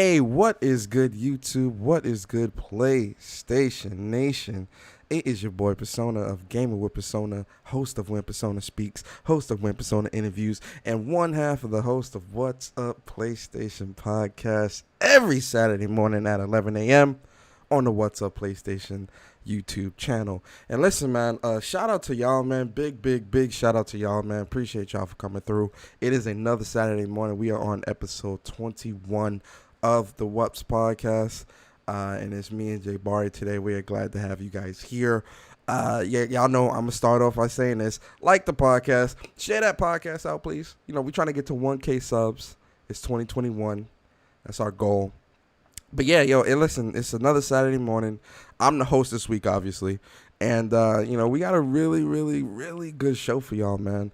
Hey, what is good, YouTube? What is good, PlayStation Nation? It is your boy Persona of Gaming with Persona, host of When Persona Speaks, host of When Persona Interviews, and one half of the host of What's Up PlayStation podcast every Saturday morning at 11 a.m. on the What's Up PlayStation YouTube channel. And listen, man, shout out to y'all, man. Big shout out to y'all, man. Appreciate y'all for coming through. It is another Saturday morning. We are on episode 21 of the WUPS podcast, and it's me and Jay Bari today. We are glad to have you guys here. Y'all know I'm gonna start off by saying this: like the podcast, share that podcast out, please. You know, we're trying to get to 1K subs. It's 2021. That's our goal. But yeah, and listen, it's another Saturday morning. I'm the host this week, obviously, and we got a really good show for y'all, man.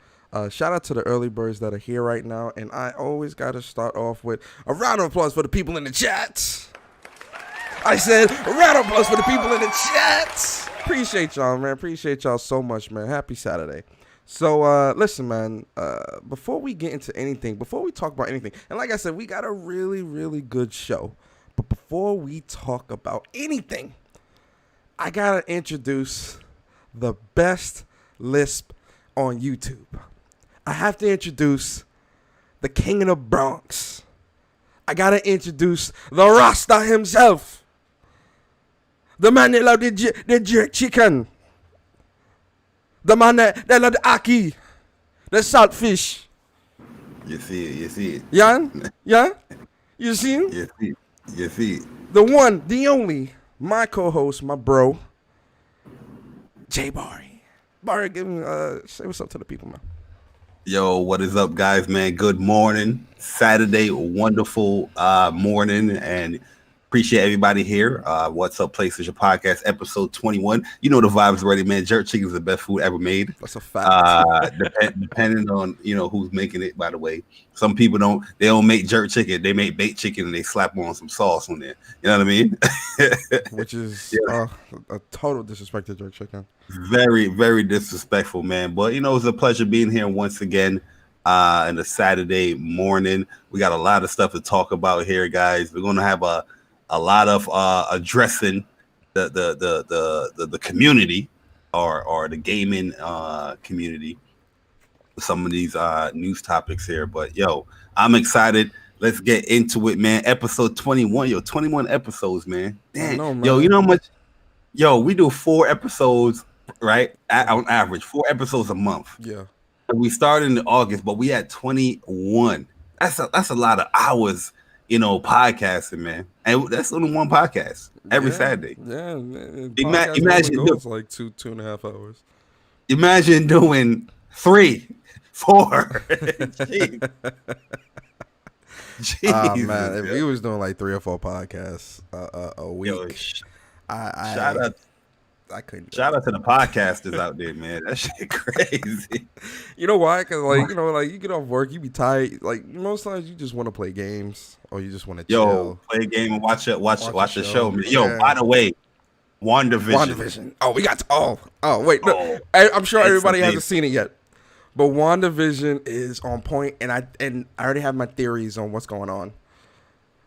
Shout out to the early birds that are here right now, and I always got to start off with a round of applause for the people in the chat. I said a round of applause for the people in the chat. Appreciate y'all, man. Appreciate y'all so much, man. Happy Saturday. So, listen, man, before we get into anything, before we talk about anything, and like I said, we got a really good show. But before we talk about anything, I got to introduce the best lisp on YouTube. I have to introduce the king of the Bronx. I got to introduce the Rasta himself. The man that love the jerk chicken. The man that love the aki. The saltfish. You see it. Yeah? You see him? You see it. The one, the only, my co-host, my bro, Jay Bari. Bari, give me, say what's up to the people, man. Yo, what is up, guys, man? Good morning. Saturday, wonderful morning, and appreciate everybody here. What's Up PlayStation podcast, episode 21. You know the vibes already, man. Jerk chicken is the best food ever made. That's a fact. Depending on, who's making it, by the way. Some people don't make jerk chicken. They make baked chicken and they slap on some sauce on there. You know what I mean? Which is a total disrespect to jerk chicken. Very disrespectful, man. But it's a pleasure being here once again in a Saturday morning. We got a lot of stuff to talk about here, guys. We're gonna have a lot of addressing the community or the gaming community. Some of these news topics here, but I'm excited. Let's get into it, man. Episode 21, 21 episodes, man. Damn. Know, man. You know how much? We do 4 episodes, right? On average, 4 episodes a month. Yeah. We started in August, but we had 21. That's a lot of hours, podcasting, man. And that's only one podcast every Saturday. Yeah. Imagine goes like 2.5 hours. Imagine doing 3, 4. Jeez. Man, if we was doing like 3 or 4 podcasts a week, I couldn't. Shout out to the podcasters out there, man. That shit crazy. You know why? Because you get off work, you be tired. Like most times, you just want to play games or you just want to chill. Play a game and watch the show, man. By the way, WandaVision. Oh, we got to. Wait. No, I'm sure everybody hasn't seen it yet. But WandaVision is on point, and I already have my theories on what's going on.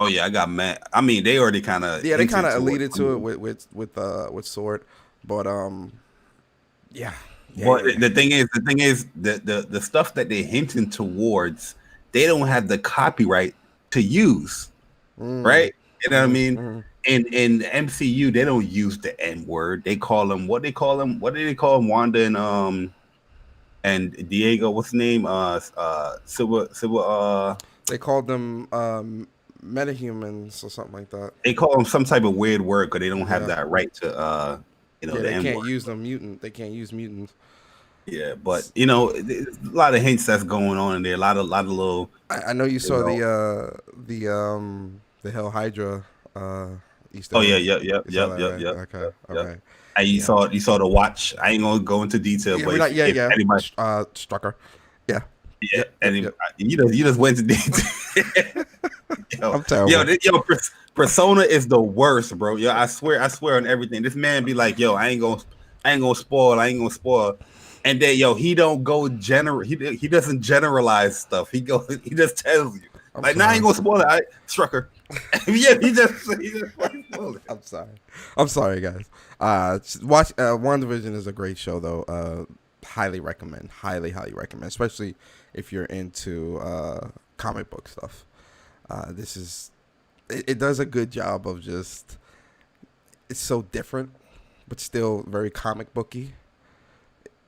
Oh yeah, I got mad. I mean, they already kind of they kind of alluded to it with Sword, but The thing is the stuff that they're hinting towards, they don't have the copyright to use, right? You know what I mean? Mm-hmm. In MCU, they don't use the N word. They call them what do they call them? Wanda and Diego, what's his name? Silver. They called them metahumans or something like that. They call them some type of weird word because they don't have that right to, they can't use them mutant. They can't use mutants. Yeah, but there's a lot of hints that's going on in there. A lot of little. I know you saw the Hell Hydra. Easter egg. Yeah. Okay, all right. And you saw the watch. I ain't gonna go into detail, but anybody, Strucker. Yeah. You just went to detail. I'm terrible. Persona is the worst, bro. I swear on everything. This man be like, I ain't gonna spoil. And then he don't go general. He doesn't generalize stuff. He just tells you. I ain't gonna spoil it. Strucker. Yeah, he just fucking pulled it. I'm sorry, guys. Watch WandaVision is a great show though. Highly recommend. Highly recommend, especially if you're into comic book stuff. This is it does a good job of just it's so different, but still very comic booky.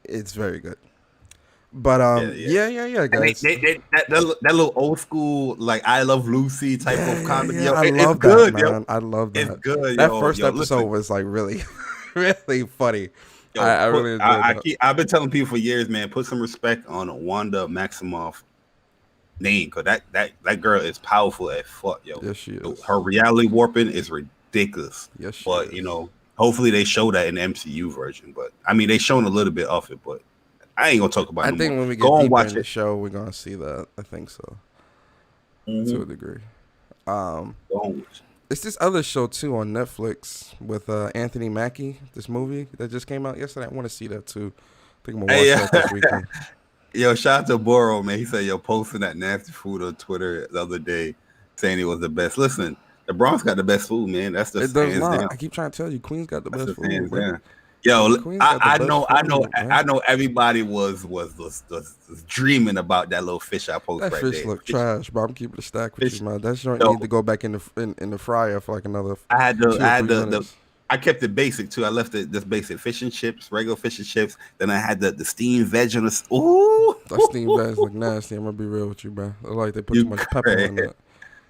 It's very good. But yeah, And guys. that little old school like I Love Lucy type of comedy, yo, I it's love that, good, man. yo. I love It's that. good, That yo. first Yo, episode listen, was like really, really funny. yo, I really enjoyed that. I've been telling people for years, man, put some respect on Wanda Maximoff name, cause that girl is powerful as fuck, yo. Yes, she is. Her reality warping is ridiculous. Yes, she But is. you know, hopefully they show that in the MCU version. But I mean, they shown a little bit of it, but I ain't gonna talk about it I no think more. when we get Go and deeper watch in the it. show, we're gonna see that. I think so, to a degree. Go and watch it. It's this other show too on Netflix with Anthony Mackie. This movie that just came out yesterday. I want to see that too. I think I'm gonna watch that this weekend. Yo, shout out to Boro, man. He said, yo, posting that nasty food on Twitter the other day, saying it was the best. Listen, the Bronx got the best food, man. That's It just does hands not. down. I keep trying to tell you, Queens got the That's best just hands food, bro. down. Yo, Queens got the I best know, food, man. I know. Everybody was dreaming about that little fish I posted That right fish there. look trash, bro. I'm keeping the stack with Fish- you, man. That joint Yo. need to go back in the fryer for like another. I had 2 or 3 the minutes. I kept it basic too. I left it just basic fish and chips, regular fish and chips. Then I had the steamed veg on the ooh. That steamed veg look nasty. I'm gonna be real with you, bro. Look like they put You too much pepper in crazy. that.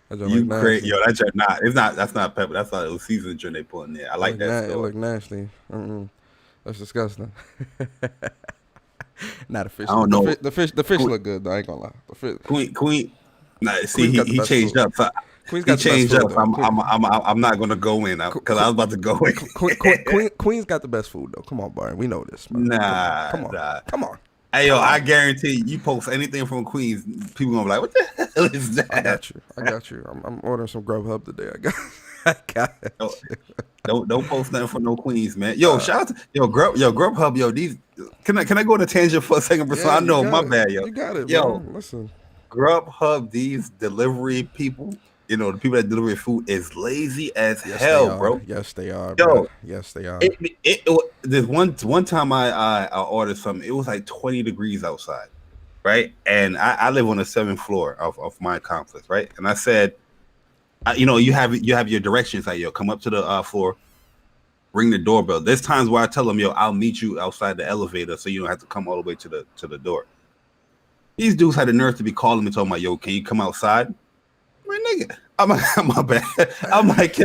That joint You look crazy, nasty. yo. That just not. It's not. That's not pepper. That's not a seasoned drink they put in there. I like that. It Stuff. look nasty. That's disgusting. Not a fish. I don't know. The fish look good though. I ain't gonna lie. The fish, Queen. Nah, see, Queen's got the he best changed food. up. So Queen's he got the best changed food, up. though. I'm not gonna go in because I was about to go in. Queen's got the best food though. Come on, Barry. We know this, man. Nah, Come on. nah. Come on. Hey yo, I guarantee you post anything from Queens, people gonna be like, "What the hell is that?" I got you. I'm ordering some Grubhub today. I got it. Don't post nothing for no Queens, man. Yo, shout out to Grubhub, yo. These can I go on a tangent for a second, bro? Yeah, I know, you my got it. bad, yo. You got it, Yo. bro. Listen. Grubhub, these delivery people, you know, the people that deliver food is lazy as Yes, hell, they are. bro. Yes, they are, Yo. bro. Yes, they are. There's one time I ordered something. It was like 20 degrees outside, right? And I live on the 7th floor of my complex, right? And I said, you have your directions, like yo, come up to the floor, ring the doorbell. There's times where I tell them, yo, I'll meet you outside the elevator, so you don't have to come all the way to the door. These dudes had the nerve to be calling me, talking about, yo, can you come outside? Man, nigga, I'm my bad. I'm like,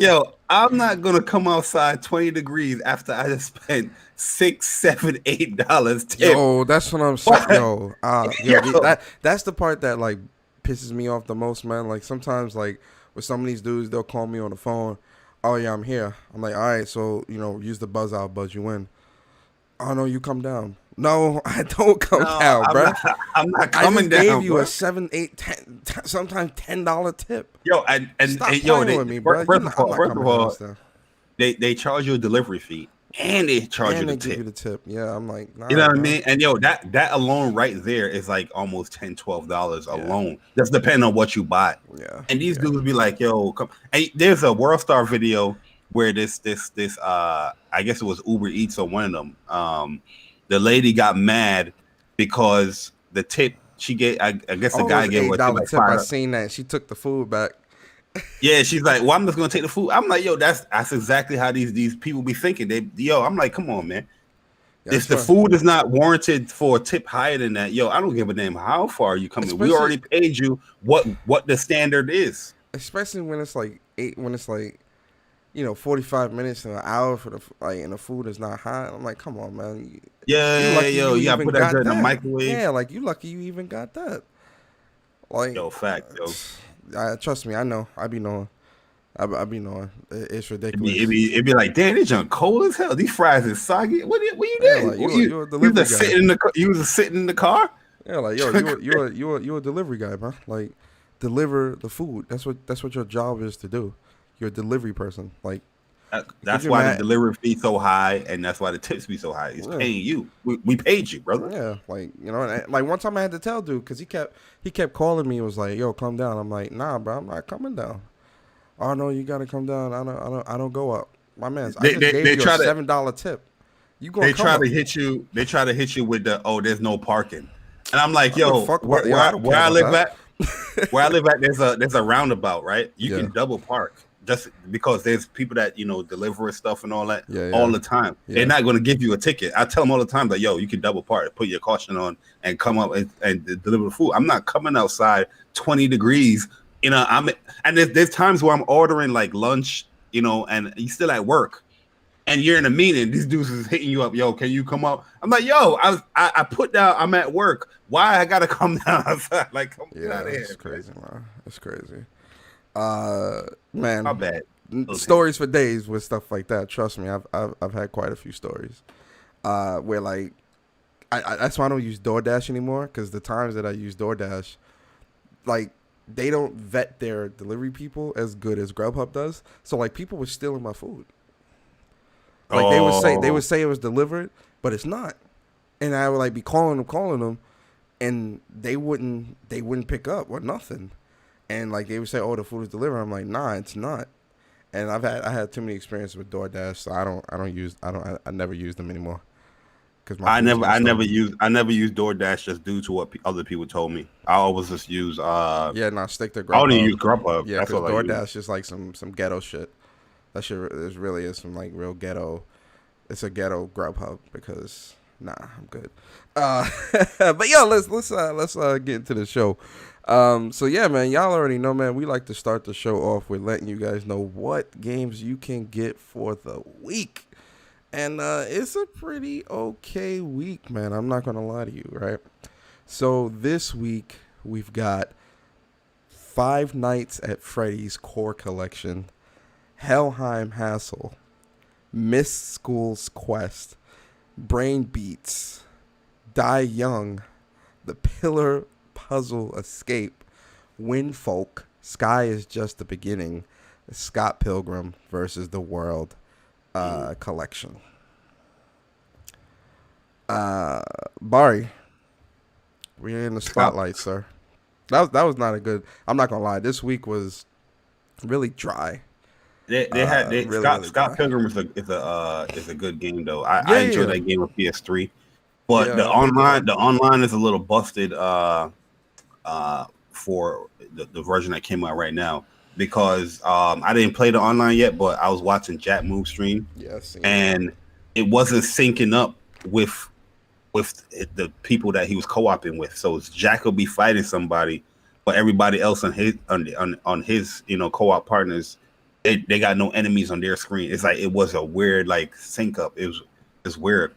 yo, I'm not gonna come outside 20 degrees after I just spent $6, $7, $8 tip. Yo, that's what I'm saying. Yo, Yo. that's the part that like pisses me off the most, man. Like sometimes, like with some of these dudes, they'll call me on the phone. Oh yeah, I'm here. I'm like, all right, so use the buzz. I'll buzz you in. Oh no, you come down. No, I don't come down, bro. I'm not coming down. I just gave you bro. a $7, $8, $10, sometimes $10 tip. Yo, and Stop yo, playing with me, bro. First of all, they charge you a delivery fee and they charge you the give you tip. the tip. Yeah, I'm like, nah, You know what I bro. mean? And yo, that alone right there is like almost $10, $12 alone. That's depending on what you buy. Yeah. And these dudes be like, yo, come. And there's a World Star video where this I guess it was Uber Eats or one of them. The lady got mad because the tip she gave, I guess the guy gave her $8 tip. I $5. seen that. She took the food back. Yeah, she's like, well, I'm just gonna take the food. I'm like, yo, that's exactly how these people be thinking. I'm like, come on, man. Yeah, If the food is not warranted for a tip higher than that, yo, I don't give a damn how far you coming. We already paid you what the standard is. Especially when it's like 45 minutes and an hour for and the food is not hot. I'm like, come on, man. You gotta put that in the microwave. Yeah, like you lucky you even got that. Like, yo, fact, yo. Trust me, I know. I be knowing. I be knowing. It's ridiculous. It'd be like, damn, this junk cold as hell. These fries is soggy. What you did? Like, you a delivery guy. You was sitting in the car. Yeah, like yo, you're a delivery guy, man. Like, deliver the food. That's what your job is to do. You're a delivery person. Like, That's why the delivery fee so high, and that's why the tips be so high. It's paying you. We paid you, brother. Yeah, like, you know, and like one time I had to tell dude because he kept calling me and was like, "Yo, come down." I'm like, "Nah, bro, I'm not coming down." "Oh no, you gotta come down. I don't go up." My man, I just gave you a $7 tip. You gonna they try to hit you. They try to hit you with the there's no parking, and I'm like, yo, where I live at, there's a roundabout, right? You can double park. Just because there's people that deliver stuff and all that all the time. They're not going to give you a ticket. I tell them all the time that you can double park, put your caution on, and come up and deliver the food. I'm not coming outside 20 degrees. And there's times where I'm ordering like lunch, and you still at work, and you're in a meeting. These dudes is hitting you up. Yo, can you come up? I'm like, yo, I put down. I'm at work. Why I gotta come down outside? Like, come out of here. It's crazy, man. It's crazy. Man, my bad. Stories for days with stuff like that. Trust me, I've had quite a few stories. Where like, that's why I don't use DoorDash anymore, because the times that I use DoorDash, like, they don't vet their delivery people as good as Grubhub does. So like, people were stealing my food. Like they would say it was delivered, but it's not. And I would like be calling them, and they wouldn't pick up or nothing. And like they would say, "Oh, the food is delivered." I'm like, "Nah, it's not." And I had too many experiences with DoorDash, so I never use them anymore. I never use DoorDash just due to what other people told me. I always just use stick to Grubhub. I only use Grubhub. Yeah, because DoorDash is like some ghetto shit. That shit really is some like real ghetto. It's a ghetto Grubhub because I'm good. But yo, let's get into the show. So yeah, man, y'all already know, man, we like to start the show off with letting you guys know what games you can get for the week. And it's a pretty okay week, man. I'm not going to lie to you, right? So this week, we've got Five Nights at Freddy's Core Collection, Helheim Hassle, Miss School's Quest, Brain Beats, Die Young, The Pillar Puzzle Escape, Windfolk, Sky is Just the Beginning, Scott Pilgrim versus the World collection. Bari, we're in the spotlight, sir. That was not a good. I'm not gonna lie. This week was really dry. Scott Pilgrim is a good game though. I enjoy that game with PS3, but the online is a little busted for the version that came out right now, because I didn't play the online yet, but I was watching Jack Move stream, and it wasn't syncing up with the people that he was co-oping with. So Jack will be fighting somebody, but everybody else on his co-op partners, they got no enemies on their screen. It's like it was a weird like sync up. It's weird.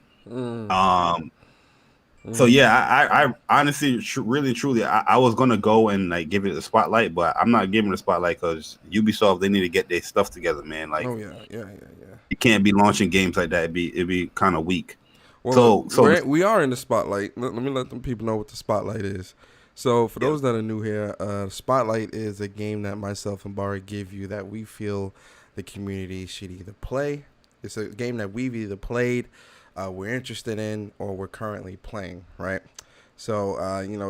So yeah, I honestly, really, truly, I was gonna go and like give it a spotlight, but I'm not giving it a spotlight because Ubisoft, they need to get their stuff together, man. Like, you can't be launching games like that. It'd be kind of weak. Well, we are in the spotlight. Let me let them people know what the spotlight is. So for those that are new here, Spotlight is a game that myself and Bari give you that we feel the community should either play. It's a game that we've either played, we're interested in, or we're currently playing, right? So,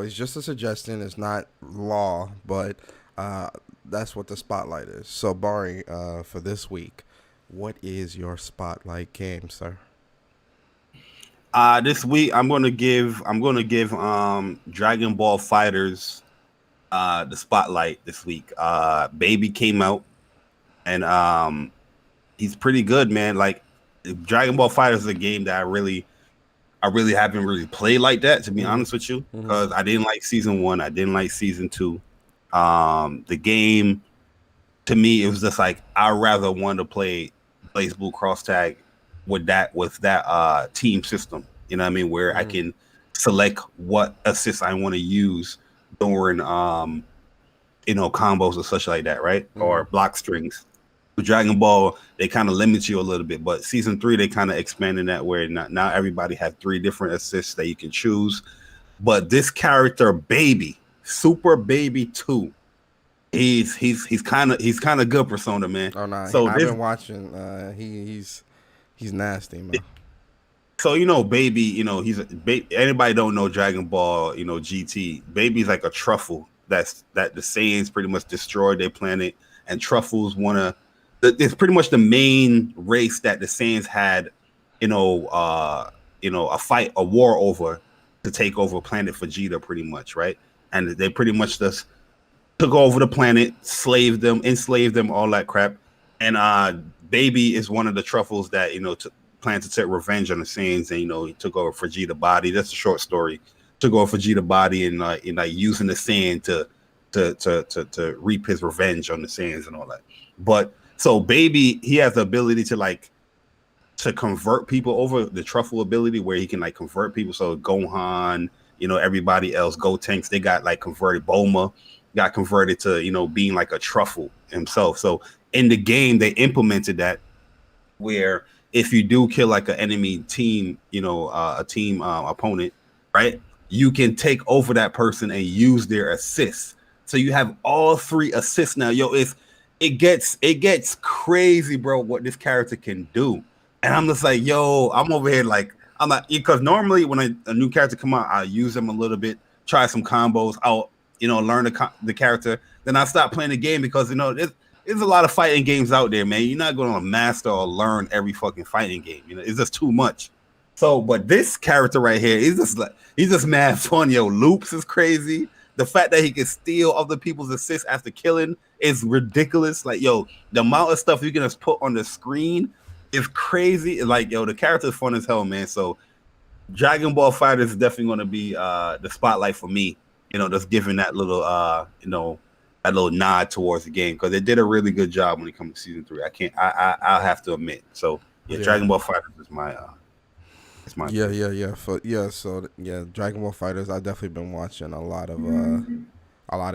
it's just a suggestion. It's not law, but that's what the Spotlight is. So, Bari, for this week, what is your Spotlight game, sir? This week I'm gonna give Dragon Ball FighterZ the spotlight this week. Baby came out, and he's pretty good, man. Like, Dragon Ball FighterZ is a game that I really haven't really played like that, to be honest with you, because I didn't like season 1, I didn't like season 2. The game, to me, it was just like I'd rather want to play BlazBlue Cross Tag with that team system, you know what I mean, where I can select what assists I want to use during combos or such like that, right? Or block strings. With Dragon Ball, they kind of limit you a little bit, but season 3 they kind of expanded that, where now everybody has 3 different assists that you can choose. But this character, Baby, Super Baby 2, he's kind of good, Persona, man. Oh no, So I've this been watching. He's nasty, man. So Baby, anybody don't know Dragon Ball, GT. Baby's like a truffle that the Saiyans pretty much destroyed their planet, and truffles it's pretty much the main race that the Saiyans had, a war over to take over planet Vegeta, pretty much, right? And they pretty much just took over the planet, enslaved them, all that crap. And Baby is one of the truffles that planned to take revenge on the Saiyans, and he took over Vegeta body. That's a short story. Took over Vegeta body and using the Saiyan to reap his revenge on the Saiyans and all that. But so Baby, he has the ability to convert people over, the truffle ability where he can convert people. So Gohan, everybody else, Gotenks, they got converted. Bulma got converted to being like a truffle himself. So in the game, they implemented that where if you do kill an enemy team, a team opponent, right, you can take over that person and use their assists. So you have all 3 assists now. It gets crazy, bro, what this character can do. And I'm just like, I'm over here I'm not, because normally when a new character come out, I use them a little bit, try some combos out, learn the character. Then I stop playing the game because there's a lot of fighting games out there, man. You're not going to master or learn every fucking fighting game. It's just too much. So, but this character right here, he's just mad fun, yo. Loops is crazy. The fact that he can steal other people's assists after killing is ridiculous. The amount of stuff you can just put on the screen is crazy. The character is fun as hell, man. So, Dragon Ball FighterZ is definitely going to be the spotlight for me. Just giving that little, that little nod towards the game because they did a really good job when it comes to season 3. I'll have to admit. So yeah. Dragon Ball FighterZ is my Dragon Ball FighterZ. I've definitely been watching a lot of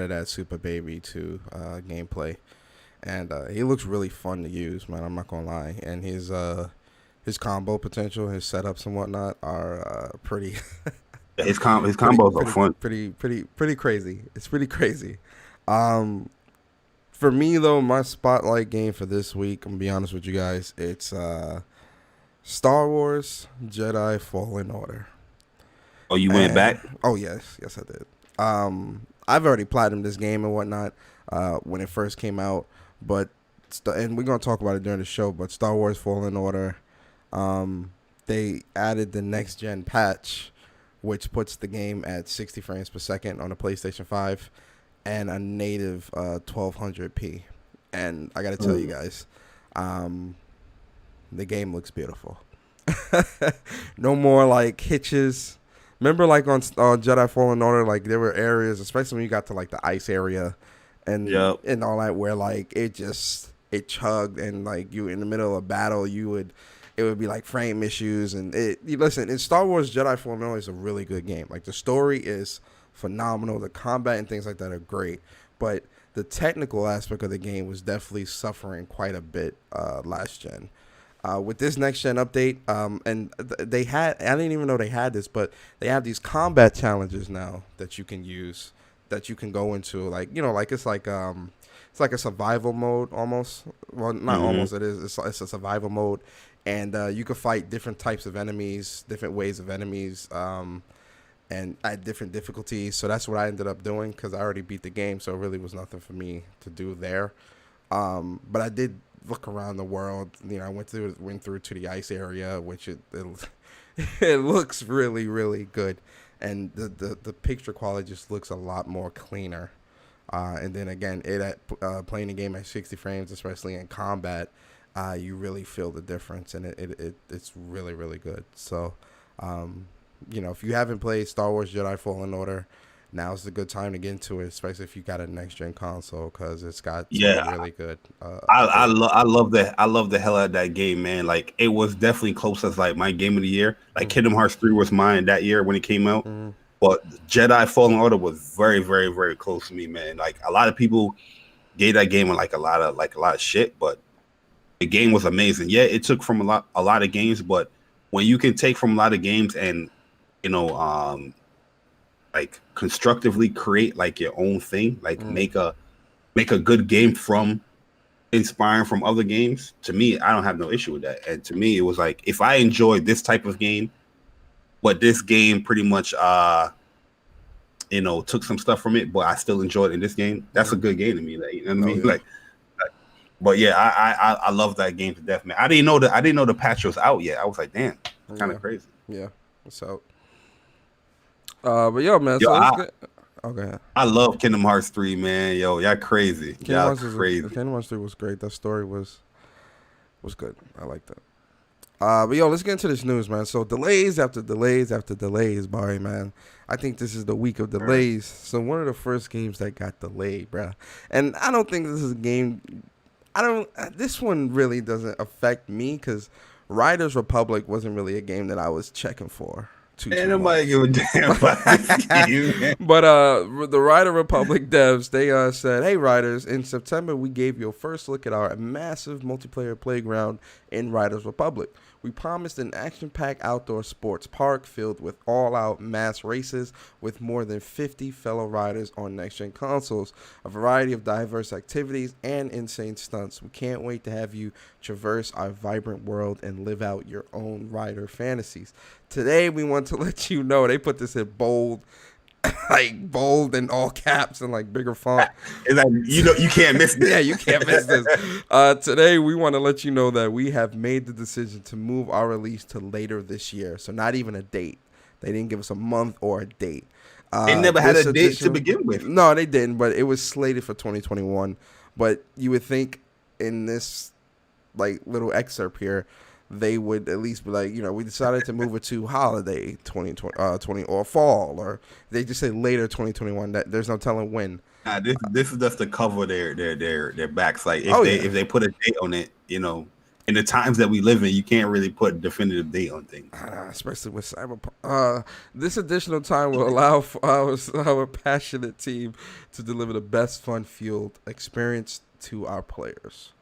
that Super Baby 2 gameplay, and he looks really fun to use, man. I'm not gonna lie, and his combo potential, his setups and whatnot are pretty. His combos are fun. Pretty crazy. It's pretty crazy. For me though, my spotlight game for this week, I'm gonna be honest with you guys, it's Star Wars Jedi Fallen Order. Oh, you went back? Oh yes, I did. I've already platinumed this game and whatnot when it first came out, but and we're gonna talk about it during the show. But Star Wars Fallen Order, they added the next gen patch, which puts the game at 60 frames per second on the PlayStation 5 and a native 1200p. And I gotta tell you guys, the game looks beautiful. No more hitches. Remember on Jedi Fallen Order, there were areas, especially when you got to the ice area and and all that, where it chugged and you in the middle of a battle it would be frame issues. And listen, in Star Wars Jedi Fallen Order is a really good game. The story is phenomenal, the combat and things like that are great, but the technical aspect of the game was definitely suffering quite a bit last gen. With this next gen update, and they had, I didn't even know they had this, but they have these combat challenges now that you can use, that you can go into, it's like a survival mode almost. Well, not almost, it is. It's a survival mode, and you can fight different types of enemies, different ways of enemies, and at different difficulties. So that's what I ended up doing because I already beat the game, so it really was nothing for me to do there. But I did look around the world. I went through to the ice area, which it looks really, really good, and the picture quality just looks a lot more cleaner. And then again, playing the game at 60 frames, especially in combat, you really feel the difference, and it's really, really good. So, if you haven't played Star Wars Jedi Fallen Order, now's a good time to get into it, especially if you got a next gen console, because it's got really good. I love the hell out of that game, man. It was definitely close as my game of the year. Kingdom Hearts 3 was mine that year when it came out. But Jedi Fallen Order was very, very, very close to me, man. A lot of people gave that game a lot of shit, but the game was amazing. Yeah, it took from a lot of games, but when you can take from a lot of games and constructively create your own thing, make a make a good game from inspiring from other games, to me, I don't have no issue with that. And to me, it was like, if I enjoyed this type of game, but this game pretty much took some stuff from it, but I still enjoyed it in this game, that's a good game to me. Like, you know what I mean? Yeah. Like, but yeah, I love that game to death, man. I didn't know the patch was out yet. I was like, damn, kind of crazy. Yeah, it's out. But yo, man, Yo, so it's good. Okay. I love Kingdom Hearts 3, man. Yo, y'all crazy. Y'all crazy. Kingdom Hearts 3 was great. That story was good. I like that. But yo, let's get into this news, man. So delays after delays after delays, Bari, man. I think this is the week of delays. So one of the first games that got delayed, bruh. And I don't think this is a game. This one really doesn't affect me because Riders Republic wasn't really a game that I was checking for. Ain't nobody give a damn about this game, man. But the Rider Republic devs, they said, hey, Riders, in September, we gave you a first look at our massive multiplayer playground in Riders Republic. We promised an action-packed outdoor sports park filled with all-out mass races with more than 50 fellow riders on next-gen consoles, a variety of diverse activities, and insane stunts. We can't wait to have you traverse our vibrant world and live out your own rider fantasies. Today, we want to let you know, they put this in bold, like bold in all caps and like bigger font. It's like, you can't miss this. Yeah, you can't miss this. Today, we want to let you know that we have made the decision to move our release to later this year. So not even a date. They didn't give us a month or a date. They never had a date to begin with. No, they didn't, but it was slated for 2021. But you would think in this like little excerpt here, they would at least be like, we decided to move it to holiday 2020 or fall, or they just say later 2021. That there's no telling when. This is just to cover their backs. Like if they put a date on it, in the times that we live in, you can't really put a definitive date on things. Especially with Cyberpunk. This additional time will allow for our passionate team to deliver the best fun-fueled experience to our players.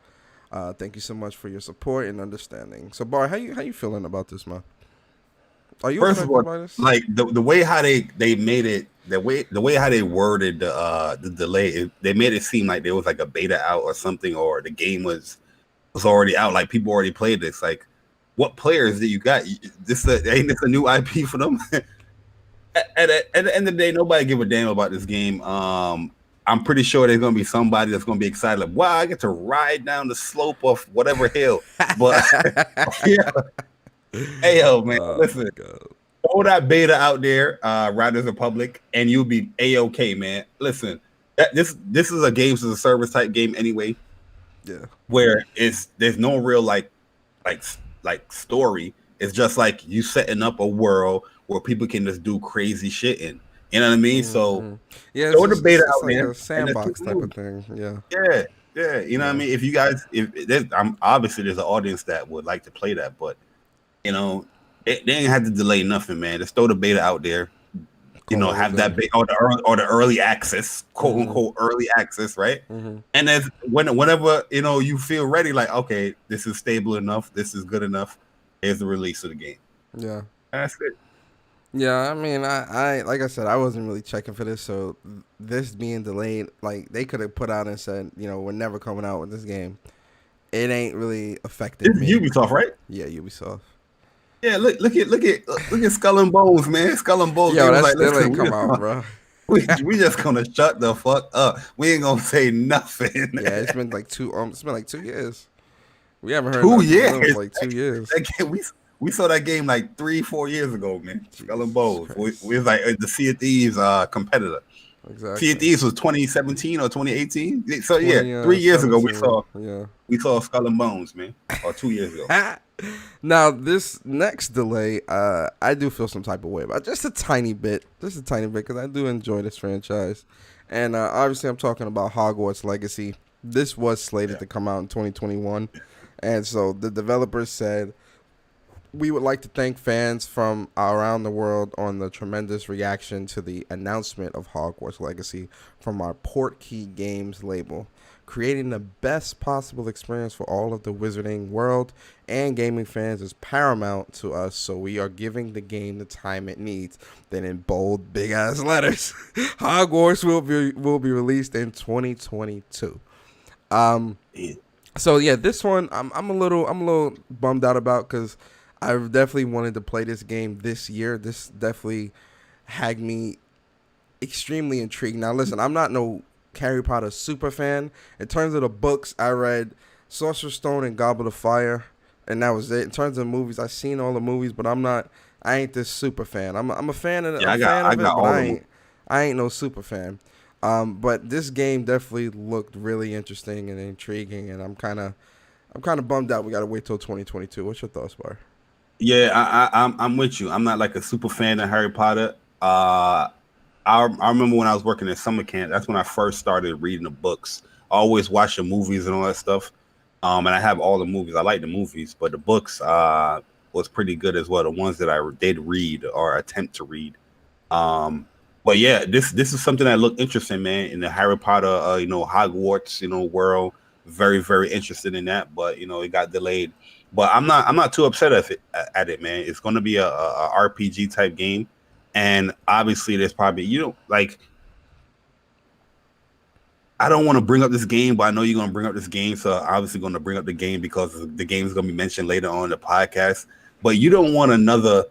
Thank you so much for your support and understanding. So, Bar, how you feeling about this, man? Are you first of all, like the way how they made it, the way how they worded the delay, they made it seem like there was like a beta out or something, or the game was already out, like people already played this. Like, what players that you got? Ain't this a new IP for them? At the end of the day, nobody give a damn about this game. I'm pretty sure there's gonna be somebody that's gonna be excited, like, wow, I get to ride down the slope of whatever hill. But yeah. Hey yo, man, listen. Throw that beta out there, Riders Republic, and you'll be A-okay, man. Listen, this is a games as a service type game anyway. Yeah. Where there's no real like story. It's just like you setting up a world where people can just do crazy shit in. You know what I mean? So yeah, throw the beta out like there, a sandbox type of thing. Yeah. You know what I mean? If you guys, obviously there's an audience that would like to play that, but they ain't have to delay nothing, man. Just throw the beta out there. Have that beta or the early access, quote unquote early access, right? And then whenever you feel ready, like, okay, this is stable enough, this is good enough, here's the release of the game. Yeah, that's it. Yeah, I mean, I like I said, I wasn't really checking for this, so this being delayed, like they could have put out and said, we're never coming out with this game. It ain't really affected me. Ubisoft, right? Yeah, Ubisoft. Yeah, look at Skull and Bones, man. Skull and Bones. Yo, that still ain't come out, bro. We just gonna shut the fuck up. We ain't gonna say nothing. Yeah, it's been like 2 years. We haven't heard 2 years. Like 2 years. We saw that game like 3-4 years ago, man. Skull and Bones. We was like the Sea of Thieves competitor. Exactly. Sea of Thieves was 2017 or 2018. So yeah, 3 years ago we saw Skull and Bones, man. Or 2 years ago. Now this next delay, I do feel some type of way about just a tiny bit, because I do enjoy this franchise, and obviously I'm talking about Hogwarts Legacy. This was slated to come out in 2021, and so the developers said we would like to thank fans from around the world on the tremendous reaction to the announcement of Hogwarts Legacy from our Portkey Games label. Creating the best possible experience for all of the wizarding world and gaming fans is paramount to us, so we are giving the game the time it needs. Then in bold, big ass letters, Hogwarts will be released in 2022. So yeah, this one I'm a little bummed out about because I definitely wanted to play this game this year. This definitely had me extremely intrigued. Now listen, I'm not no Harry Potter super fan. In terms of the books, I read Sorcerer's Stone and Goblet of Fire, and that was it. In terms of movies, I've seen all the movies, but I ain't this super fan. I'm a fan of it, but I ain't no super fan. But this game definitely looked really interesting and intriguing, and I'm kind of bummed out. We got to wait till 2022. What's your thoughts, Bar? Yeah, I'm with you. I'm not like a super fan of Harry Potter. I remember when I was working at summer camp. That's when I first started reading the books. I always watched the movies and all that stuff. And I have all the movies. I like the movies, but the books was pretty good as well. The ones that I did read or attempt to read. But yeah, this is something that looked interesting, man. In the Harry Potter, Hogwarts, world. Very, very interested in that, but it got delayed. But I'm not too upset at it, man. It's going to be a RPG type game. And obviously, there's probably, I don't want to bring up this game, but I know you're going to bring up this game. So I'm obviously going to bring up the game because the game is going to be mentioned later on in the podcast. But you don't want another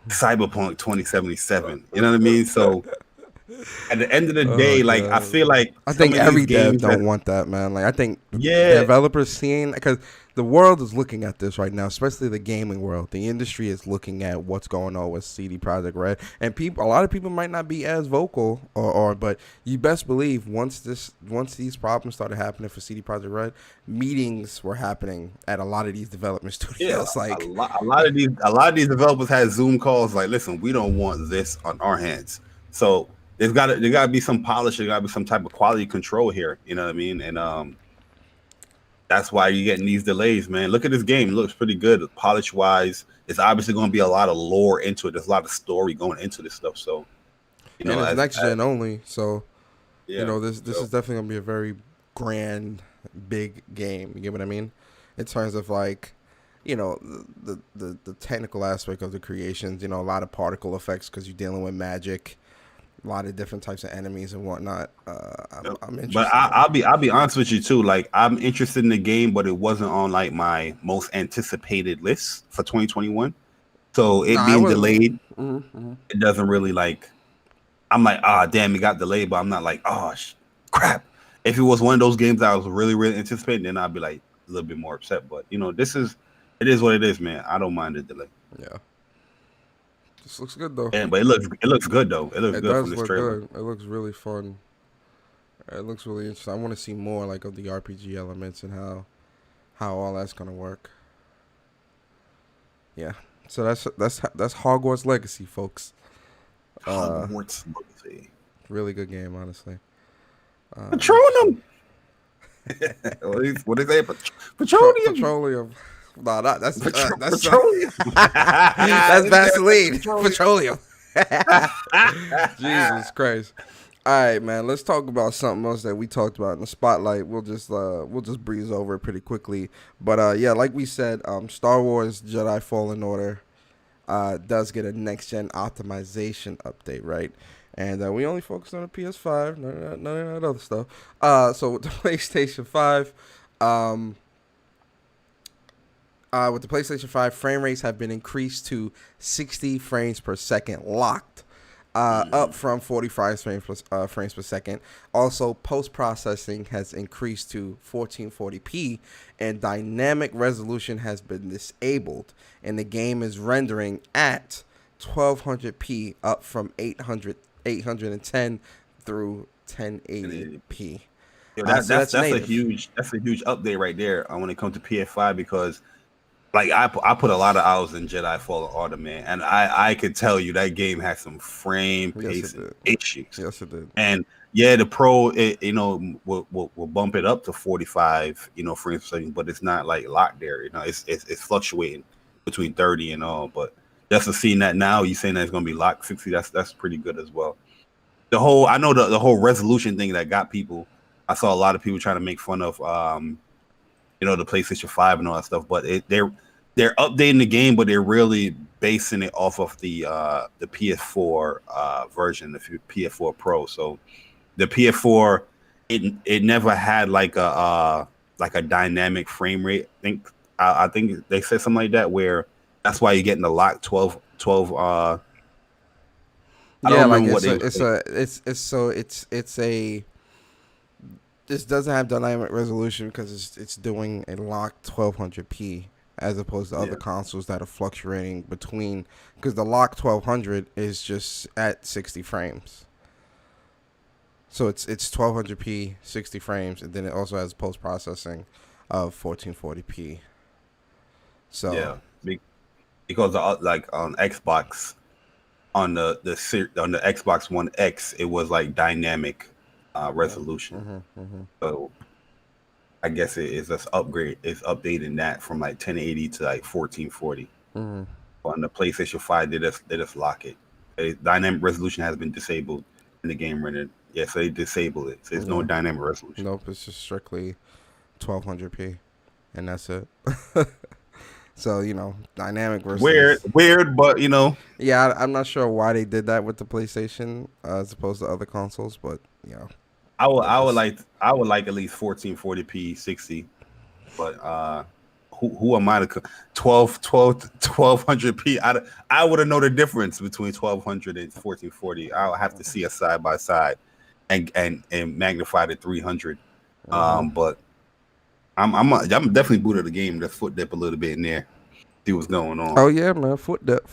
Cyberpunk 2077. You know what I mean? So at the end of the day, like, I feel like I think every dev don't want that, man. Like, I think developers seeing, because the world is looking at this right now, especially the gaming world. The industry is looking at what's going on with CD Projekt Red, and a lot of people might not be as vocal, but you best believe once these problems started happening for CD Projekt Red, meetings were happening at a lot of these development studios. Yeah, like a lot of these developers had Zoom calls. Like, listen, we don't want this on our hands. So there got to be some polish. There got to be some type of quality control here. You know what I mean? And that's why you're getting these delays, man. Look at this game. It looks pretty good polish-wise. It's obviously going to be a lot of lore into it. There's a lot of story going into this stuff. So, and it's next gen only. So, this is definitely going to be a very grand, big game. You get what I mean? In terms of like, the technical aspect of the creations. A lot of particle effects because you're dealing with magic. A lot of different types of enemies and whatnot. I'm interested. But I'll be honest with you too. Like, I'm interested in the game, but it wasn't on like my most anticipated list for 2021. So it being delayed, it doesn't really like. I'm like, damn, it got delayed, but I'm not like, crap. If it was one of those games that I was really, really anticipating, then I'd be like a little bit more upset. But it is what it is, man. I don't mind the delay. Yeah. This looks good though. Yeah, but it looks good though. It looks good from this trailer. Good. It looks really fun. It looks really interesting. I want to see more like of the RPG elements and how all that's gonna work. Yeah. So that's Hogwarts Legacy, folks. Hogwarts Legacy. Really good game, honestly. Petroleum. What they say? Petroleum. Petroleum. No, that's petroleum. That's Vaseline. Petroleum. Jesus Christ. All right, man. Let's talk about something else that we talked about in the spotlight. We'll just breeze over it pretty quickly. But yeah, like we said, Star Wars Jedi Fallen Order does get a next gen optimization update, right? And we only focused on the PS5, none of that other stuff. So with the PlayStation 5, with the PlayStation 5, frame rates have been increased to 60 frames per second locked, up from 45 frames per second. Also, post-processing has increased to 1440p, and dynamic resolution has been disabled, and the game is rendering at 1200p, up from 810 through 1080p. That's a huge update right there when it comes to PS5, because like I put a lot of hours in Jedi Fallen Order, man, and I could tell you that game has some frame pacing issues. Yes, it did. And yeah, the Pro, will bump it up to 45, frames per second, but it's not like locked there. It's fluctuating between 30 and all. But just to see that now, you saying that it's gonna be locked 60. That's pretty good as well. I know the whole resolution thing that got people. I saw a lot of people trying to make fun of the PlayStation 5 and all that stuff, but they're updating the game, but they're really basing it off of the PS4 version, the PS4 Pro. So the PS4, it never had like a dynamic frame rate. I think they said something like that, where that's why you're getting the lock 12. I don't remember what This doesn't have dynamic resolution because it's doing a locked 1200p as opposed to other consoles that are fluctuating between, because the locked 1200 is just at 60 frames. So it's 1200p, 60 frames, and then it also has post processing of 1440p. So yeah, because like on Xbox, on the Xbox One X, it was like dynamic resolution. So I guess it is just upgrade. It's updating that from like 1080 to like 1440. On the PlayStation 5, they just lock it. Dynamic resolution has been disabled in the game rendered. Yeah, so they disable it. So there's no dynamic resolution. Nope, it's just strictly 1200p, and that's it. So, dynamic versus... Weird, but, Yeah, I'm not sure why they did that with the PlayStation as opposed to other consoles, but, I would like at least 1440p 60, but who am I to 1200p? I wouldn't know the difference between 1200 and 1440. I'll have to see a side by side and magnify to 300. But I'm definitely boot of the game. Just foot dip a little bit in there. See what's going on. Oh yeah, man, foot dip.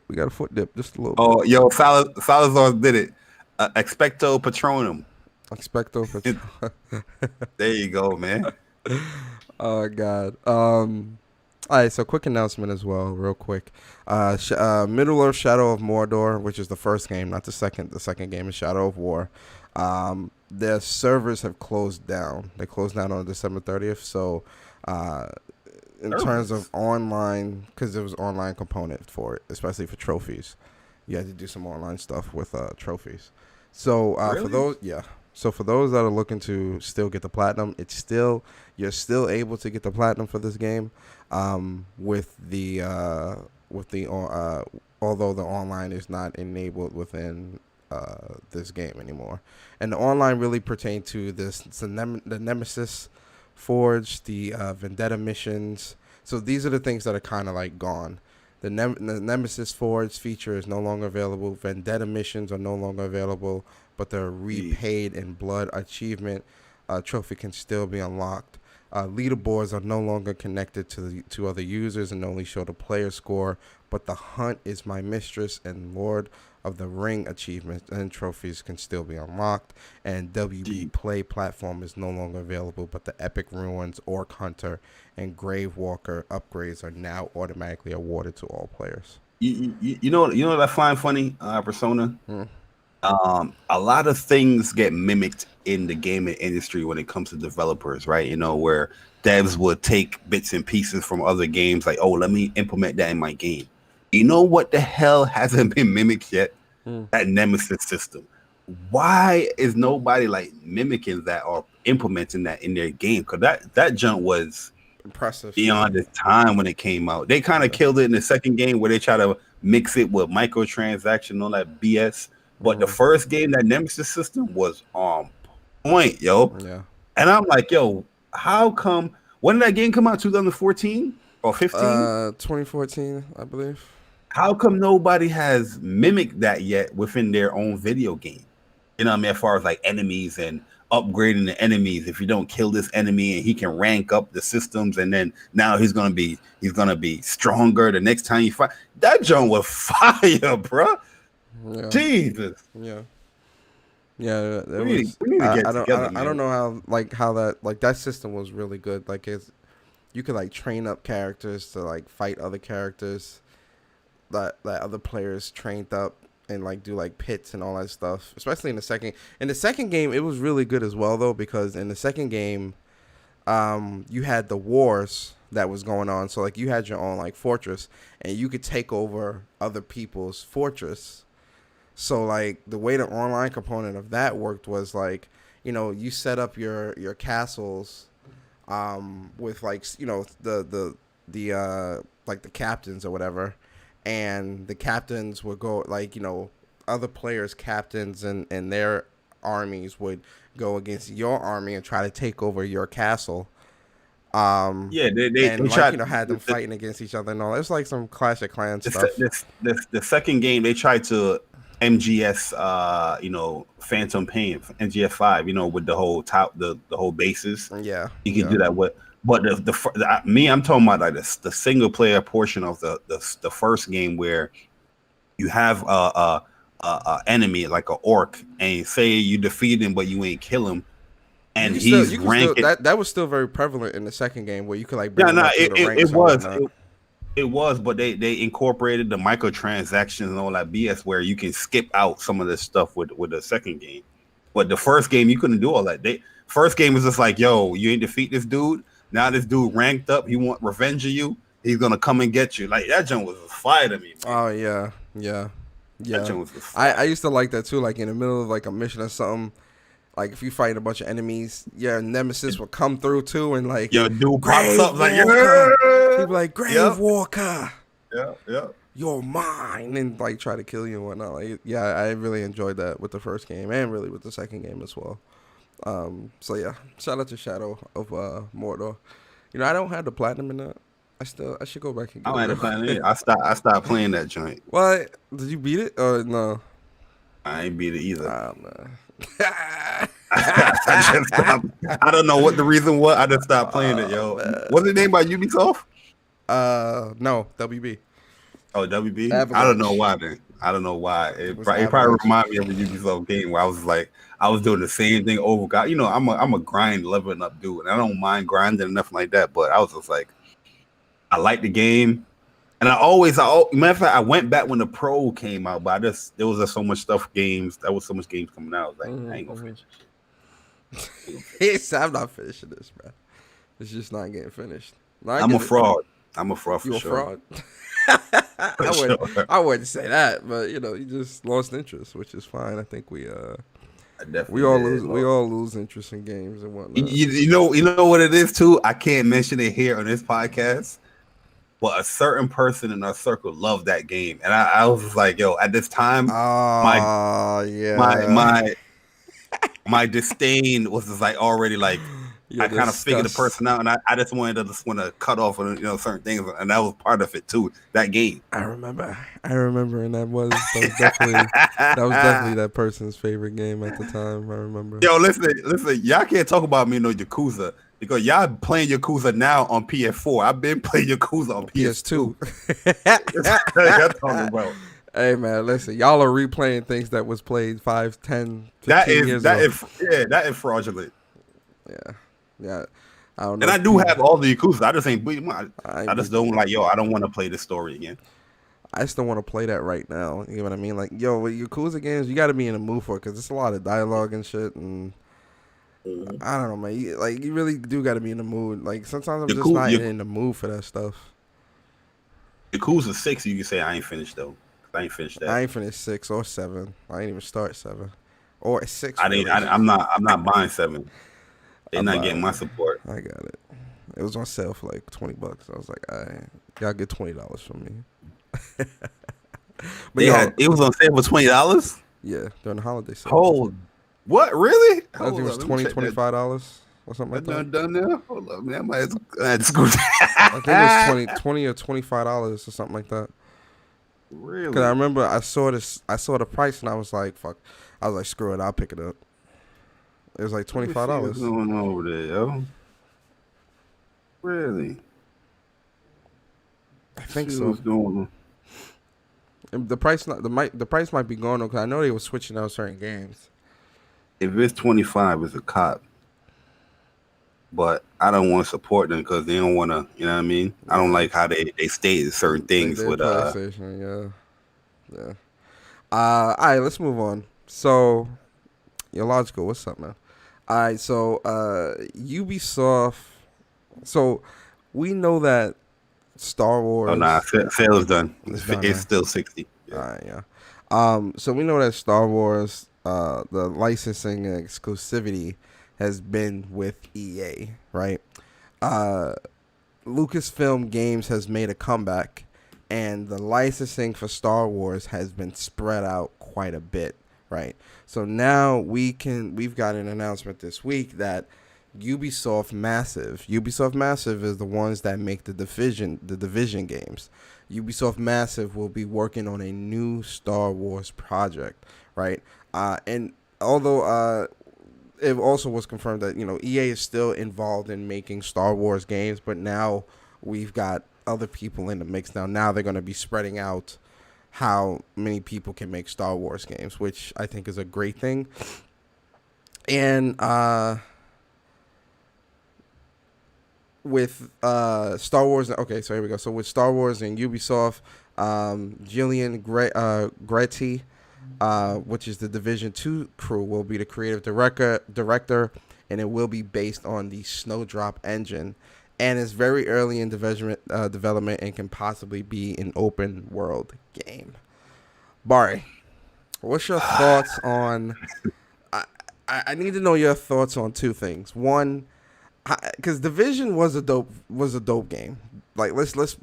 We got a foot dip just a little. Oh, bit. Yo, Salazar did it. Expecto Patronum. Expecto Patronum. There you go, man. Oh God. All right, so quick announcement as well, real quick. Middle Earth: Shadow of Mordor, which is the first game, not the second. The second game is Shadow of War. Their servers have closed down. They closed down on December 30th. So, in terms of online, because there was online component for it, especially for trophies, you had to do some online stuff with trophies. So really? For those that are looking to still get the platinum, you're still able to get the platinum for this game, although the online is not enabled within this game anymore. And the online really pertained to the Nemesis Forge, the Vendetta missions. So these are the things that are kind of like gone. The Nemesis Forge feature is no longer available. Vendetta missions are no longer available, but the Repaid in Blood achievement trophy can still be unlocked. Leaderboards are no longer connected to other users and only show the player score, but the Hunt is My Mistress and Lord of the Ring achievements and trophies can still be unlocked. And WB Play platform is no longer available, but the Epic Ruins, Orc Hunter, and Grave Walker upgrades are now automatically awarded to all players. You know what I find funny, Persona? A lot of things get mimicked in the gaming industry when it comes to developers, right? Where devs would take bits and pieces from other games, like, oh, let me implement that in my game. You know what the hell hasn't been mimicked yet? That Nemesis system. Why is nobody like mimicking that or implementing that in their game? Because that jump was impressive beyond its time when it came out. They kind of killed it in the second game where they try to mix it with microtransaction and all that BS. But the first game, that Nemesis system was on point, yo. Yeah. And I'm like, yo, how come? When did that game come out? 2014 or 15? 2014, I believe. How come nobody has mimicked that yet within their own video game? You know what I mean? As far as like enemies and upgrading the enemies. If you don't kill this enemy, and he can rank up the systems, and then now he's gonna be stronger the next time you fight. That joint was fire, bro. Yeah. Jesus. Yeah. Yeah. We need to get together, man. I don't know how that system was really good. Like you could like train up characters to like fight other characters that other players trained up and like do like pits and all that stuff. Especially in the second game, it was really good as well though, because in the second game, you had the wars that was going on. So like you had your own like fortress, and you could take over other people's fortress. So like the way the online component of that worked was like, you set up your castles, with like the like the captains or whatever, and the captains would go like other players' captains and their armies would go against your army and try to take over your castle. Yeah, they And like tried had them fighting against each other and all. It's like some Clash of Clans stuff. the second game they tried to MGS Phantom Pain MGS 5 with the whole the whole bases. Yeah, you can do that with. But I'm talking about like the single player portion of the first game where you have a enemy like an orc, and say you defeat him but you ain't kill him, and he's ranking. That was still very prevalent in the second game where you could like it was, but they incorporated the microtransactions and all that BS where you can skip out some of this stuff with the second game. But the first game you couldn't do all that. First game was just like, yo, you ain't defeat this dude. Now this dude ranked up. He want revenge of you. He's gonna come and get you. Like that junk was a fire to me, man. Oh yeah. I used to like that too. Like in the middle of like a mission or something. Like if you fight a bunch of enemies, your nemesis will come through too, and like dude pops up like he'd be like Grave Walker. Yeah. You're mine, and like try to kill you and whatnot. Like I really enjoyed that with the first game and really with the second game as well. So yeah, shout out to Shadow of Mordor. I don't have the platinum in that. I should go back and get it. I had the platinum. I stopped playing that joint. What? Did you beat it or no? I ain't beat it either. Man. I don't know what the reason was. I just stopped playing it, yo. Man. What's it named by Ubisoft? No, WB. Oh, WB. I don't know why then. I don't know why. It probably reminded me of a Ubisoft game where I was like, I was doing the same thing over. God, I'm a grind leveling up dude, and I don't mind grinding and nothing like that. But I was just like, I like the game, and matter of fact, I went back when the Pro came out, but there was just so much stuff games. There was so much games coming out. I was like, I ain't gonna finish it. I'm not finishing this, bro. It's just not getting finished. I'm a fraud. I'm a fraud for sure. You a fraud? I wouldn't say that, but you just lost interest, which is fine. I think we all lose interest in games and whatnot. You know what it is too. I can't mention it here on this podcast, but a certain person in our circle loved that game, and I was just like, yo, at this time, my disdain was just like already like. I kind of figured the person out, and I just wanted to cut off on certain things, and that was part of it too. That game. I remember, and that was definitely that person's favorite game at the time. I remember. Yo, listen, y'all can't talk about me no Yakuza because y'all playing Yakuza now on PS4. I've been playing Yakuza on PS2. Y'all talking about. Hey man, listen, y'all are replaying things that was played 5, 10, 15 years ago. That is fraudulent. Yeah, I don't know. And I do have all the Yakuza. I just ain't beat them. I just don't like, I don't want to play this story again. I just don't want to play that right now. You know what I mean? Like, with Yakuza games, you got to be in the mood for it because it's a lot of dialogue and shit. And I don't know, man. You really do got to be in the mood. Like, sometimes I'm just not in the mood for that stuff. Yakuza 6, you can say I ain't finished, though. I ain't finished that. I ain't finished 6 or 7. I ain't even start 7. Or 6. I'm not buying 7. They're not getting my support. I got it. It was on sale for like $20. I was like, y'all get $20 from me. But it was on sale for $20? Yeah, during the holiday sale. Hold. What? Really? I think it was $25 or something like that. Done now? Hold up, man. I might have to go. I think it was $20 or $25 or something like that. Really? Because I remember I saw the price and I was like, fuck. I was like, screw it, I'll pick it up. It was like $25. What's going on over there, yo? Really? I think so. What's going on? The price might be going on because I know they were switching out certain games. If it's 25, it's a cop. But I don't want to support them because they don't want to. You know what I mean? I don't like how they state certain things with PlayStation. Yeah. All right, let's move on. So, Illogical, what's up, man? All right, so Ubisoft. So, we know that Star Oh nah, Wars sale is done. is done, It's right? still 60. All Yeah. right, yeah. So we know that Star Wars, the licensing and exclusivity has been with EA, right? Uh, Lucasfilm Games has made a comeback, and the licensing for Star Wars has been spread out quite a bit, right? So now we've got an announcement this week that Ubisoft Massive is the ones that make the Division games. Ubisoft Massive will be working on a new Star Wars project, right? And although it also was confirmed that EA is still involved in making Star Wars games, but now we've got other people in the mix. Now they're going to be spreading out how many people can make Star Wars games, which I think is a great thing. And with Star Wars, okay, so here we go. So with Star Wars and Ubisoft, Gillian Gretty, which is the Division 2 crew, will be the creative director, and it will be based on the Snowdrop engine, and is very early in development and can possibly be an open world game. Bari, what's your thoughts on? I need to know your thoughts on two things. One, because Division was a dope game. Like let's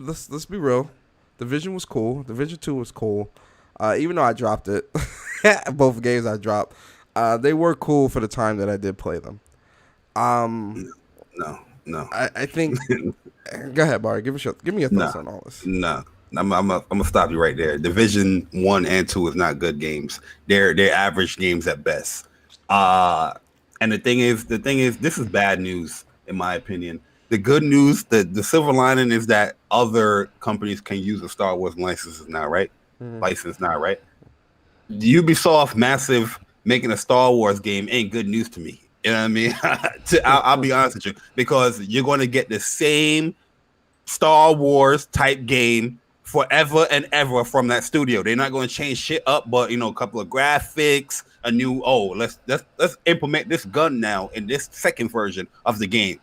be real. Division was cool. Division 2 was cool. Even though I dropped it, both games I dropped, they were cool for the time that I did play them. No. I think. Go ahead, Bari. Give me your thoughts on all this. No. I'm gonna stop you right there. Division 1 and 2 is not good games. They're average games at best. And the thing is, this is bad news in my opinion. The good news, the silver lining is that other companies can use the Star Wars licenses now, right? License now, right? Ubisoft Massive making a Star Wars game ain't good news to me. You know what I mean? I'll be honest with you, because you're going to get the same Star Wars type game forever and ever from that studio. They're not going to change shit up, but a couple of graphics, a new let's implement this gun now in this second version of the game.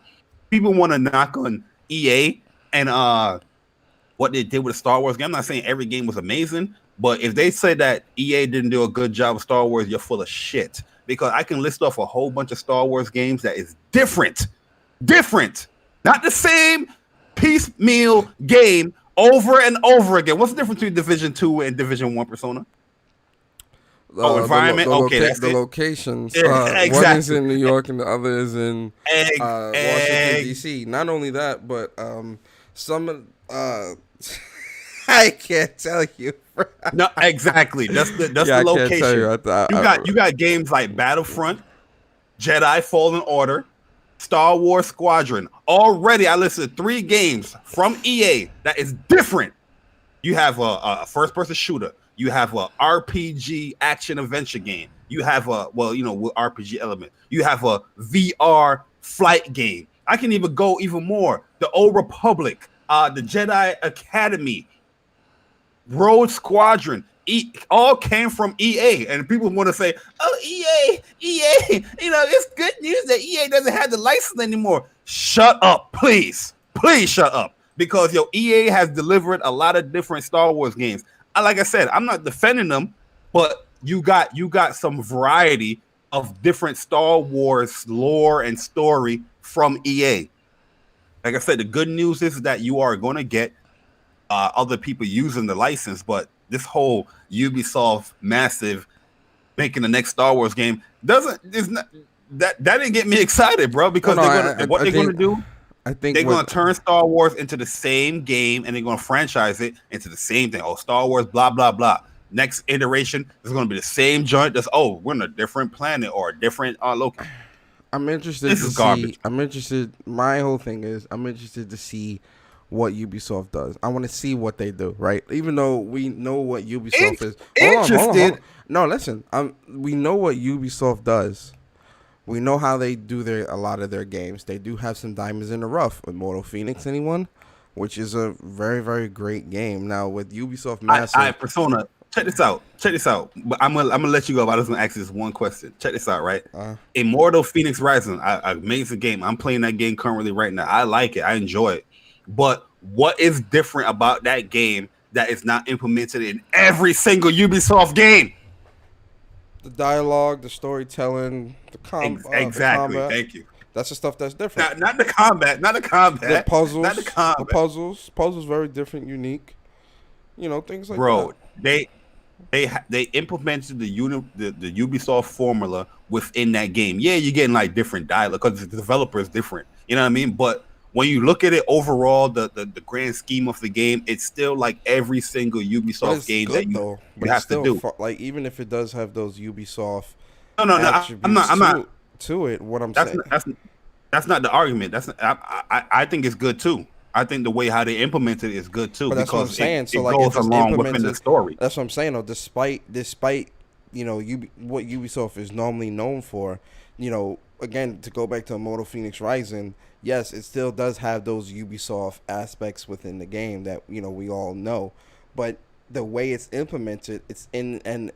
People want to knock on EA and what they did with the Star Wars game. I'm not saying every game was amazing, but if they say that EA didn't do a good job of Star Wars, you're full of shit. Because I can list off a whole bunch of Star Wars games that is different, not the same piecemeal game over and over again. What's the difference between Division 2 and Division 1 Persona? Environment. The locations. Exactly. One is in New York and the other is in Washington D.C. Not only that, but some I can't tell you. No, exactly. That's the location. You got games like Battlefront, Jedi Fallen Order, Star Wars Squadron. Already, I listed 3 games from EA that is different. You have a first-person shooter. You have a RPG action adventure game. You have with RPG element. You have a VR flight game. I can even go even more. The Old Republic, the Jedi Academy, Rogue Squadron, all came from EA. And people want to say, "Oh, EA, it's good news that EA doesn't have the license anymore." Shut up, please shut up, because EA has delivered a lot of different Star Wars games. Like I said, I'm not defending them, but you got some variety of different Star Wars lore and story from EA. Like I said, the good news is that you are going to get other people using the license, but this whole Ubisoft Massive making the next Star Wars game that didn't get me excited, bro. Because they're going to do. I think they're going to turn Star Wars into the same game, and they're going to franchise it into the same thing. Oh, Star Wars, blah, blah, blah. Next iteration is going to be the same joint. We're in a different planet or a different location. I'm interested to see. My whole thing is I'm interested to see what Ubisoft does. I want to see what they do, right? Even though we know what Ubisoft is. Hold on. No, listen. We know what Ubisoft does. We know how they do a lot of their games. They do have some diamonds in the rough with Mortal Phoenix, which is a very, very great game. Now with Ubisoft Massive, Persona, check this out. But I'm gonna let you go. But I was gonna ask you this one question. Check this out, right? Immortal Phoenix Rising, amazing game. I'm playing that game currently right now. I like it. I enjoy it. But what is different about that game that is not implemented in every single Ubisoft game? The dialogue, the storytelling, the Exactly. combat. Thank you. That's the stuff that's different. Not the combat. Not the combat. The puzzles, Not the combat. puzzles very different, unique. Things like Bro, that. they implemented the Ubisoft formula within that game. Yeah, you're getting like different dialogue because the developer is different. You know what I mean? But when you look at it overall, the grand scheme of the game, it's still like every single Ubisoft game that you have to do. Like even if it does have those Ubisoft No. I'm not to it. What I'm saying. That's not the argument. I think it's good too. I think the way how they implement it is good too. But that's what I'm saying. It goes along within the story. That's what I'm saying. Though, despite what Ubisoft is normally known for, again, to go back to Immortal Phoenix Rising, yes, it still does have those Ubisoft aspects within the game that we all know, but the way it's implemented, it's in an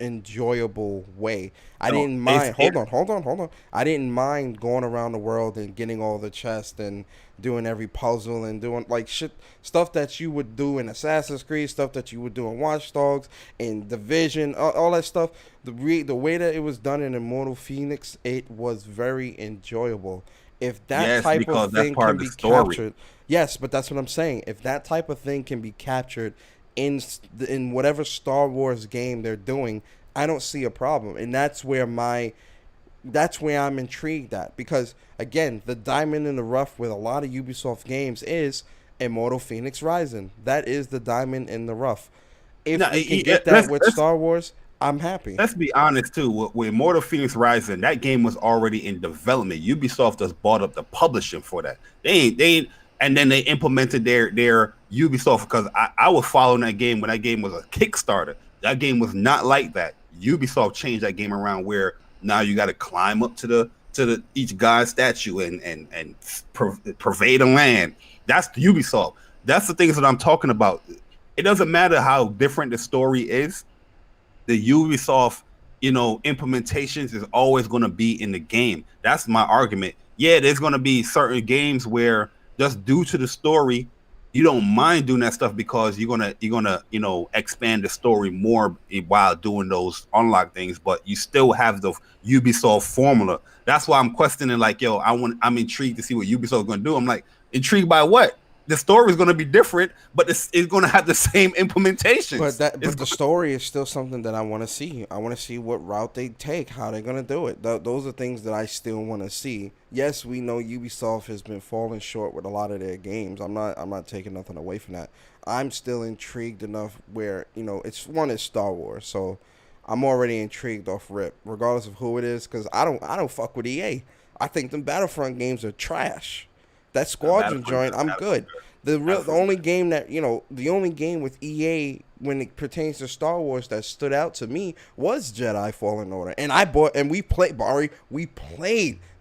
enjoyable way. I didn't mind. Hold on. I didn't mind going around the world and getting all the chests and doing every puzzle and doing like stuff that you would do in Assassin's Creed, stuff that you would do in Watch Dogs and Division, all that stuff. The way that it was done in Immortal Phoenix, it was very enjoyable. If that type of thing can be captured, yes, but that's what I'm saying. If that type of thing can be captured in whatever Star Wars game they're doing, I don't see a problem, and that's where I'm intrigued at, because again, the diamond in the rough with a lot of Ubisoft games is Immortal Phoenix Rising. That is the diamond in the rough. If we can get that with Star Wars, I'm happy. Let's be honest too. With Immortal Phoenix Rising, that game was already in development. Ubisoft just bought up the publishing for that. They ain't, and then they implemented their Ubisoft, because I was following that game when that game was a Kickstarter. That game was not like that. Ubisoft changed that game around where now you got to climb up to the each god statue and purvey the land. That's the Ubisoft. That's the things that I'm talking about. It doesn't matter how different the story is. The Ubisoft, implementations is always going to be in the game. That's my argument. Yeah, there's going to be certain games where just due to the story, you don't mind doing that stuff because you're gonna expand the story more while doing those unlock things, but you still have the Ubisoft formula. That's why I'm questioning, like, I'm intrigued to see what Ubisoft is gonna do. I'm like, intrigued by what? The story is going to be different, but it's going to have the same implementation. But the story is still something that I want to see. I want to see what route they take, how they're going to do it. Those are things that I still want to see. Yes, we know Ubisoft has been falling short with a lot of their games. I'm not taking nothing away from that. I'm still intrigued enough where, it's Star Wars, so I'm already intrigued off rip, regardless of who it is, because I don't fuck with EA. I think them Battlefront games are trash. That Squadron joint, I'm good. The only game that the only game with EA when it pertains to Star Wars that stood out to me was Jedi Fallen Order, and we played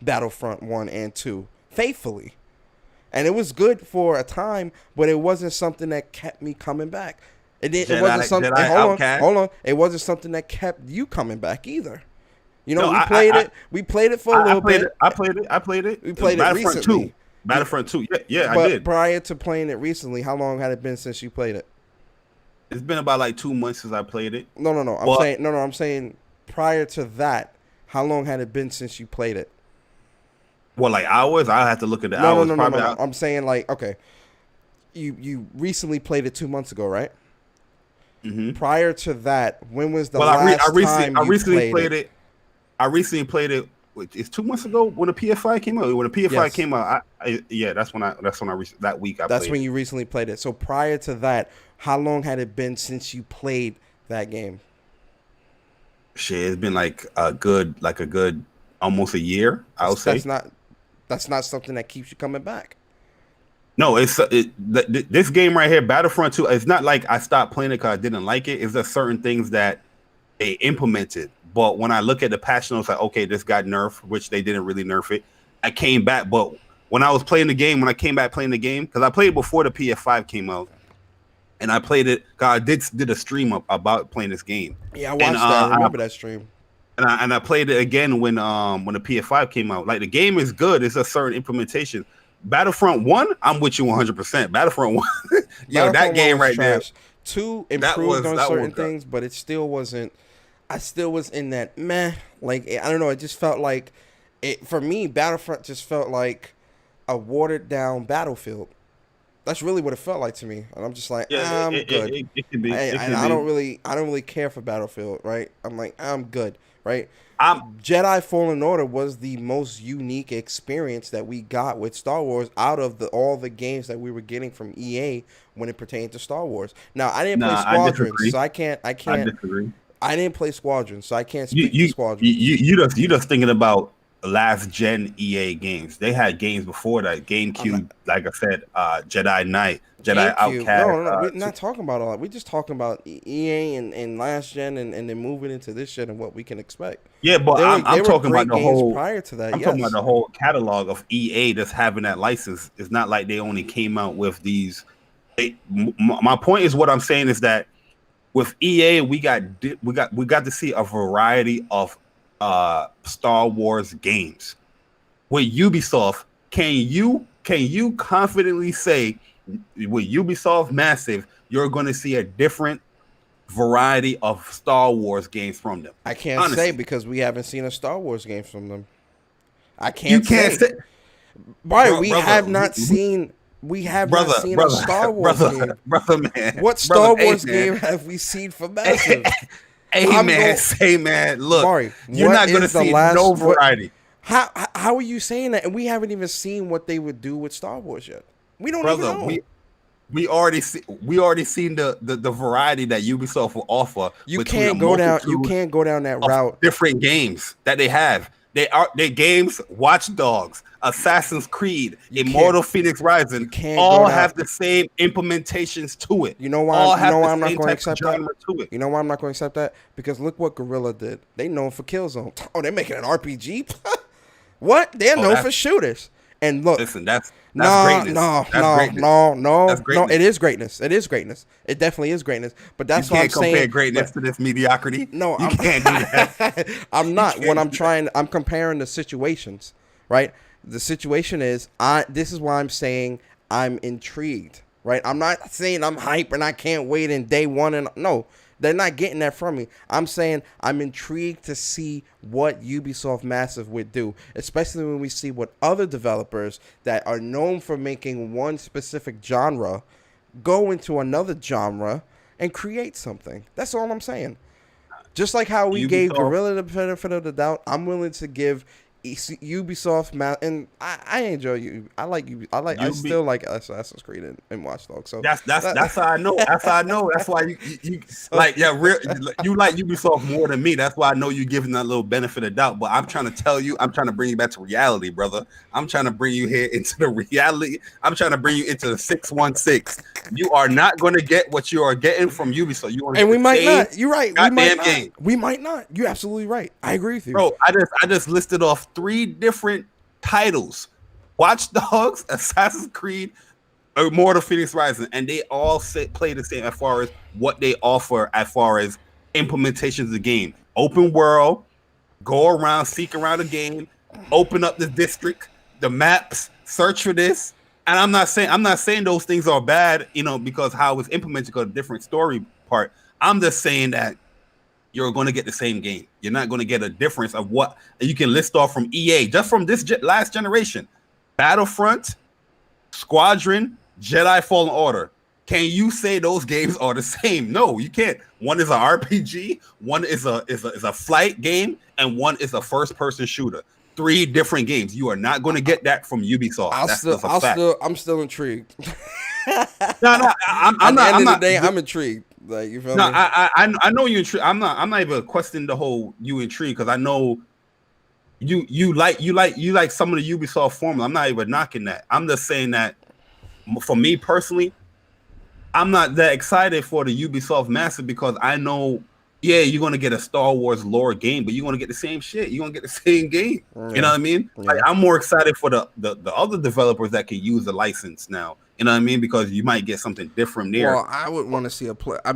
Battlefront 1 and 2 faithfully, and it was good for a time, but it wasn't something that kept me coming back. It wasn't something. Hold on, it wasn't something that kept you coming back either. We played it for a little bit. I played it. We played it recently. Battlefront 2, yeah, but I did. Prior to playing it recently, how long had it been since you played it? It's been about like 2 months since I played it. No. I'm saying prior to that, how long had it been since you played it? Well, like hours? I have to look at the hours. No. I'm saying like, okay, you recently played it 2 months ago, right? Mm-hmm. Prior to that, when was the last time you played it? I recently played it. It's 2 months ago when the PS5 came out. When the PS5 came out, that's when that week I played. That's when you recently played it. So prior to that, how long had it been since you played that game? Shit, it's been like a good almost a year. I would say that's not something that keeps you coming back. No, this game right here, Battlefront 2. It's not like I stopped playing it because I didn't like it. It's just certain things that they implemented. But when I look at the patch notes, like, okay, this got nerfed, which they didn't really nerf it. I came back, but when I was playing the game, because I played it before the PS5 came out, and I played it, because I did a stream about playing this game. Yeah, I watched that. I remember that stream. And I played it again when the PS5 came out. Like, the game is good. It's a certain implementation. Battlefront 1, I'm with you 100%. Battlefront 1, yo, that game right there. 2 improved on that certain was things, but it still wasn't. I still was in that meh. Like, I don't know. It just felt like it for me. Battlefront just felt like a watered down Battlefield. That's really what it felt like to me, and I'm just like, yeah, I'm good. it could be. It could I be. don't really care for Battlefield, right? I'm like, I'm good, right? I'm Jedi Fallen Order was the most unique experience that we got with Star Wars out of all the games that we were getting from EA when it pertained to Star Wars. Now, I didn't play Squadrons, so I can't. I disagree. I didn't play Squadrons, so I can't You speak you to Squadrons. you just thinking about last gen EA games. They had games before that. GameCube, like I said, Jedi Knight, Jedi GameCube. Outcast. No, we're not talking about all that. We're just talking about EA and last gen and then moving into this gen and what we can expect. Yeah, but I'm talking about the whole. Prior to that, I'm talking about the whole catalog of EA that's having that license. It's not like they only came out with these. My point is, what I'm saying is that with EA, we got to see a variety of Star Wars games. With Ubisoft, can you confidently say with Ubisoft Massive, you're going to see a different variety of Star Wars games from them? I can't say because we haven't seen a Star Wars game from them. I can't. You can't say. Right, we have not seen a Star Wars game. Brother, man. What Star Wars game have we seen from Massive? Hey, man. Look, Bari, you're not going to see no variety. How are you saying that? And we haven't even seen what they would do with Star Wars yet. We don't even know. We already seen the variety that Ubisoft will offer. You can't go down that route. Different games that they have. Their games, Watch Dogs, Assassin's Creed, Immortal Phoenix Rising, all have the same implementations to it. You know why I'm not going to accept that? You know why I'm not going to accept that? Because look what Guerrilla did. They known for Killzone. Oh, they're making an RPG? What? They're known for shooters. And look, listen, that's greatness. No. It is greatness. It is greatness. It definitely is greatness. But that's what I'm saying. You can't compare greatness to this mediocrity. No, you can't do that. I'm not. I'm comparing the situations, right? The situation is, this is why I'm saying I'm intrigued, right? I'm not saying I'm hype and I can't wait in day one. And no, they're not getting that from me. I'm saying I'm intrigued to see what Ubisoft Massive would do, especially when we see what other developers that are known for making one specific genre go into another genre and create something. That's all I'm saying. Just like how we gave Guerrilla the benefit of the doubt, I'm willing to give Ubisoft, and I enjoy you. I still like Assassin's Creed and Watch Dogs. So that's how I know. That's how I know. That's why you like you like Ubisoft more than me. That's why I know you giving that little benefit of doubt. But I'm trying to tell you, I'm trying to bring you back to reality, brother. I'm trying to bring you here into the reality. I'm trying to bring you into the 616. You are not going to get what you are getting from Ubisoft. And we might not. You're right. We might not. You're absolutely right. I agree with you, bro. I just listed off 3 different titles: Watch Dogs, Assassin's Creed, Immortal Phoenix Rising, and they all play the same as far as what they offer as far as implementations of the game. Open world, go around, seek around the game, open up the district, the maps, search for this. And I'm not saying those things are bad, because how it's implemented got a different story part. I'm just saying that you're going to get the same game. You're not going to get a difference of what you can list off from EA, just from this last generation. Battlefront, Squadron, Jedi Fallen Order. Can you say those games are the same? No, you can't. One is an RPG, one is a flight game, and one is a first-person shooter. 3 different games. You are not going to get that from Ubisoft. I'm still intrigued. No, I'm not. At the end of the day, I'm intrigued. Like, you feel me? I know you're intrigued. I'm not even questioning the whole you intrigued, because I know you like some of the Ubisoft formula. I'm not even knocking that. I'm just saying that for me personally, I'm not that excited for the Ubisoft Massive, because I know, you're gonna get a Star Wars lore game, but you're gonna get the same shit. You're gonna get the same game. Yeah. You know what I mean? Yeah. Like, I'm more excited for the other developers that can use the license now. You know what I mean? Because you might get something different there. Well, I would want to see a play. I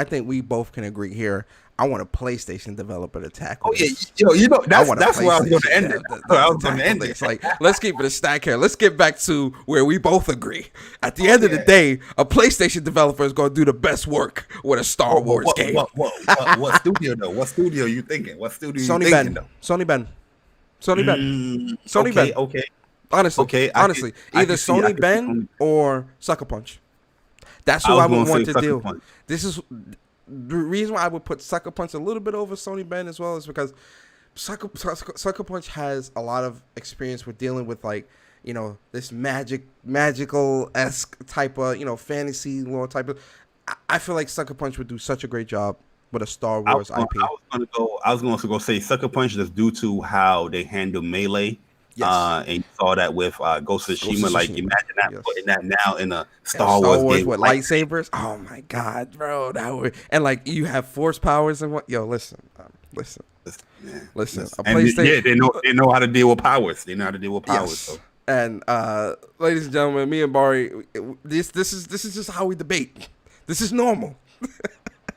think we both can agree here. I want a PlayStation developer to tackle Oh yeah, this. yo, you know that's I want a where I was going to PlayStation end it. I was going to end it. Like, let's keep it a stack here. Let's get back to where we both agree. At the end of the day, a PlayStation developer is going to do the best work with a Star Wars game. What studio though? What studio you thinking? What studio Sony you thinking though? Sony Ben. Sony Ben. Sony okay, Ben. Okay. Honestly, Okay. honestly, either Sony Ben or Sucker Punch. That's who I would want to deal. This is the reason why I would put Sucker Punch a little bit over Sony Ben as well, is because Sucker Punch has a lot of experience with dealing with, like, you know, this magical-esque type of, you know, fantasy lore type of. I feel like Sucker Punch would do such a great job with a Star Wars IP. I was going to go say Sucker Punch just due to how they handle Melee. Yes. And you saw that with Ghost of Tsushima. Like, imagine that, yes, putting that now in a Star Wars game with lightsabers. Oh my God, bro, that would, and like you have force powers and what? Yo, listen. A PlayStation. Yeah, they know how to deal with powers. They know how to deal with powers. Yes. So. And ladies and gentlemen, me and Bari, this is just how we debate. This is normal.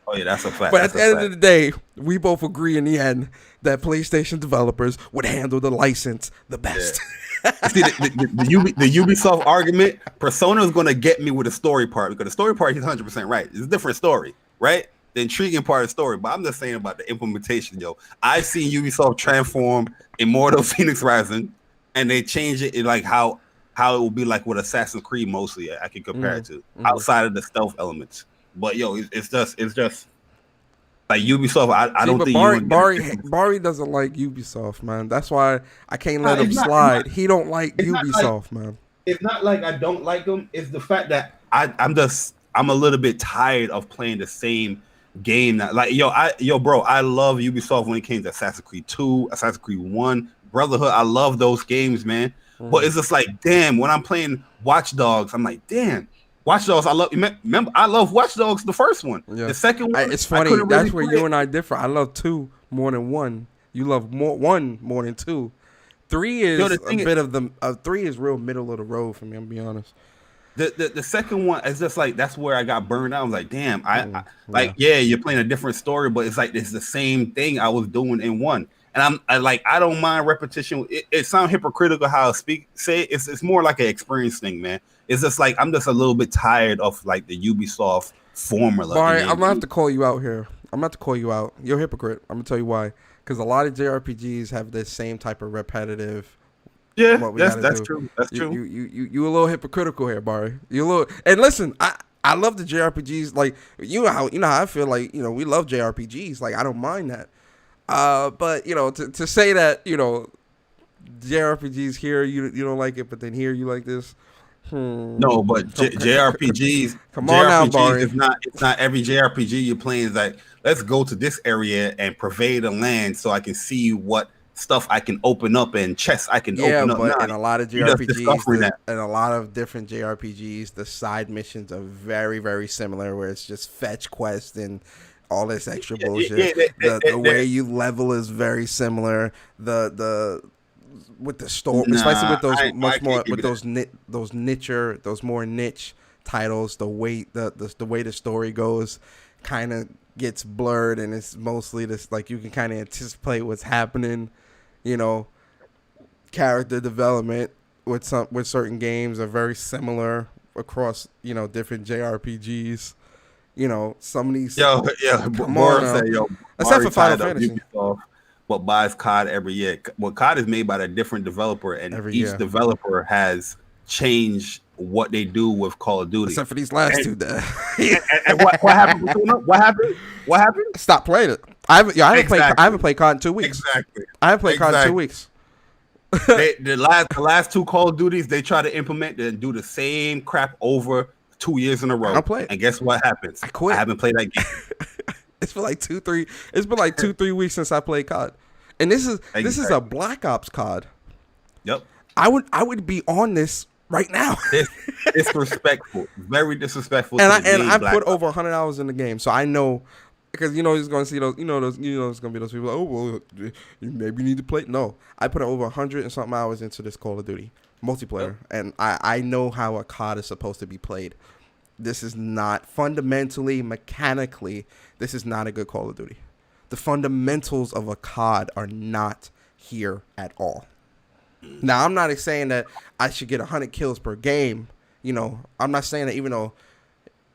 Oh yeah, that's a fact. But at the end of the day, we both agree in the end that PlayStation developers would handle the license the best. Yeah. See, the Ubisoft argument, Persona is going to get me with the story part, because the story part, he's 100% right. It's a different story, right? The intriguing part of the story. But I'm just saying about the implementation, yo. I've seen Ubisoft transform Immortal Phoenix Rising, and they change it in like how it will be like with Assassin's Creed mostly. I can compare it to outside of the stealth elements. But yo, it's just like Ubisoft. I don't think Bari doesn't like Ubisoft, man. That's why I can't let him slide. He don't like Ubisoft, man. It's not like I don't like them. It's the fact that I'm a little bit tired of playing the same game. Now. Like bro, I love Ubisoft when it came to Assassin's Creed 2, Assassin's Creed 1, Brotherhood. I love those games, man. But it's just like, damn, when I'm playing Watch Dogs, I'm like, damn. Watch Dogs, I love Watch Dogs, the first one. Yeah. The second one, it's funny. That's where you and I differ. I love 2 more than 1. You love 1 more than 2. 3 is three is real middle of the road for me. I'm gonna be honest. The second one is just like, that's where I got burned out. I was like, damn, you're playing a different story, but it's like it's the same thing I was doing in 1. And I don't mind repetition. It sounds hypocritical how I say it. It's more like an experience thing, man. It's just like I'm just a little bit tired of like the Ubisoft formula. Bari, I'm gonna have to call you out here. I'm gonna have to call you out. You're a hypocrite. I'm gonna tell you why. Because a lot of JRPGs have this same type of repetitive. Yeah, that's true. That's true. You a little hypocritical here, Bari. You a little. And listen, I love the JRPGs. Like you know how I feel. Like, you know, we love JRPGs. Like, I don't mind that. But you know, to say that, you know, JRPGs here you don't like it, but then here you like this. No, but JRPGs. Come on now, Bari. It's not every JRPG you're playing is like, let's go to this area and pervade the land so I can see what stuff I can open up and chests I can open up. But in a lot of JRPGs, and a lot of different JRPGs, the side missions are very, very similar, where it's just fetch quests and all this extra bullshit. The way you level is very similar. With the story, especially with those those more niche titles, the way the story goes kind of gets blurred, and it's mostly this, like, you can kind of anticipate what's happening. You know, character development with certain games are very similar across, you know, different JRPGs. You know, some of these. Except for Final Fantasy. What buys COD every year? Well, COD is made by a different developer, and each developer has changed what they do with Call of Duty. Except for these last two. And what happened? What happened? Stop playing it. I haven't played COD in 2 weeks. Exactly. I haven't played COD in 2 weeks. The last two Call of Duties, they try to implement and do the same crap over 2 years in a row. I'll play it. And guess what happens? I quit. I haven't played that game. It's been like 2-3 weeks since I played COD. And this is a Black Ops COD. Yep. I would be on this right now. It's disrespectful. Very disrespectful. And I put over 100 hours in the game, so I know, because you know he's gonna see those. You know there's gonna be those people like, oh well, you maybe need to play. No, I put over 100 and something hours into this Call of Duty multiplayer, and I know how a COD is supposed to be played. This is not fundamentally, mechanically, this is not a good Call of Duty. The fundamentals of a COD are not here at all. Now, I'm not saying that I should get 100 kills per game. You know, I'm not saying that, even though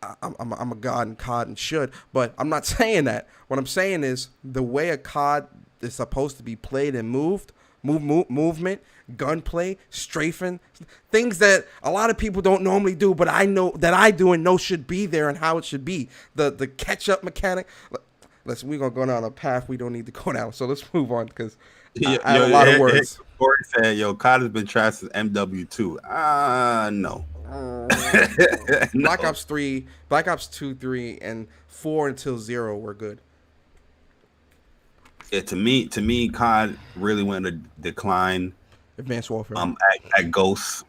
I'm a god in COD and should, but I'm not saying that. What I'm saying is the way a COD is supposed to be played and movement, gunplay, strafing, things that a lot of people don't normally do, but I know that I do and know should be there and how it should be. The catch up mechanic. We're gonna go down a path we don't need to go down. So let's move on because I have a lot of words. Corey said, "Yo, COD has been trashed since MW2." No. Black Ops 3, Black Ops 2, 3, and 4 until 0 were good. Yeah, to me, COD really went in a decline. Advanced Warfare. At Ghosts.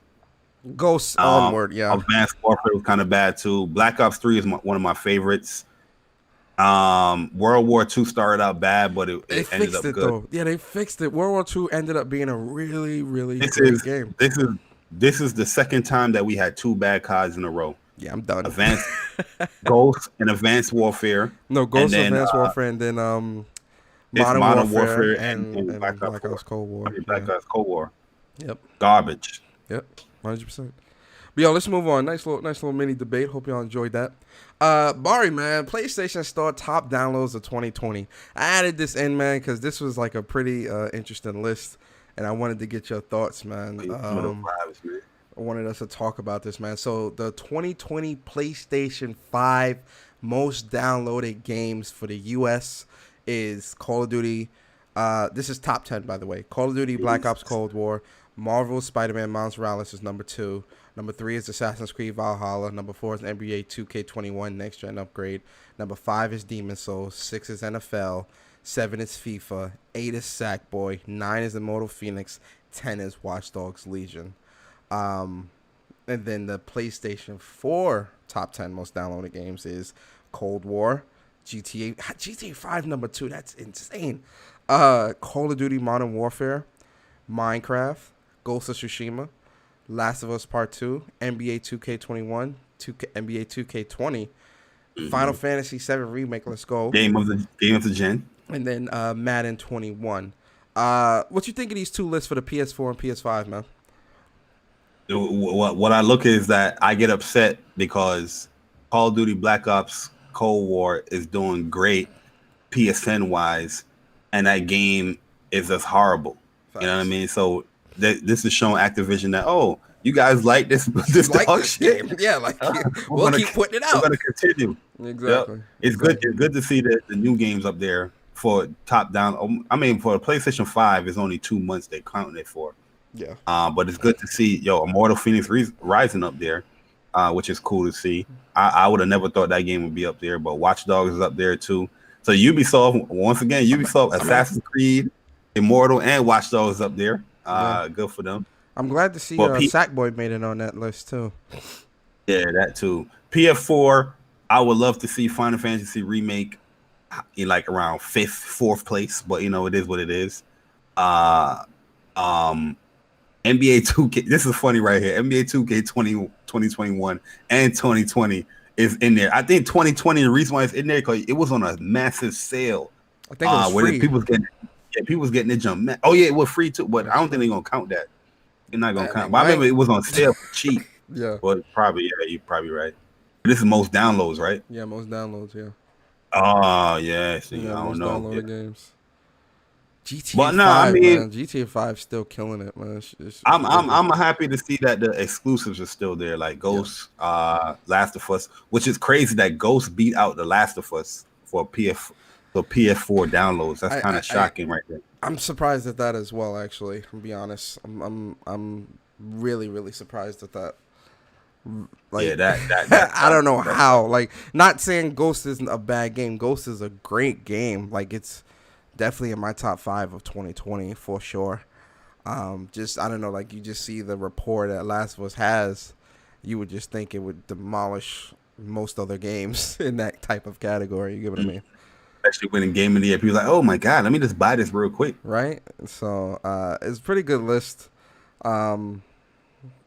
Ghosts onward, yeah. Advanced Warfare was kind of bad too. Black Ops 3 is one of my favorites. World War II started out bad, but it ended up good. Though. Yeah, they fixed it. World War II ended up being a really, really great game. This is the second time that we had 2 bad CODs in a row. Yeah, I'm done. Advanced Ghosts and Advanced Warfare. No, Ghosts and Advanced Warfare, and then Modern Warfare and Black Ops Cold War. Black Ops Cold War. Yep. Garbage. Yep. 100%. But yo, let's move on. Nice little mini debate. Hope y'all enjoyed that. Bari, man, PlayStation Store top downloads of 2020. I added this in, man, because this was like a pretty interesting list, and I wanted to get your thoughts, man. I wanted us to talk about this, man. So the 2020 PlayStation 5 most downloaded games for the US is Call of Duty. This is top 10, by the way. Call of Duty, Black Ops Cold War, Marvel's Spider-Man Miles Morales is number 2. Number 3 is Assassin's Creed Valhalla. Number 4 is NBA 2K21 Next Gen Upgrade. Number 5 is Demon's Souls. 6 is NFL. 7 is FIFA. 8 is Sackboy. 9 is Immortal Phoenix. 10 is Watch Dogs Legion. And then the PlayStation 4 top 10 most downloaded games is Cold War, GTA 5 number 2. That's insane. Call of Duty Modern Warfare, Minecraft, Ghost of Tsushima, Last of Us Part 2, NBA 2K21, NBA 2K20, Final Fantasy 7 Remake. Let's go. Game of the gen. And then Madden 21. What you think of these two lists for the PS4 and PS5, man? What I look is that I get upset because Call of Duty Black Ops Cold War is doing great PSN wise, and that game is just horrible. Facts. You know what I mean? So this is showing Activision that, oh, you guys like this like dog this shit game. Yeah, like we'll keep putting it out. We're gonna continue. Exactly. Yep. It's good to see the new games up there for top down. I mean, for the PlayStation 5, it's only 2 months they're counting it for. Yeah. But it's good to see Immortal Phoenix rising up there, which is cool to see. I would have never thought that game would be up there, but Watch Dogs is up there too. So Ubisoft, once again, Assassin's Creed, Immortal, and Watch Dogs is up there. Good for them. I'm glad to see Sackboy made it on that list too. Yeah, that too. PS4, I would love to see Final Fantasy Remake in like around 5th, 4th place, but it is what it is. NBA 2K, this is funny right here. NBA 2K 2021 and 2020 is in there. I think 2020, the reason why it's in there because it was on a massive sale. I think it was free. People was getting it jump. Oh yeah, it was free too, but I don't think they're gonna count that. They're not gonna count. But I remember it was on sale for cheap. Yeah. But you're probably right. This is most downloads, right? Yeah, most downloads, yeah. Oh yeah, see, I don't know. Downloaded games. GTA but 5, no, I mean, man. GTA 5 still killing it, man. I'm happy to see that the exclusives are still there, like Ghost, Last of Us, which is crazy that Ghost beat out the Last of Us for PS4 downloads. That's kind of shocking, right there. I'm surprised at that as well. Actually, to be honest, I'm really, really surprised at that. Like, yeah, that I don't know how. Like, not saying Ghost isn't a bad game. Ghost is a great game. Like, it's definitely in my top 5 of 2020 for sure. Just I don't know, like you just see the rapport that Last of Us has, you would just think it would demolish most other games in that type of category. You get what I mean? Especially winning Game of the Year, people like, oh my god, let me just buy this real quick. Right. So it's a pretty good list.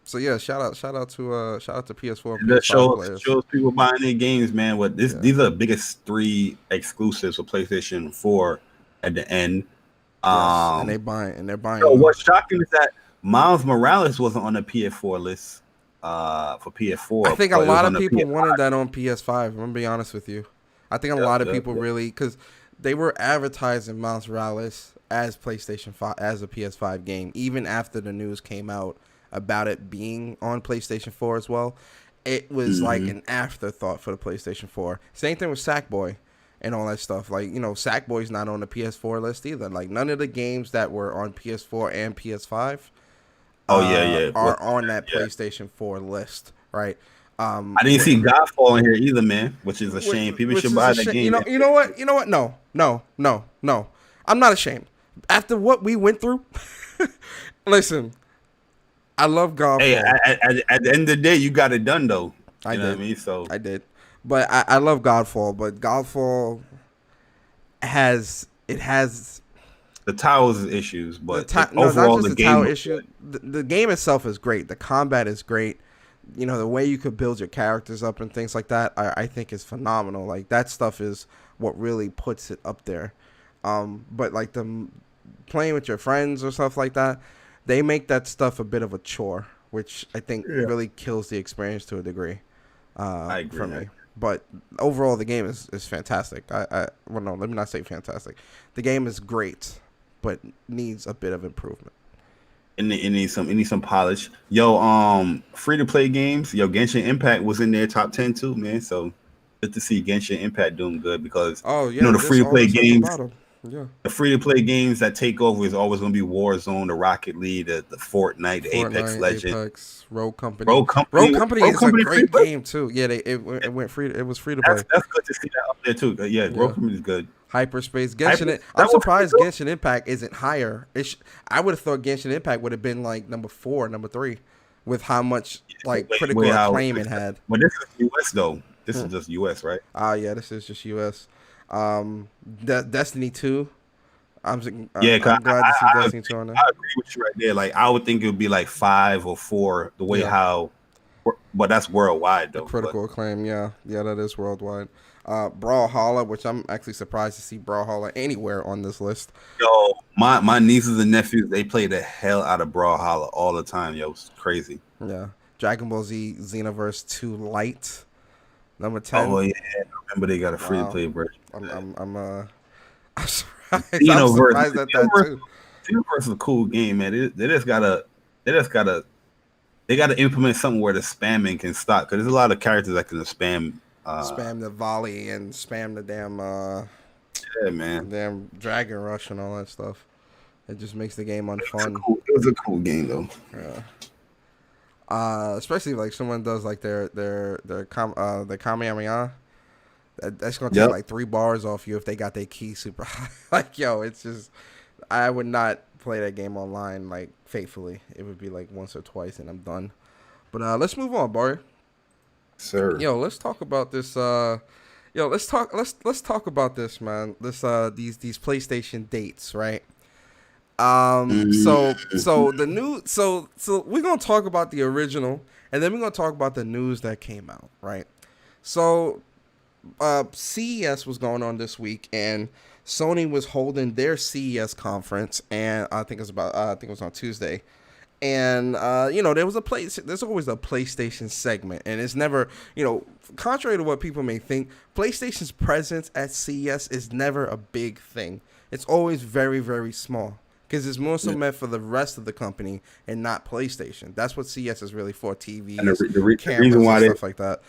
So yeah, shout out to PS4 and It just PS5 players. shows people buying their games, man. What this Yeah. these are the biggest three exclusives for PlayStation 4 at the end. Yes, and Um, they're buying yo, them. what's shocking is that Miles Morales wasn't on the PS4 list for I PS4, think a but it was lot on of the people wanted PS5. that on PS5. I'm gonna be honest with you. I think a Yep, lot of yep, people yep. really because they were advertising Miles Morales as PlayStation 5 as a PS5 game, even after the news came out about it being on PlayStation 4 as well. It was like Mm-hmm. an afterthought for the PlayStation 4. Same thing with Sackboy and all that stuff. Like, Sackboy's not on the PS4 list either. Like, none of the games that were on PS4 and PS5 Oh yeah, yeah. are on that PlayStation 4 list, right? I didn't see Godfall in here either, man, which is a shame. People Which should is buy a that shame. game. You know what? You know what? No, no, no, no. I'm not ashamed. After what we went through, listen, I love Hey, Godfall. at the end of the day, you got it done though. I You know what I did. mean? So I did. But I love Godfall, but Godfall has the towers issues, but no, not overall just the the game tower was issue. good. The game itself is great. The combat is great. The way you could build your characters up and things like that, I think is phenomenal. Like, that stuff is what really puts it up there. But like playing with your friends or stuff like that, they make that stuff a bit of a chore, which I think really kills the experience to a degree. I agree. For me. But overall, the game is fantastic. Well, no, let me not say fantastic. The game is great, but needs a bit of improvement. It needs some polish. Yo, free to play games. Yo, Genshin Impact was in their top 10 too, man. So good to see Genshin Impact doing good because Oh yeah, the free to all play this at the games, bottom. Yeah, the free to play games that take over is always going to be Warzone, the Rocket League, the Fortnite, the Apex Fortnite, Legend. Apex, Rogue Company. Rogue Company, Rogue Company Rogue is a Company free to great play? game too. Yeah, it went free. It was free to play. That's good to see that up there too. Yeah, Yeah. Rogue Company is good. Hyperspace That I'm was surprised free too? Genshin Impact isn't higher. I would have thought Genshin Impact would have been like number 4, number 3, with how much like critical acclaim it had. But this is US though. This is just US, right? Yeah, this is just US. Destiny 2. Yeah, I'm glad to see Destiny 2 on there. I agree with you right there. Like I would think it would be like 5 or 4 the way Yeah. but that's worldwide The though. critical acclaim, yeah, that is worldwide. Brawlhalla, which I'm actually surprised to see Brawlhalla anywhere on this list. Yo, my nieces and nephews, they play the hell out of Brawlhalla all the time. Yo, it's crazy. Yeah, Dragon Ball Z Xenoverse 2 Lite, number 10. Oh yeah, I remember they got a free to Wow. play version. I'm surprised. I'm Xenoverse, surprised at that too. Xenoverse is a cool game, man. They just gotta implement something where the spamming can stop because there's a lot of characters that can spam. Spam the volley and spam the Yeah, man. damn Dragon Rush and all that stuff. It just makes the game unfun. It was a cool game though. Yeah. Especially like someone does like their Kamehameha. That's gonna take like 3 bars off you if they got their key super high. Like, yo, it's just, I would not play that game online like faithfully. It would be like once or twice and I'm done. But let's move on, Barry. Sir. Yo, let's talk about this. Let's talk about this, man. These PlayStation dates, right? So we're gonna talk about the original, and then we're gonna talk about the news that came out, right? So, CES was going on this week, and Sony was holding their CES conference, and I think it was on Tuesday. And there's always a PlayStation segment, and it's never, contrary to what people may think, PlayStation's presence at CES is never a big thing. It's always very, very small because it's more so meant for the rest of the company and not PlayStation. That's what CES is really for: TVs, And the cameras, reason why and stuff like that.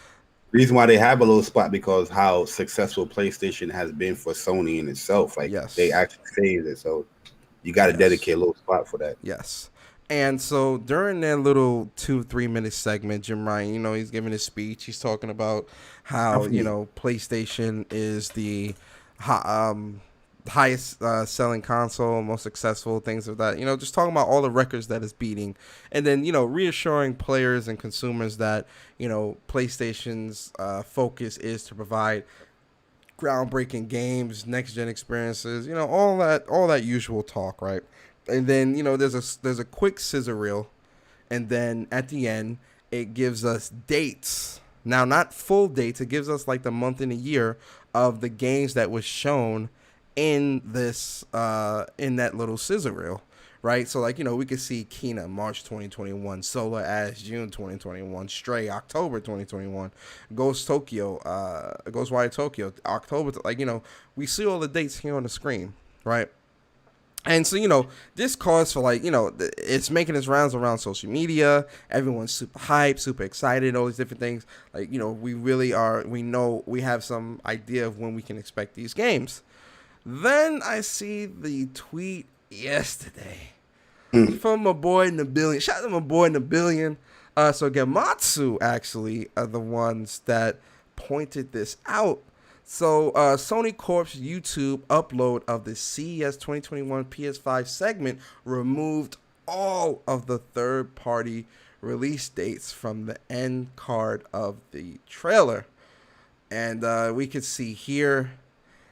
reason why they have a little spot because how successful PlayStation has been for Sony in itself. Like they actually saved it, so you got to dedicate a little spot for that. Yes. And so during that little 2-3 minute segment, Jim Ryan, he's giving his speech. He's talking about how, PlayStation is the highest selling console, most successful, things of that. Just talking about all the records that it's beating. And then, reassuring players and consumers that, PlayStation's focus is to provide groundbreaking games, next-gen experiences, all that usual talk, right? And then there's a quick scissor reel, and then at the end it gives us dates. Now, not full dates. It gives us like the month and the year of the games that was shown in this in that little scissor reel, right? So like, we could see Kena March 2021, Solar Ash June 2021, Stray October 2021, Ghostwire Tokyo October. Like, we see all the dates here on the screen, right? And so, this calls for like, it's making its rounds around social media. Everyone's super hyped, super excited, all these different things. Like, we really are, we know we have some idea of when we can expect these games. Then I see the tweet yesterday from my boy Nabillion. Shout out to my boy Nabillion. So Gematsu actually are the ones that pointed this out. So Sony Corp's YouTube upload of the CES 2021 PS5 segment removed all of the third-party release dates from the end card of the trailer. And we could see here,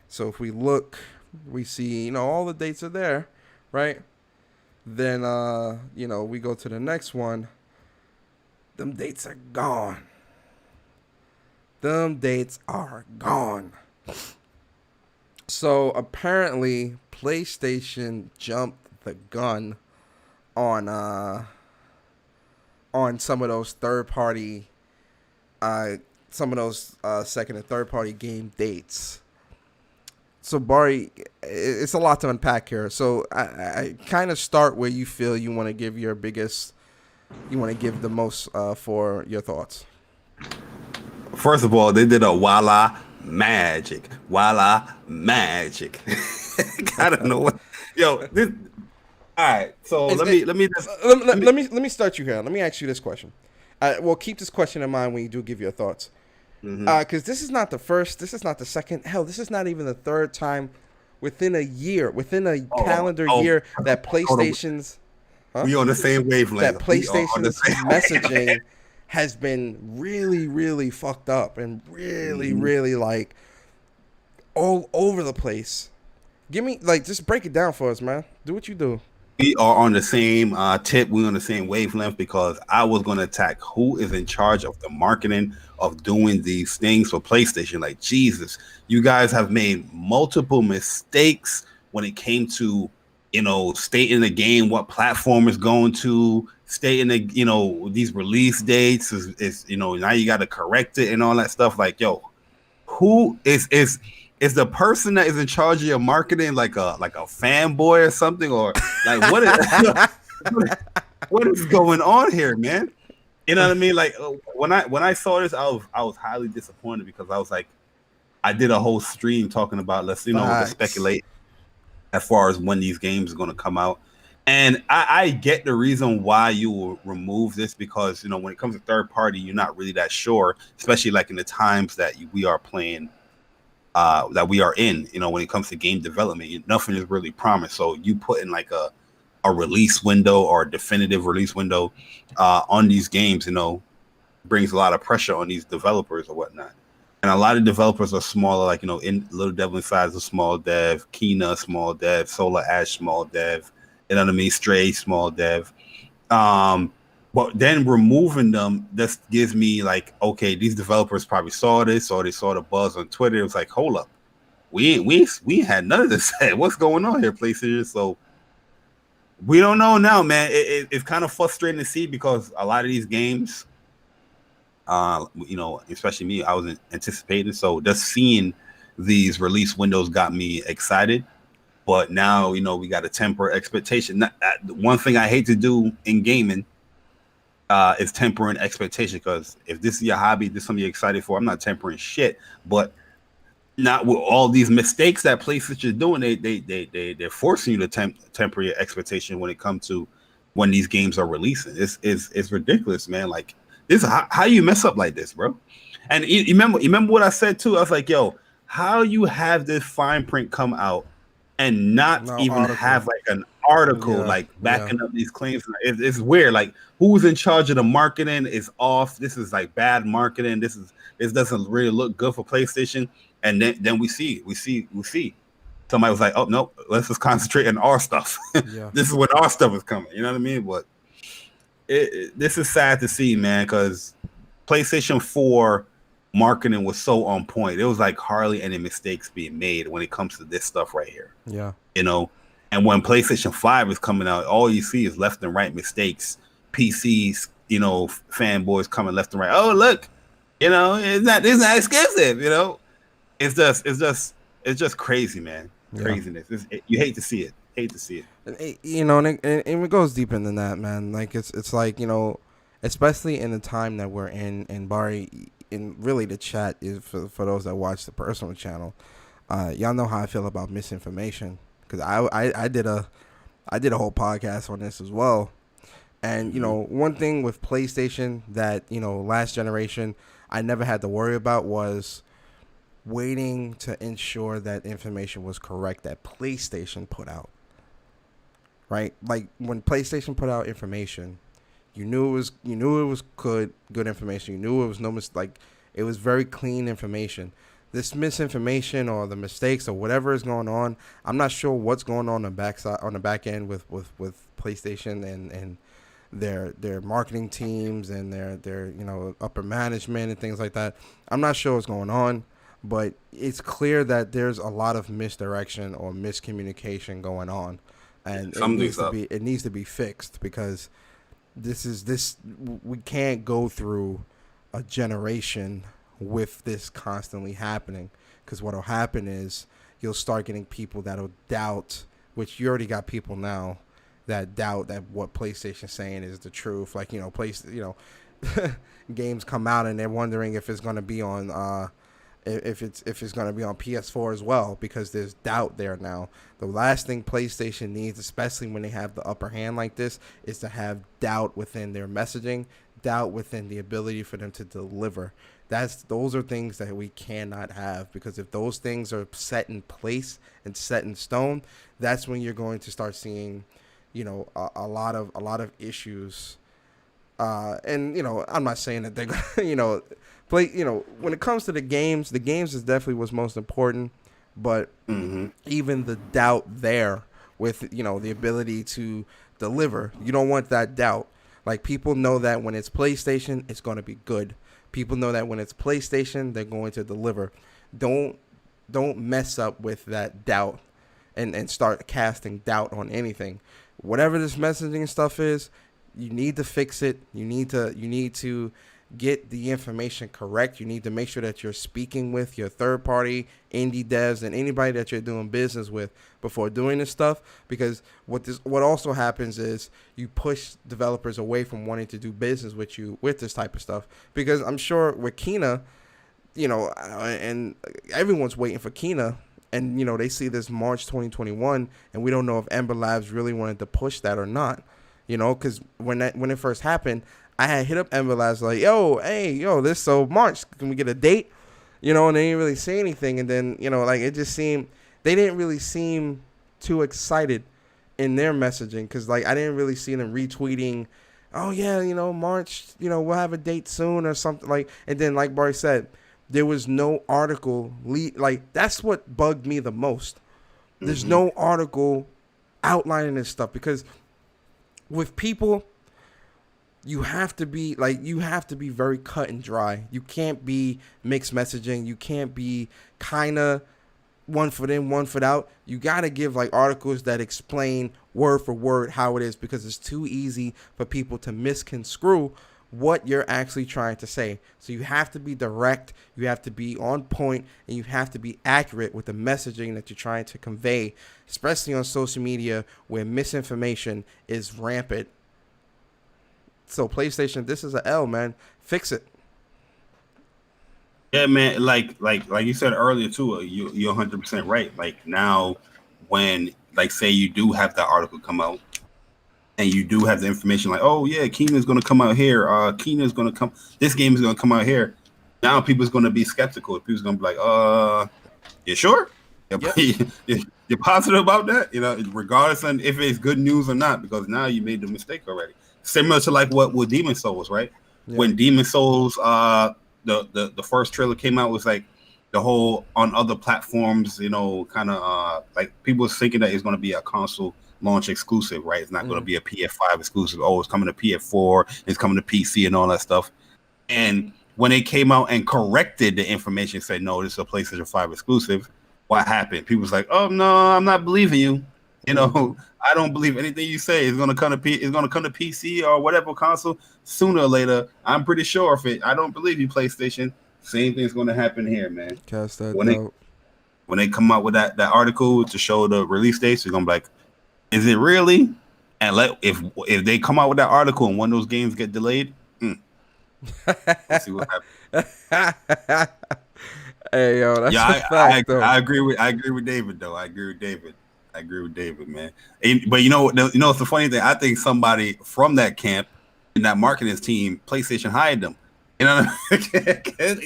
so if we look, we see, all the dates are there, right? Then, we go to the next one. Them dates are gone. Them dates are gone. So apparently PlayStation jumped the gun on some of those third party second and third party game dates. So Bari, it's a lot to unpack here. So I kind of start where you feel you want to give the most for your thoughts. First of all, they did a Walla magic. I don't know what. Yo, this. All right, so let me start you here. Let me ask you this question. Well, keep this question in mind when you do give your thoughts. Because this is not the first. This is not the second. Hell, this is not even the third time within a calendar year that PlayStation's. We on the same wavelength. That PlayStation's messaging has been really, really fucked up and really, really like all over the place. Give me just break it down for us, man. Do what you do. We are on the same tip. We're on the same wavelength because I was going to attack who is in charge of the marketing of doing these things for PlayStation. Like, Jesus, you guys have made multiple mistakes when it came to, stating the game, what platform is going to, stating the, these release dates is now you got to correct it and all that stuff. Like, yo, who is the person that is in charge of your marketing like a fanboy or something, or like what is going on here, man? You know what I mean? Like when I saw this, I was highly disappointed because I was like, I did a whole stream talking about let's speculate as far as when these games are going to come out. And I get the reason why you will remove this because, when it comes to third party, you're not really that sure, especially like in the times that we are playing, that we are in, when it comes to game development, nothing is really promised. So you put in like a release window or a definitive release window on these games, brings a lot of pressure on these developers or whatnot. And a lot of developers are smaller, like, in Little Devil Inside is a small dev, Kena, small dev, Solar Ash, small dev. You know what I mean? Stray, small dev. But then removing them, this gives me like, okay, these developers probably saw this or they saw the buzz on Twitter. It was like, hold up. We had none of this. What's going on here, PlayStation? So we don't know now, man. It's kind of frustrating to see because a lot of these games, especially me, I was anticipating. So just seeing these release windows got me excited. But now, we got to temper expectation. One thing I hate to do in gaming is tempering expectation, because if this is your hobby, this is something you're excited for, I'm not tempering shit. But not with all these mistakes that PlayStation is doing, they're forcing you to temper your expectation when it comes to when these games are releasing. It's ridiculous, man. Like, this, how you mess up like this, bro? And you remember what I said too? I was like, yo, how you have this fine print come out and not even have like an article backing up these claims? It's weird. Like, who's in charge of the marketing is off. This is like bad marketing. This doesn't really look good for PlayStation. And then we see somebody was like, oh no, let's just concentrate on our stuff. This is when our stuff is coming. You know what I mean? But this is sad to see, man, because PlayStation 4 marketing was so on point. It was like hardly any mistakes being made when it comes to this stuff right here. Yeah. You know, and when PlayStation 5 is coming out, all you see is left and right mistakes. PCs, you know, fanboys coming left and right. Oh, look, you know, it's not exclusive, you know. It's just crazy, man. Craziness. You hate to see it. You know, and it goes deeper than that, man. Like it's like, you know, especially in the time that we're in, and Bari, in really the chat is for those that watch the personal channel. Y'all know how I feel about misinformation, because I did a whole podcast on this as well. And you know, one thing with PlayStation that, you know, last generation I never had to worry about was waiting to ensure that information was correct that PlayStation put out. Right? Like when PlayStation put out information, you knew it was good information. You knew it was it was very clean information. This misinformation or the mistakes or whatever is going on, I'm not sure what's going on the back end with PlayStation and their marketing teams and their you know, upper management and things like that. I'm not sure what's going on, but it's clear that there's a lot of misdirection or miscommunication going on, and it needs to be fixed, because we can't go through a generation with this constantly happening, because what'll happen is you'll start getting people that'll doubt, which you already got people now that doubt that what PlayStation's saying is the truth. Like, you know, games come out and they're wondering if it's going to be on if it's going to be on PS4 as well, because there's doubt there now. The last thing PlayStation needs, especially when they have the upper hand like this, is to have doubt within their messaging, doubt within the ability for them to deliver. Those are things that we cannot have, because if those things are set in place and set in stone, that's when you're going to start seeing, you know, a lot of issues. And you know, I'm not saying that they're gonna, you know, play. You know, when it comes to the games is definitely what's most important. But even the doubt there with, you know, the ability to deliver, you don't want that doubt. Like, people know that when it's PlayStation, it's going to be good. People know that when it's PlayStation, they're going to deliver. Don't mess up with that doubt and start casting doubt on anything. Whatever this messaging stuff is, you need to fix it. You need to get the information correct. You need to make sure that you're speaking with your third party indie devs and anybody that you're doing business with before doing this stuff, because what also happens is you push developers away from wanting to do business with you with this type of stuff. Because I'm sure with Kena, you know, and everyone's waiting for Kena, and you know, they see this March 2021, and we don't know if Ember Labs really wanted to push that or not. You know, because when it first happened, I had hit up Ember Labs like, this so March, can we get a date? You know, and they didn't really say anything. And then, you know, like, it just seemed, they didn't really seem too excited in their messaging, because, like, I didn't really see them retweeting, oh, yeah, you know, March, you know, we'll have a date soon or something. Like, and then, like Bari said, there was no article. Like, that's what bugged me the most. There's no article outlining this stuff, because with people, you have to be very cut and dry. You can't be mixed messaging. You can't be kind of one foot in, one foot out. You got to give like articles that explain word for word how it is, because it's too easy for people to misconstrue what you're actually trying to say. So you have to be direct, you have to be on point, and you have to be accurate with the messaging that you're trying to convey, especially on social media where misinformation is rampant. So PlayStation, this is an L, man. Fix it. Yeah, man. Like you said earlier too. You're 100% right. Like, now, when, like, say you do have that article come out, and you do have the information, like, oh yeah, Keena's going to come out here. Keena's going to come. This game is going to come out here. Now people's going to be skeptical. People's going to be like, you sure? Yep. You're positive about that? You know, regardless of if it's good news or not, because now you made the mistake already. Similar to like what with Demon Souls, right? Yeah. When Demon Souls, the first trailer came out, was like the whole on other platforms, you know, kind of like people was thinking that it's going to be a console launch exclusive, right? It's not going to be a PS5 exclusive. Oh, it's coming to PS4, it's coming to PC and all that stuff. And when they came out and corrected the information, said, no, this is a PlayStation 5 exclusive, what happened? People was like, oh, no, I'm not believing you. You know, I don't believe anything you say. It's gonna come to PC or whatever console sooner or later. I'm pretty sure if I don't believe you, PlayStation. Same thing's gonna happen here, man. Cast that When they come out with that article to show the release dates, you're gonna be like, is it really? And if they come out with that article and one of those games get delayed, we'll see what happens. Hey, yo, that's a fact, though. I agree with David, though. I agree with David, man. But you know, it's the funny thing. I think somebody from that camp in that marketing team, PlayStation hired them. You know, I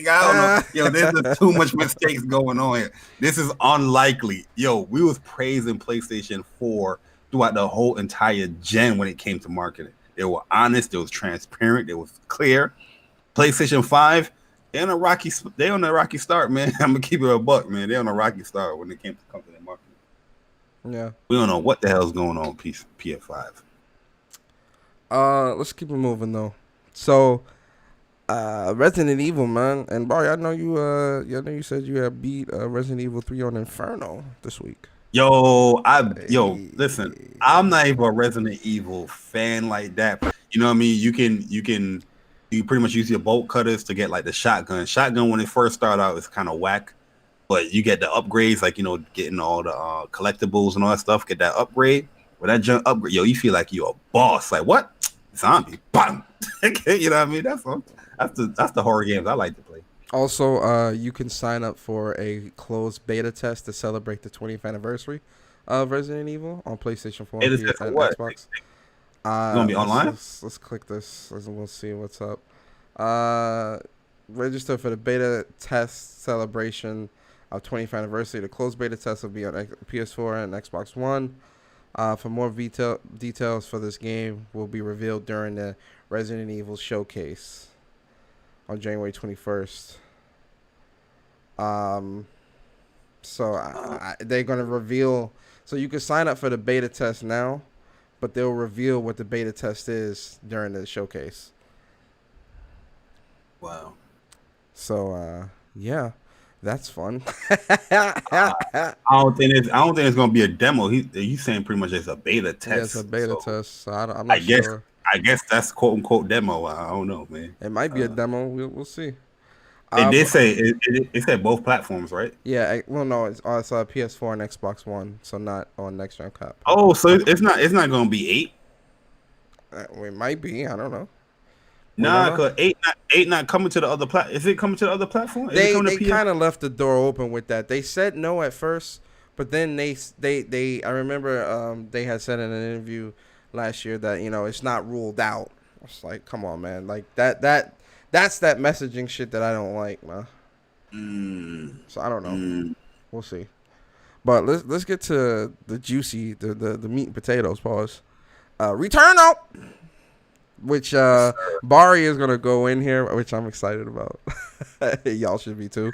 don't know. Yo, there's too much mistakes going on here. This is unlikely. Yo, we was praising PlayStation 4 throughout the whole entire gen when it came to marketing. They were honest. They was transparent. They was clear. PlayStation 5, they're on a rocky start, man. I'm gonna keep it a buck, man. They're on a rocky start when it came to company marketing. Yeah, we don't know what the hell's going on with PS5. Let's keep it moving though. So, Resident Evil, man, and Bari, I know you said you had beat Resident Evil 3 on Inferno this week. Listen, I'm not even a Resident Evil fan like that. You know what I mean? You pretty much use your bolt cutters to get like the shotgun. Shotgun when it first started out is kind of whack. But you get the upgrades, like, you know, getting all the collectibles and all that stuff. Get that upgrade. With that junk upgrade, yo, you feel like you're a boss. Like, what? Zombie. Bam. You know what I mean? That's the horror games I like to play. Also, you can sign up for a closed beta test to celebrate the 20th anniversary of Resident Evil on PlayStation 4 and Xbox. It's gonna be online? Let's click this. We'll see what's up. Register for the beta test celebration of 20th anniversary. The closed beta test will be on PS4 and Xbox One. For more details for this game will be revealed during the Resident Evil showcase on January 21st. So they're going to reveal. So you can sign up for the beta test now, but they'll reveal what the beta test is during the showcase. Wow. So yeah. That's fun. I don't think it's gonna be a demo. He's saying pretty much it's a beta test. Yeah, it's a beta test. So I'm not sure. I guess that's quote unquote demo. I don't know, man. It might be a demo. We'll see. It did say it said both platforms, right? Yeah. Well, no, it's PS4 and Xbox One, so not on next gen cap. Oh, so it's not gonna be 8. It might be. I don't know. Nah, cause 8 not coming to the other platform. Is it coming to the other platform? They kind of left the door open with that. They said no at first, but then they I remember they had said in an interview last year that, you know, it's not ruled out. It's like, come on, man. Like that's that messaging shit that I don't like, man. So I don't know. We'll see. But let's get to the juicy, the meat and potatoes. Pause. Returnal. Which Bari is gonna go in here, which I'm excited about. Y'all should be too.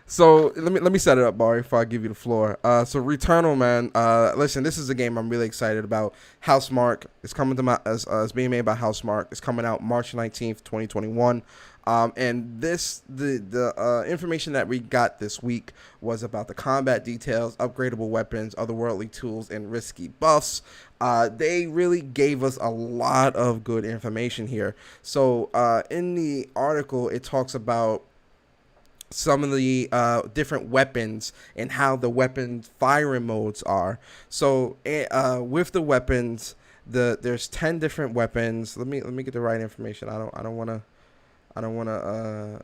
So let me set it up, Bari, before I give you the floor. So Returnal, man. Listen, this is a game I'm really excited about. Housemarque. It's coming to it's being made by Housemarque. It's coming out March 19th, 2021. And the information that we got this week was about the combat details, upgradable weapons, otherworldly tools, and risky buffs. They really gave us a lot of good information here. So in the article, it talks about some of the different weapons and how the weapon firing modes are. So with the weapons, there's 10 different weapons. Let me get the right information. I don't want to. The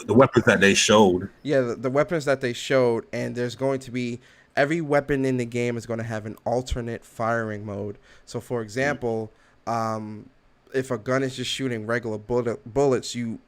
weapons that they showed. Yeah, the weapons that they showed, and there's going to be every weapon in the game is going to have an alternate firing mode. So, for example, if a gun is just shooting regular bullets, you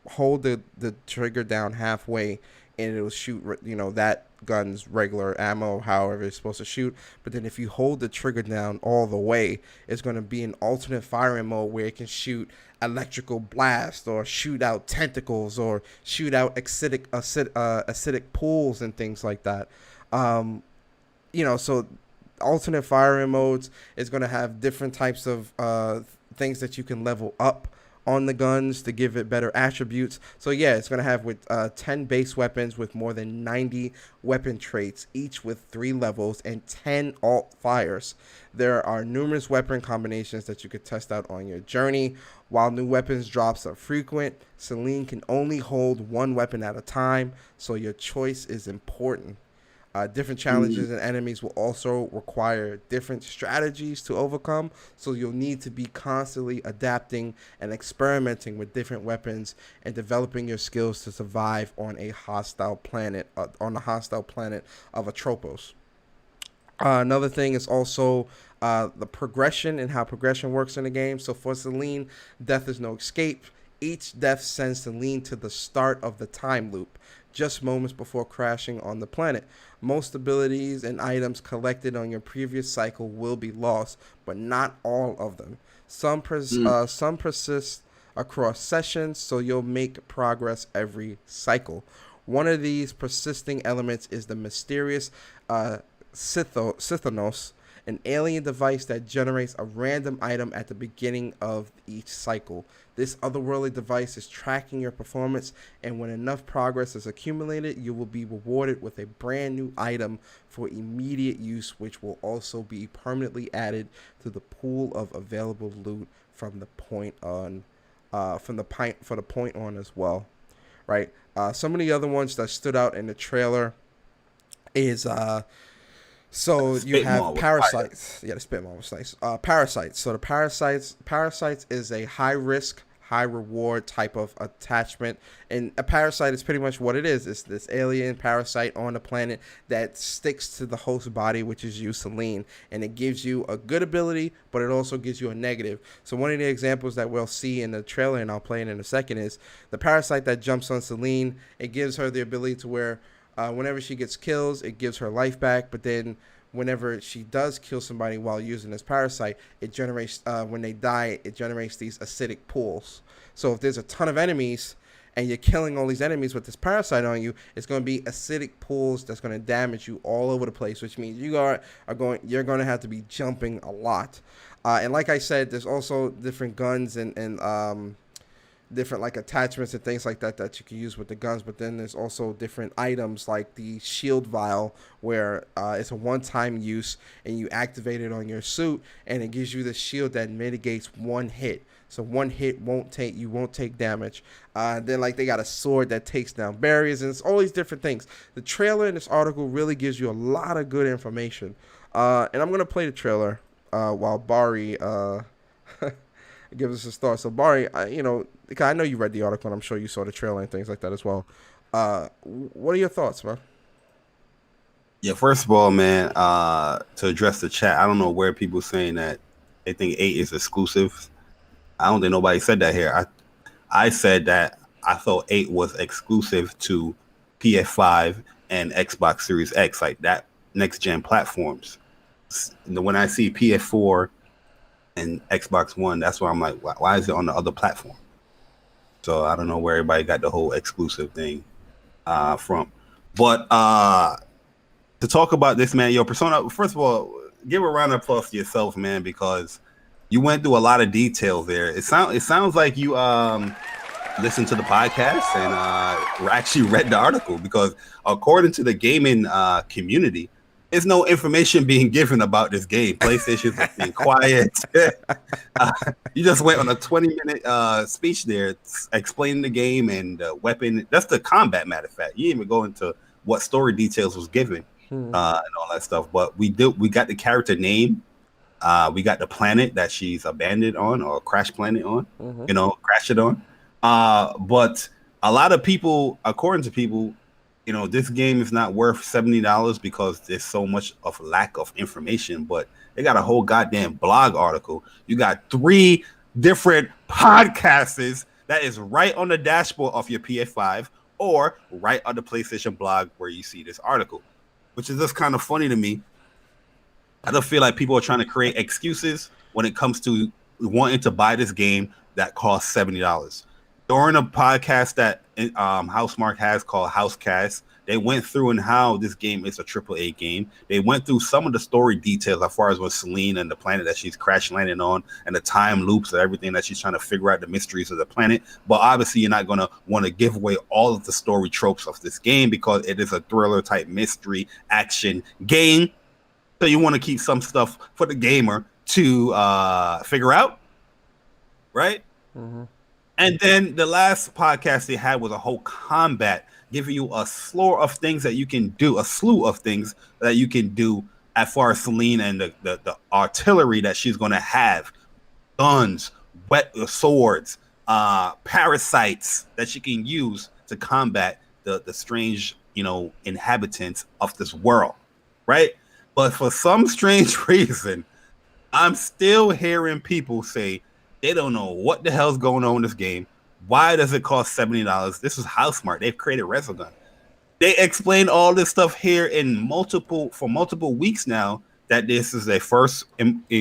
hold the trigger down halfway, and it'll shoot, you know, that gun's regular ammo, however it's supposed to shoot. But then if you hold the trigger down all the way, it's going to be an alternate firing mode where it can shoot electrical blast or shoot out tentacles or shoot out acidic pools and things like that. You know, so alternate firing modes. It's going to have different types of things that you can level up on the guns to give it better attributes. So yeah, it's going to have with 10 base weapons with more than 90 weapon traits, each with 3 levels and 10 alt fires. There are numerous weapon combinations that you could test out on your journey. While new weapons drops are frequent, Celine can only hold one weapon at a time, so your choice is important. Different challenges and enemies will also require different strategies to overcome, so you'll need to be constantly adapting and experimenting with different weapons and developing your skills to survive on a hostile planet, of Atropos. Another thing is also the progression and how progression works in the game. So for Celine, death is no escape. Each death sends Celine to the start of the time loop, just moments before crashing on the planet. Most abilities and items collected on your previous cycle will be lost, but not all of them. Some persist across sessions, so you'll make progress every cycle. One of these persisting elements is the mysterious Sithonos, an alien device that generates a random item at the beginning of each cycle. This otherworldly device is tracking your performance, and when enough progress is accumulated, you will be rewarded with a brand new item for immediate use, which will also be permanently added to the pool of available loot from the point on, as well. Right. Some of the other ones that stood out in the trailer is so you have parasites. Yeah, the spitball was nice. Parasites. So the parasites is a high risk, high reward type of attachment. And a parasite is pretty much what it is. It's this alien parasite on the planet that sticks to the host body, which is you, Celine. And it gives you a good ability, but it also gives you a negative. So one of the examples that we'll see in the trailer, and I'll play it in a second, is the parasite that jumps on Celine. It gives her the ability to where whenever she gets kills, it gives her life back. But then whenever she does kill somebody while using this parasite, it generates, when they die, it generates these acidic pools. So if there's a ton of enemies and you're killing all these enemies with this parasite on you, it's going to be acidic pools that's going to damage you all over the place, which means you're going to have to be jumping a lot. And like I said, there's also different guns and different like attachments and things like that that you can use with the guns, but then there's also different items like the shield vial where it's a one-time use and you activate it on your suit and it gives you the shield that mitigates one hit. So one hit won't take damage. Then like they got a sword that takes down barriers, and it's all these different things. The trailer in this article really gives you a lot of good information. And I'm gonna play the trailer while Bari give us his thoughts. So Bari, I know you read the article, and I'm sure you saw the trailer and things like that as well. What are your thoughts, man? Yeah, first of all, man, to address the chat, I don't know where people saying that they think 8 is exclusive. I don't think nobody said that here. I said that I thought 8 was exclusive to PS5 and Xbox Series X, like that next gen platforms. When I see PS4 and Xbox One, that's why I'm like, why is it on the other platform? So I don't know where everybody got the whole exclusive thing from. But to talk about this, man, your Persona, first of all, give a round of applause to yourself, man, because you went through a lot of detail there. It sounds like you listened to the podcast and actually read the article, because according to the gaming community, there's no information being given about this game. PlayStation's being quiet. You just went on a 20-minute speech there explaining the game and the weapon. That's the combat, matter of fact. You didn't even go into what story details was given and all that stuff. But we got the character name. We got the planet that she's abandoned on, or crash planet on, crash it on. But a lot of people, according to people, this game is not worth $70 because there's so much of lack of information. But they got a whole goddamn blog article. You got 3 different podcasters that is right on the dashboard of your PS5 or right on the PlayStation blog where you see this article, which is just kind of funny to me. I don't feel like people are trying to create excuses when it comes to wanting to buy this game that costs $70. During a podcast that Housemark has called Housecast, They went through and how this game is a AAA game. They went through some of the story details as far as with Celine and the planet that she's crash landing on, and the time loops and everything that she's trying to figure out the mysteries of the planet. But obviously, you're not going to want to give away all of the story tropes of this game because it is a thriller type mystery action game. So you want to keep some stuff for the gamer to figure out, right? Mm-hmm. And then the last podcast they had was a whole combat, giving you a slew of things that you can do as far as Celine and the artillery that she's going to have, guns, swords, parasites that she can use to combat the strange, inhabitants of this world, right? But for some strange reason, I'm still hearing people say they don't know what the hell's going on in this game. Why does it cost $70? This is Housemarque. They've created Resogun. They explain all this stuff here for multiple weeks now that this is their first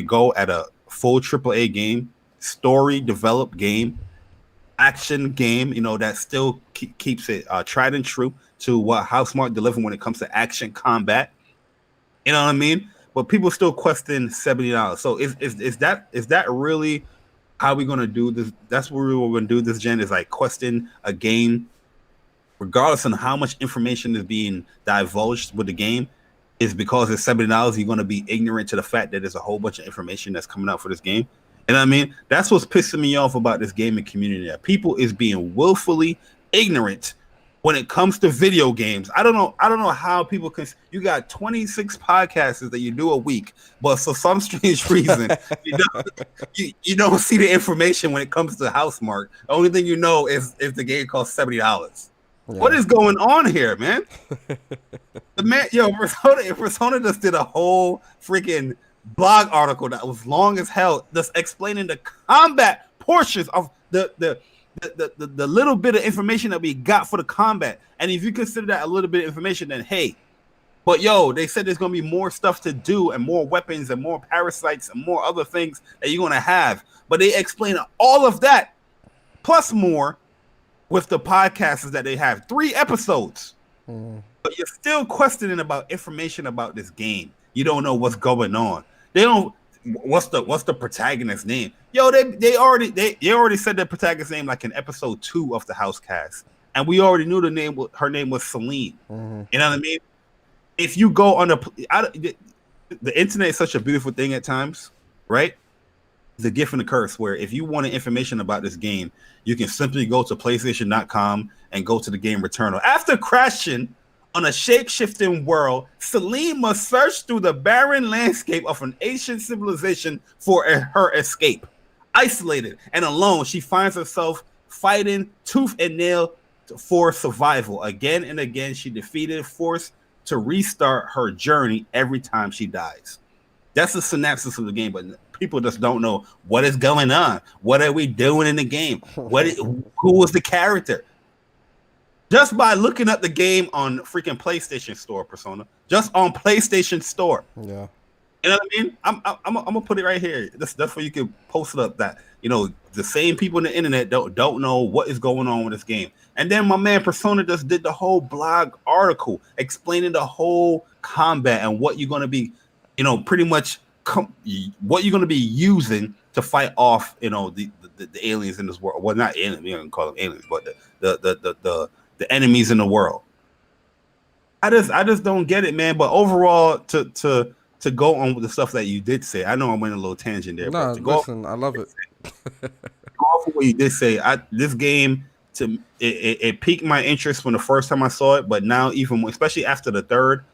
go at a full AAA game, story developed game, action game, that still keeps it tried and true to what Housemarque delivered when it comes to action combat. You know what I mean? But people still question $70. So is that really how we're gonna do this? That's what we're gonna do this gen, is like question a game, regardless of how much information is being divulged with the game, is because it's $70, you're gonna be ignorant to the fact that there's a whole bunch of information that's coming out for this game. And I mean, that's what's pissing me off about this gaming community. That people is being willfully ignorant when it comes to video games. I don't know how people can. You got 26 podcasts that you do a week, but for some strange reason, you don't see the information when it comes to Housemarque. The only thing you know is the game costs $70. Yeah. What is going on here, man? Persona just did a whole freaking blog article that was long as hell, just explaining the combat portions of the little bit of information that we got for the combat. And if you consider that a little bit of information, then hey, but they said there's gonna be more stuff to do and more weapons and more parasites and more other things that you're gonna have. But they explain all of that plus more with the podcasts that they have. 3 episodes. But you're still questioning about information about this game. You don't know what's going on. They don't. What's the protagonist's name? They already said the protagonist's name like in episode 2 of the Housecast, and we already knew her name was Celine. Mm-hmm. You know what I mean? If you go on the internet is such a beautiful thing at times, right? The gift and the curse, where if you wanted information about this game, you can simply go to PlayStation.com and go to the game Returnal. After crashing on a shape-shifting world, Celine must search through the barren landscape of an ancient civilization for her escape. Isolated and alone, she finds herself fighting tooth and nail for survival. Again and again, she defeated, forced to restart her journey every time she dies. That's the synopsis of the game, but people just don't know what is going on. What are we doing in the game? Who was the character? Just by looking up the game on freaking PlayStation Store, Persona, just on PlayStation Store. Yeah, you know what I mean. I'm gonna put it right here. That's where you can post it up. That the same people on the internet don't know what is going on with this game. And then my man Persona just did the whole blog article explaining the whole combat and what you're gonna be, pretty much what you're gonna be using to fight off, the aliens in this world. Well, not aliens. We don't call them aliens, but the enemies in the world. I just don't get it, man. But overall, to go on with the stuff that you did say, I know I went a little tangent there. No, listen, I love it. Go off of what you did say. This game it piqued my interest from the first time I saw it, but now even more, especially after the third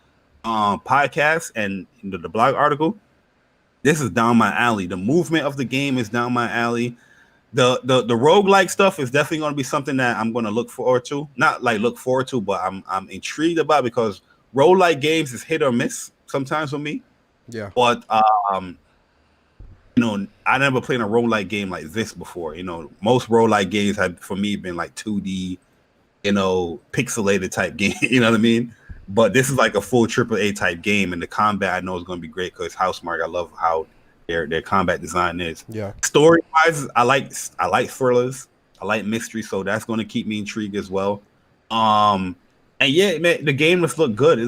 podcast and the blog article, this is down my alley. The movement of the game is down my alley. The roguelike stuff is definitely going to be something that I'm going to look forward to. Not like look forward to, but I'm intrigued about, because roguelike games is hit or miss sometimes with me. Yeah. But I never played a roguelike game like this before. Most roguelike games have for me been like 2D, pixelated type game. You know what I mean? But this is like a full AAA type game, and the combat I know is going to be great because Housemarque. I love how their combat design is. Yeah. Story wise, I like thrillers. I like mystery, so that's going to keep me intrigued as well. And yeah, man, the game must look good.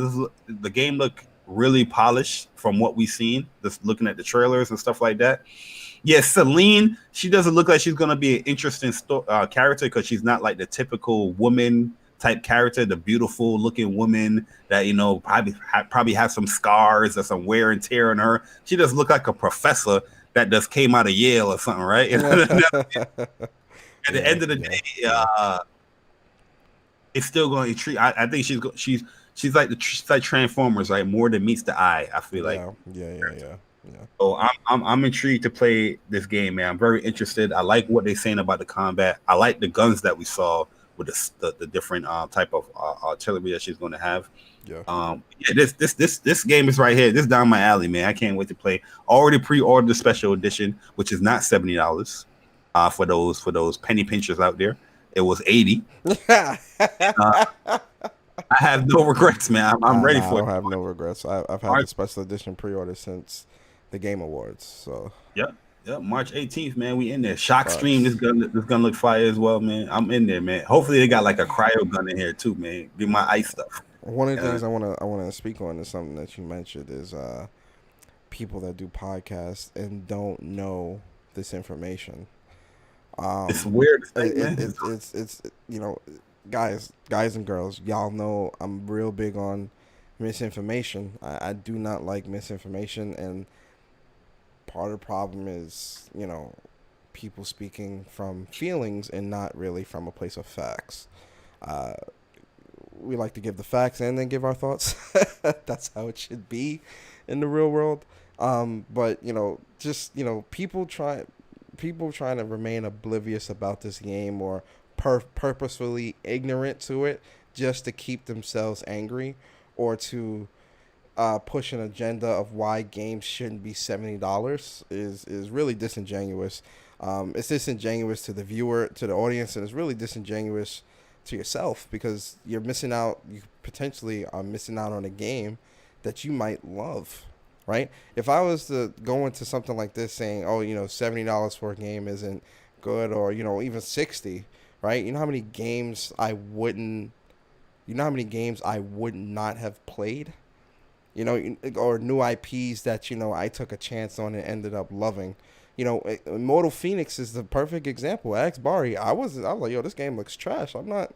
The game look really polished from what we've seen. Just looking at the trailers and stuff like that. Yeah, Celine, she doesn't look like she's gonna be an interesting character because she's not like the typical woman type character, the beautiful looking woman that probably has some scars or some wear and tear on her. She does look like a professor that just came out of Yale or something, right? At the end of the day, it's still going to treat. I think she's like she's like Transformers, right? More than meets the eye. I feel like. Yeah. So I'm intrigued to play this game, man. I'm very interested. I like what they're saying about the combat. I like the guns that we saw with the different type of artillery that she's going to have. Yeah. This game is right here. This is down my alley, man. I can't wait to play. Already pre-ordered the special edition, which is not $70. For those penny pinchers out there, it was $80. I have no regrets, man. I'm ready for it. I don't have no regrets. I've had the special edition pre-order since the Game Awards. So yep, March 18th, man. We in there. Shock stream. This gun look fire as well, man. I'm in there, man. Hopefully they got like a cryo gun in here too, man. Be my ice stuff. One of the things I wanna speak on is something that you mentioned is people that do podcasts and don't know this information. It's weird. It's guys and girls, y'all know I'm real big on misinformation. I do not like misinformation, and part of the problem is, people speaking from feelings and not really from a place of facts. We like to give the facts and then give our thoughts. That's how it should be in the real world. But people trying to remain oblivious about this game or purposefully ignorant to it just to keep themselves angry or to push an agenda of why games shouldn't be $70 is really disingenuous. It's disingenuous to the viewer, to the audience, and it's really disingenuous to yourself because you're missing out. You potentially are missing out on a game that you might love, right? If I was to go into something like this saying, oh, $70 for a game isn't good, or even 60, right? You know how many games I would not have played, or new IPs that I took a chance on and ended up loving. Immortal Phoenix is the perfect example. I asked Bari, I was like, yo, this game looks trash. I'm not,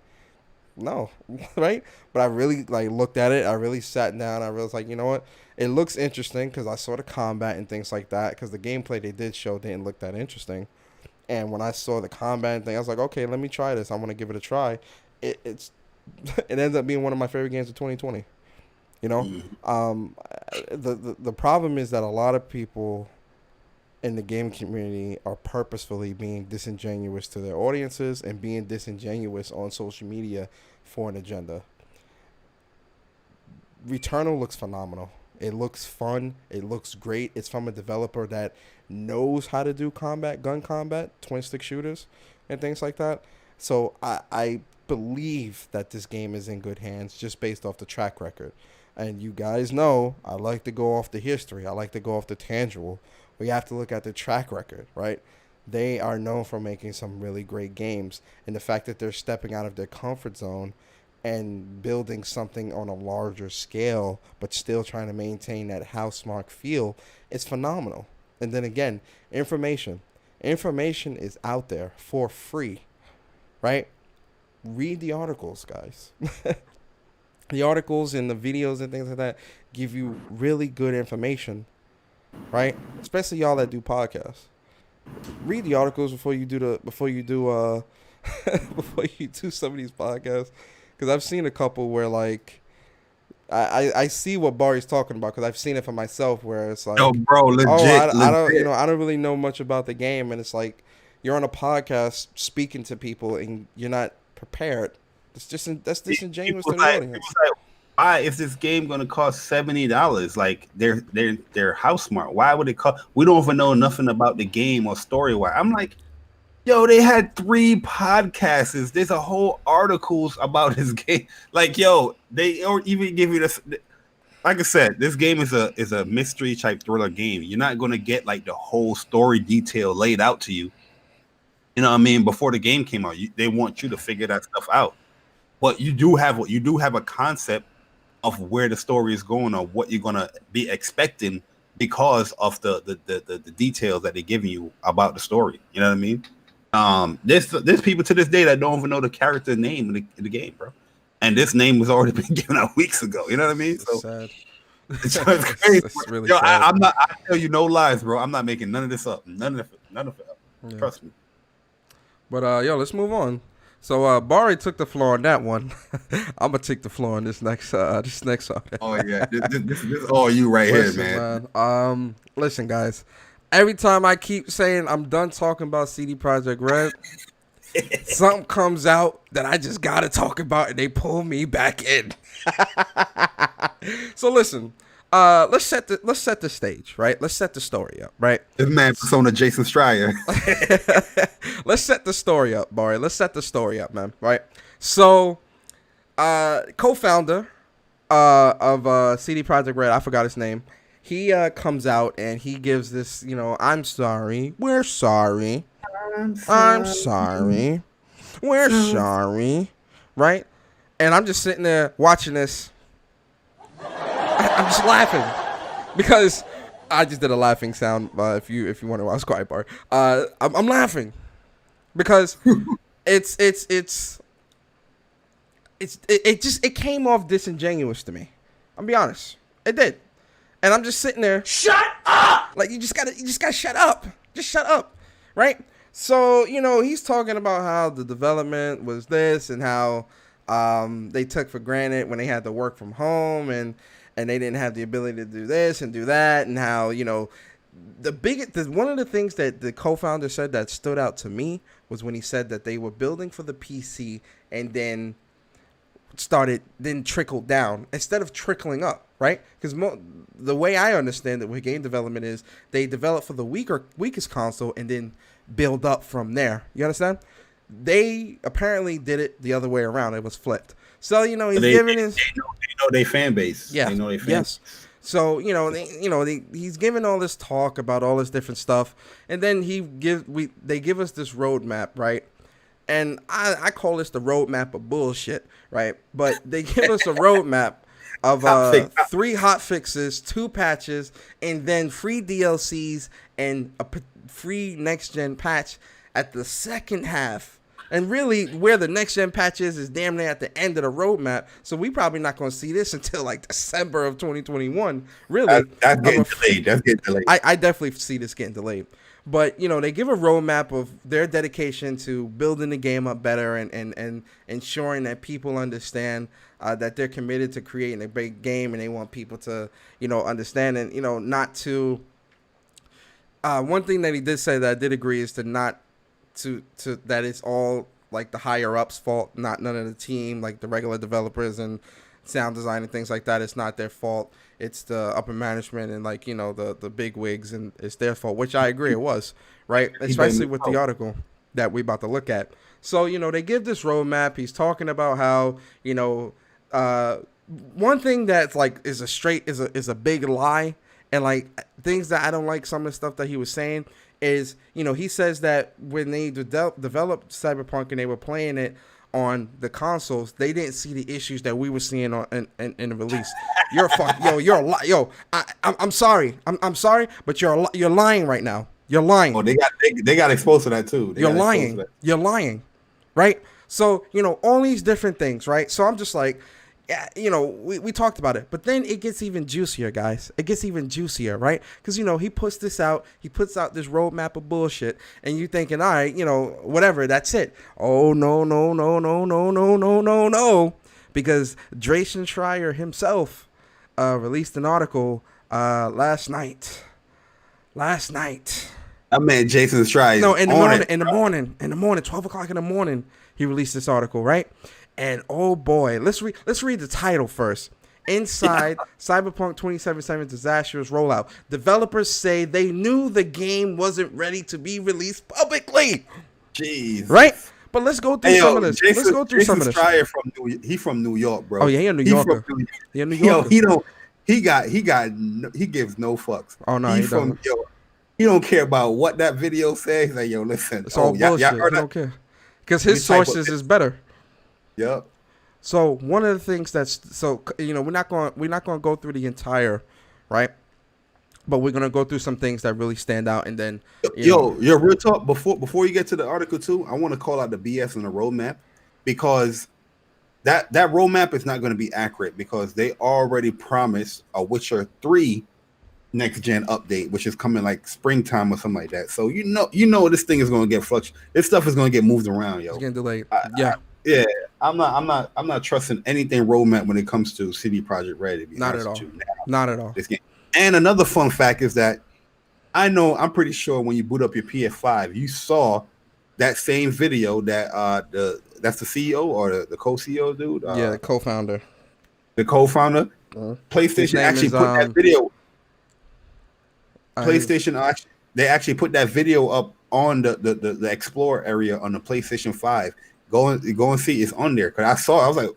no, right? But I really looked at it. I really sat down. I was like, you know what? It looks interesting because I saw the combat and things like that. Because the gameplay they did show didn't look that interesting. And when I saw the combat and thing, I was like, okay, let me try this. I want to give it a try. It ends up being one of my favorite games of 2020. The problem is that a lot of people in the game community are purposefully being disingenuous to their audiences and being disingenuous on social media for an agenda. Returnal looks phenomenal. It looks fun. It looks great. It's from a developer that knows how to do gun combat, twin stick shooters, and things like that. So I believe that this game is in good hands just based off the track record. And you guys know I like to go off the history. I like to go off the tangible. We have to look at the track record, right? They are known for making some really great games. And the fact that they're stepping out of their comfort zone and building something on a larger scale, but still trying to maintain that housemarque feel, is phenomenal. And then again, information is out there for free, right? Read the articles, guys. The articles and the videos and things like that give you really good information, right? Especially y'all that do podcasts. Read the articles before you do before you do some of these podcasts, because I've seen a couple where I see what Bari's talking about, because I've seen it for myself where it's like, oh, bro, legit. I don't I don't really know much about the game, and it's like you're on a podcast speaking to people and you're not prepared. That's disingenuous to the audience. Why is this game going to cost $70? Like they're house smart. Why would it cost? We don't even know nothing about the game or story. Why? I'm like, yo, they had 3 podcasts. There's a whole articles about this game. Like, yo, they don't even give you this. Like I said, this game is a mystery type thriller game. You're not going to get like the whole story detail laid out to you. You know what I mean? Before the game came out, they want you to figure that stuff out. but you do have a concept of where the story is going or what you're gonna be expecting because of the details that they're giving you about the story. You know what I mean? There's people to this day that don't even know the character name in the game, bro. And this name was already been given out weeks ago. You know what I mean? So sad. it's crazy. It's really Yo, sad. I'm not. I tell you no lies, bro. I'm not making none of this up. None of it up. Yeah. Trust me. But let's move on. So Bari took the floor on that one. I'm gonna take the floor on this next one. Oh yeah, this is all you right Listen, here, man. Listen, guys. Every time I keep saying I'm done talking about CD Projekt Red, something comes out that I just gotta talk about, and they pull me back in. So listen, let's set the stage, right? Let's set the story up, right? This man persona Jason Schreier. Let's set the story up, Bari. Let's set the story up, man. Right? So, co-founder of CD Projekt Red, I forgot his name. He comes out and he gives this, I'm sorry, we're sorry, I'm sorry, we're sorry, right? And I'm just sitting there watching this. I'm just laughing because I just did a laughing sound. If you wonder why I was quiet, Bari, I'm laughing because it came off disingenuous to me. I'll be honest, it did, and I'm just sitting there. Shut up! Like you just gotta shut up. Just shut up, right? So he's talking about how the development was this and how they took for granted when they had to work from home and they didn't have the ability to do this and do that, and how one of the things that the co-founder said that stood out to me was when he said that they were building for the PC and then trickled down instead of trickling up, right? Because the way I understand it with game development is they develop for the weakest console and then build up from there. You understand? They apparently did it the other way around. It was flipped. So he's giving his. They know their fan base. Yeah. They know their fan yes. Base. So he's giving all this talk about all this different stuff, and then they give us this roadmap, right? And I call this the roadmap of bullshit, right? But they give us a roadmap of 3 hot fixes, 2 patches, and then free DLCs and a free next gen patch at the second half. And really, where the next gen patch is damn near at the end of the roadmap. So we probably not going to see this until like December of 2021. Really, that's getting delayed. That's getting delayed. I definitely see this getting delayed. But they give a roadmap of their dedication to building the game up better and ensuring that people understand that they're committed to creating a great game, and they want people to understand and not to. One thing that he did say that I did agree is to not. To that it's all like the higher ups' fault, none of the team, like the regular developers and sound design and things like that. It's not their fault. It's the upper management and the big wigs, and it's their fault, which I agree it was, right? Especially with the article that we about to look at. So they give this roadmap. He's talking about how one thing that's like is a big lie, and like things that I don't like, some of the stuff that he was saying is, he says that when they developed Cyberpunk and they were playing it on the consoles, they didn't see the issues that we were seeing in the release. You're I'm sorry. I'm sorry, but you're lying right now. You're lying. Oh, they got exposed to that too. You're lying. You're lying, right? So all these different things, right? So I'm just like, yeah, we talked about it, but then it gets even juicier, guys. It gets even juicier, right? Because he puts this out. He puts out this roadmap of bullshit, and you thinking, all right, whatever, that's it. Oh no, because Jason Schreier himself released an article last night. That man Jason Schreier. No, in the morning, 12 o'clock in the morning, he released this article, right? And oh boy, let's read the title first. Inside Cyberpunk 2077 disastrous rollout. Developers say they knew the game wasn't ready to be released publicly. Jeez. Right? But let's go through some of this. Let's go through some of this. He's from New York, bro. Oh yeah, he a New Yorker. He a New Yorker. He gives no fucks. Oh no, he doesn't. He don't care about what that video says. Like, listen. It's all bullshit. He don't care. Because his sources is better. Yep. So one of the things we're not going to go through the entire, right? But we're going to go through some things that really stand out, and then real talk. Before you get to the article too, I want to call out the BS on the roadmap, because that roadmap is not going to be accurate, because they already promised a Witcher 3 next gen update, which is coming like springtime or something like that. So you know this thing is going to get fluctuated. This stuff is going to get moved around, yo. It's getting delayed. I'm not trusting anything roadmap when it comes to CD Projekt Red. Not at all. Not at all. This game. And another fun fact is that I'm pretty sure when you boot up your PS5, you saw that same video that that's the CEO or the co-CEO dude. The co-founder. The co-founder. PlayStation actually put that video. PlayStation actually put that video up on the Explore area on the PlayStation 5. Go and see, it's on there. Cause I was like,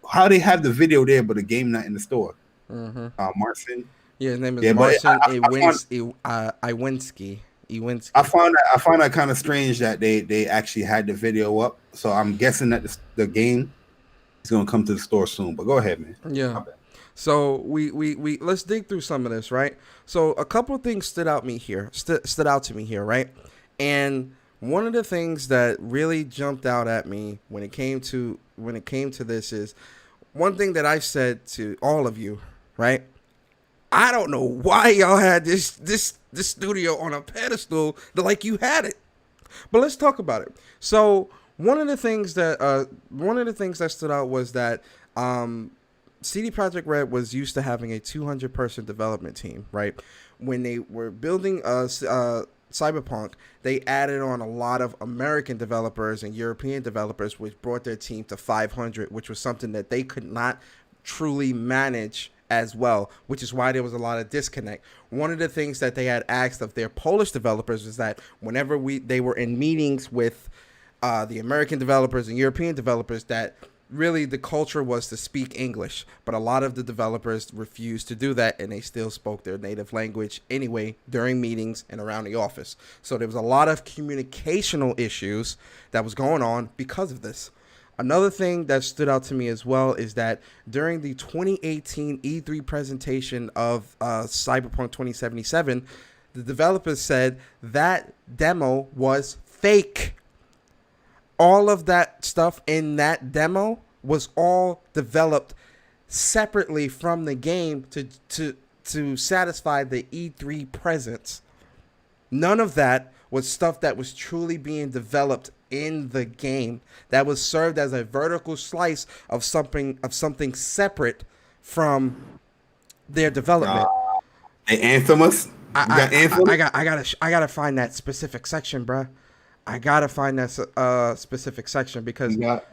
how they have the video there but the game not in the store? Marcin. Yeah, his name is Marcin Iwinski. I found that kind of strange that they actually had the video up. So I'm guessing that the game is gonna come to the store soon. But go ahead, man. Yeah. So we let's dig through some of this, right? So a couple of things stood out to me here, right? And one of the things that really jumped out at me when it came to this is one thing that I said to all of you, right? I don't know why y'all had this studio on a pedestal like you had it. But let's talk about it. So one of the things that stood out was that CD Projekt Red was used to having a 200-person development team, right? When they were building Cyberpunk, they added on a lot of American developers and European developers, which brought their team to 500, which was something that they could not truly manage as well, which is why there was a lot of disconnect. One of the things that they had asked of their Polish developers is that whenever they were in meetings with the American developers and European developers, that really the culture was to speak English, but a lot of the developers refused to do that, and they still spoke their native language anyway during meetings and around the office. So there was a lot of communicational issues that was going on because of this. Another thing that stood out to me as well is that during the 2018 E3 presentation of Cyberpunk 2077, the developers said that demo was fake. All of that stuff in that demo was all developed separately from the game to satisfy the E3 presence. None of that was stuff that was truly being developed in the game, that was served as a vertical slice of something separate from their development. Anthemous. I gotta find that specific section, bruh. I gotta find that specific section because we got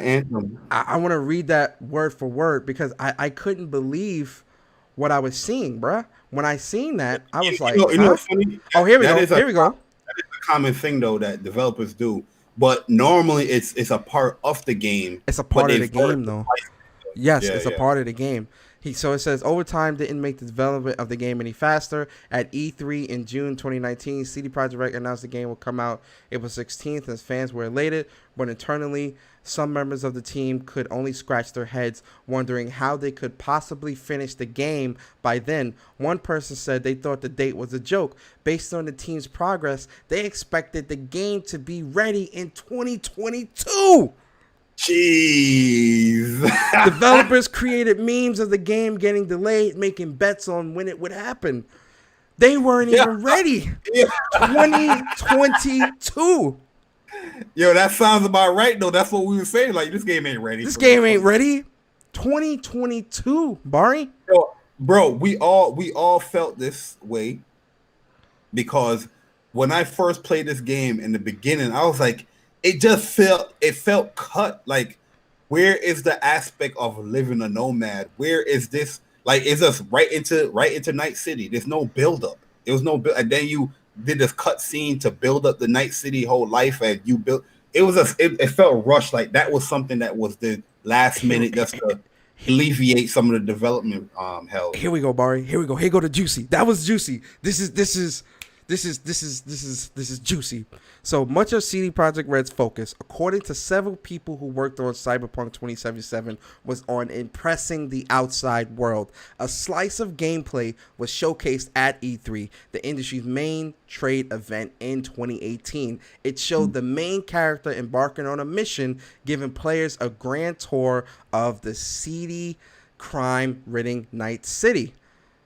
Anthem. I want to read that word for word because I couldn't believe what I was seeing, bruh. When I seen that, I was like, what's funny? Oh, here we go. Here we go. That is a common thing though that developers do, but normally it's a part of the game. It's a part of the game though. Yes, it's a part of the game. So it says, over time didn't make the development of the game any faster. At E3 in June 2019, CD Projekt Red announced the game would come out April 16th, as fans were elated. But internally, some members of the team could only scratch their heads, wondering how they could possibly finish the game by then. One person said they thought the date was a joke. Based on the team's progress, they expected the game to be ready in 2022. Jeez. Developers created memes of the game getting delayed, making bets on when it would happen. They weren't even ready. 2022. Yo, that sounds about right though. That's what we were saying. Like, this game ain't ready. This game ain't ready. 2022, Bari. Bro, we all felt this way because when I first played this game in the beginning, I was like, it felt cut. Like, where is the aspect of living a nomad? Where is this? Like, it's just right into Night City. There's no build up. There was no build, and then you did this cut scene to build up the Night City whole life, and you built. It was it felt rushed. Like that was something that was the last minute just to alleviate some of the development hell. Here we go, Bari. Here we go. Here go to juicy. That was juicy. This is This is juicy. So much of CD Projekt Red's focus, according to several people who worked on Cyberpunk 2077, was on impressing the outside world. A slice of gameplay was showcased at E3, the industry's main trade event in 2018. It showed the main character embarking on a mission, giving players a grand tour of the seedy, crime-ridden Night City.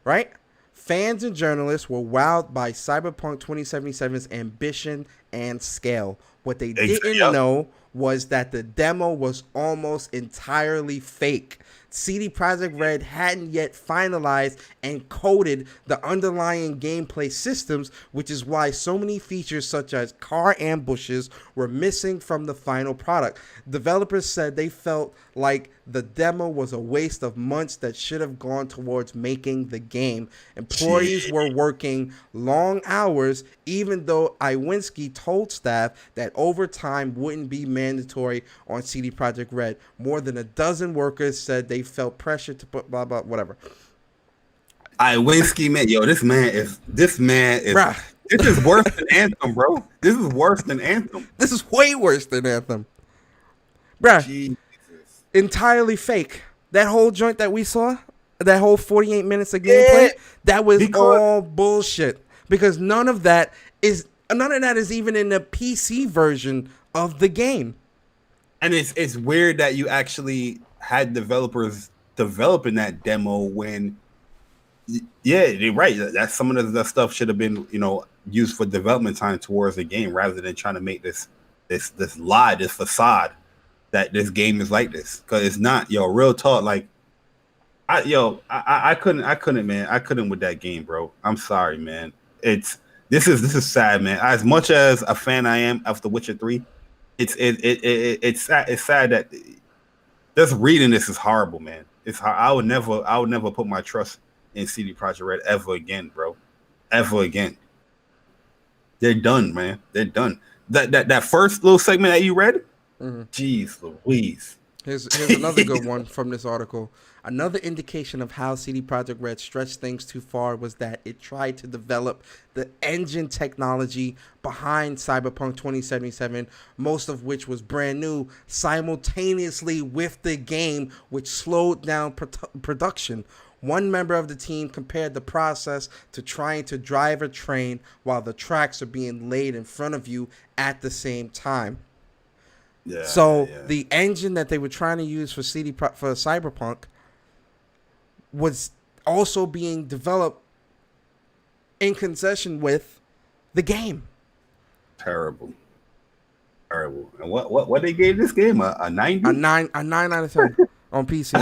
Right? Fans and journalists were wowed by Cyberpunk 2077's ambition and scale. What they didn't know was that the demo was almost entirely fake. CD Projekt Red hadn't yet finalized and coded the underlying gameplay systems, which is why so many features such as car ambushes were missing from the final product. Developers said they felt like the demo was a waste of months that should have gone towards making the game. Employees were working long hours, even though Iwinski told staff that overtime wouldn't be mandatory on CD Projekt Red. More than a dozen workers said they felt pressure to put blah blah whatever. Iwinski, man, yo, this man is Bruh. This is worse than Anthem, bro. This is worse than Anthem. This is way worse than Anthem, bruh. Jesus. Entirely fake. That whole joint that we saw, that whole 48 minutes of gameplay, that was all bullshit. Because none of that is even in the PC version of the game. And it's weird that you actually had developers developing that demo when, yeah, you're right. That some of the stuff should have been, used for development time towards the game rather than trying to make this lie, this facade that this game is like this, because it's not. Real talk. Like, I couldn't, man. I couldn't with that game, bro. I'm sorry, man. This is sad, man. As much as a fan I am of The Witcher 3, it's sad that just reading this is horrible, man. It's hard. I would never put my trust in CD Projekt Red ever again, bro. Ever again. They're done, man. They're done. That first little segment that you read. Mm-hmm. Jeez Louise. Here's another good one from this article. Another indication of how CD Projekt Red stretched things too far was that it tried to develop the engine technology behind Cyberpunk 2077, most of which was brand new, simultaneously with the game, which slowed down production. One member of the team compared the process to trying to drive a train while the tracks are being laid in front of you at the same time. The engine that they were trying to use for Cyberpunk was also being developed in concession with the game. Terrible. And what they gave this game? A 90? A 9 out of 10 on PC.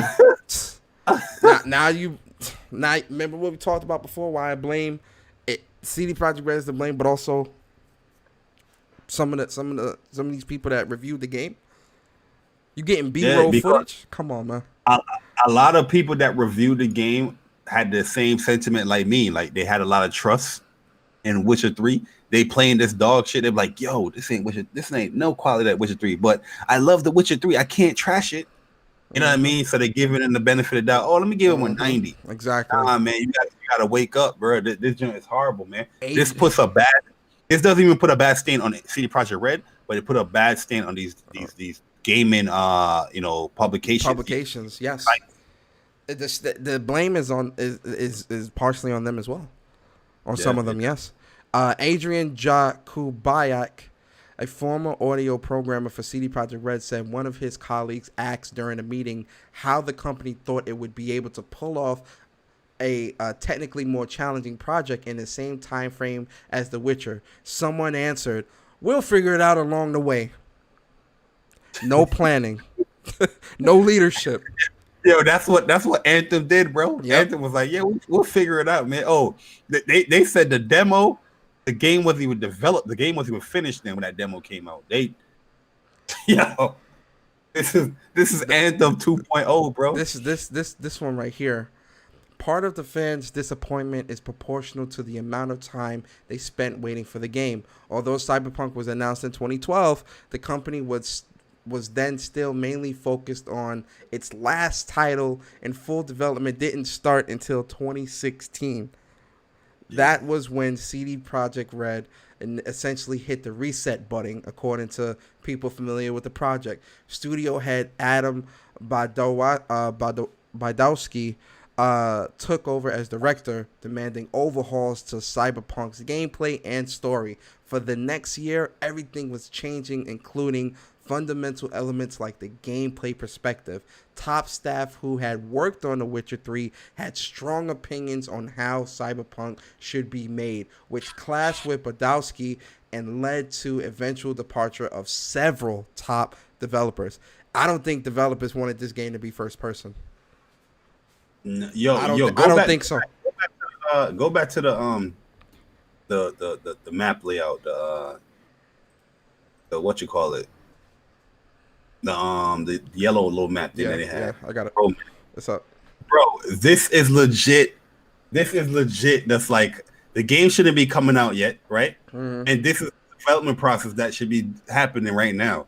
now remember what we talked about before, why I blame it. CD Projekt Red is to blame, but also some of these people that reviewed the game. You getting B-roll footage? Come on, man. A lot of people that reviewed the game had the same sentiment like me. Like, they had a lot of trust in Witcher 3. They playing this dog shit. They're like, yo, this ain't no quality at Witcher 3. But I love the Witcher 3. I can't trash it. You know what I mean? So they giving them the benefit of doubt. Oh, let me give him a 90. Exactly. Man, you gotta wake up, bro. This joint is horrible, man. This doesn't even put a bad stain on CD Projekt Red, but it put a bad stain on these gaming publications. Yes. Like, the blame is partially on them as well. On some of them, yes. Adrian Jakubayak, a former audio programmer for CD Projekt Red, said one of his colleagues asked during a meeting how the company thought it would be able to pull off a technically more challenging project in the same time frame as The Witcher. Someone answered, "We'll figure it out along the way." No planning, no leadership. Yo, that's what Anthem did, bro. Yep. Anthem was like, "Yeah, we'll figure it out, man." Oh, they said the demo, the game wasn't even developed, the game wasn't even finished then when that demo came out. This is Anthem 2.0, bro. This one right here. Part of the fans' disappointment is proportional to the amount of time they spent waiting for the game. Although Cyberpunk was announced in 2012, the company was then still mainly focused on its last title, and full development didn't start until 2016. That was when CD Projekt Red and essentially hit the reset button, according to people familiar with the project. Studio head Adam Badowski took over as director, demanding overhauls to Cyberpunk's gameplay and story. For the next year, everything was changing, including fundamental elements like the gameplay perspective. Top staff who had worked on The Witcher 3 had strong opinions on how Cyberpunk should be made, which clashed with Badowski and led to eventual departure of several top developers. I don't think developers wanted this game to be first person. I don't think so. Go back to the map layout, the what you call it, the yellow little map thing that they had. Yeah, I got it. Bro, what's up, bro? This is legit. That's like the game shouldn't be coming out yet, right? Mm-hmm. And this is the development process that should be happening right now.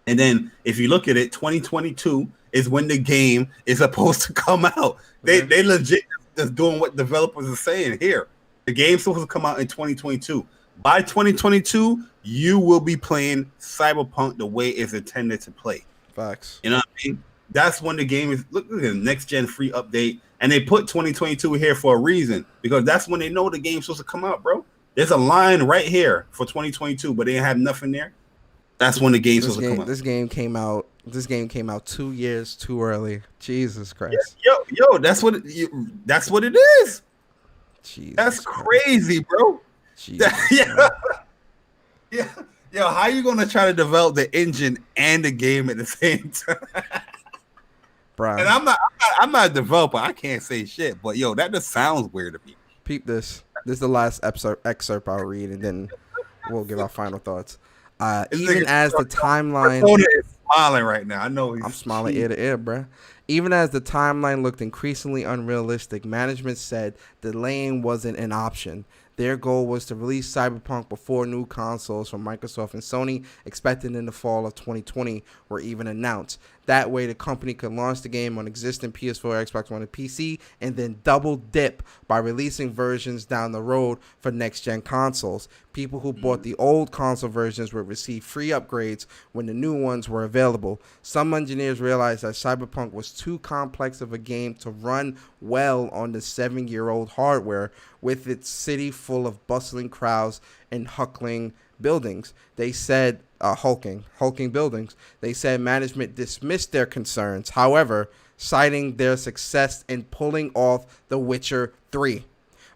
And then if you look at it, 2022 is when the game is supposed to come out. They legit just doing what developers are saying here. The game's supposed to come out in 2022. By 2022, you will be playing Cyberpunk the way it's intended to play. Facts. You know what I mean? That's when the game is. Look at the next gen free update, and they put 2022 here for a reason, because that's when they know the game's supposed to come out, bro. There's a line right here for 2022, but they have nothing there. That's when the game's supposed to come out. This game came out 2 years too early. Jesus Christ. Yo, that's what it is. Jesus that's Christ. Crazy, bro. Yeah. Yo, how you gonna try to develop the engine and the game at the same time? Bro. And I'm not a developer. I can't say shit. But yo, that just sounds weird to me. Peep this. This is the last excerpt I'll read, and then we'll give our final thoughts. Even as the timeline, Persona is smiling right now. I know I'm smiling ear to ear, bro. Even as the timeline looked increasingly unrealistic, management said delaying wasn't an option. Their goal was to release Cyberpunk before new consoles from Microsoft and Sony, expected in the fall of 2020, were even announced. That way, the company could launch the game on existing PS4, Xbox One, and PC, and then double dip by releasing versions down the road for next-gen consoles. People who bought the old console versions would receive free upgrades when the new ones were available. Some engineers realized that Cyberpunk was too complex of a game to run well on the 7-year-old hardware, with its city full of bustling crowds and hulking buildings. They said hulking buildings. They said management dismissed their concerns, however, citing their success in pulling off The Witcher 3.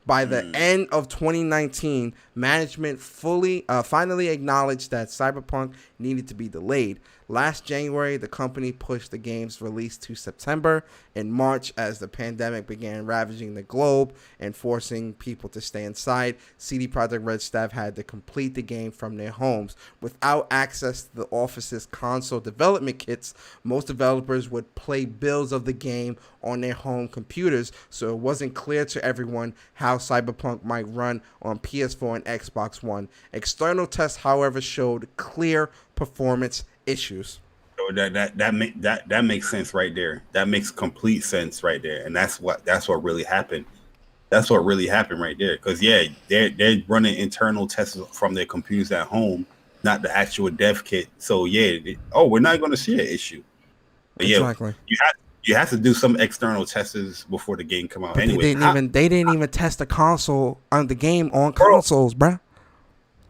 By the end of 2019, management finally acknowledged that Cyberpunk needed to be delayed. Last January, the company pushed the game's release to September. In March, as the pandemic began ravaging the globe and forcing people to stay inside, CD Projekt Red staff had to complete the game from their homes. Without access to the office's console development kits, most developers would play builds of the game on their home computers, so it wasn't clear to everyone how Cyberpunk might run on PS4 and Xbox One. External tests, however, showed clear performance issues. So that makes sense right there. That makes complete sense right there, and that's what really happened. That's what really happened right there. Because they're running internal tests from their computers at home, not the actual dev kit. So we're not going to see an issue. But exactly. You have to do some external tests before the game come out. But anyway, they didn't even test the console on the game on consoles, bruh.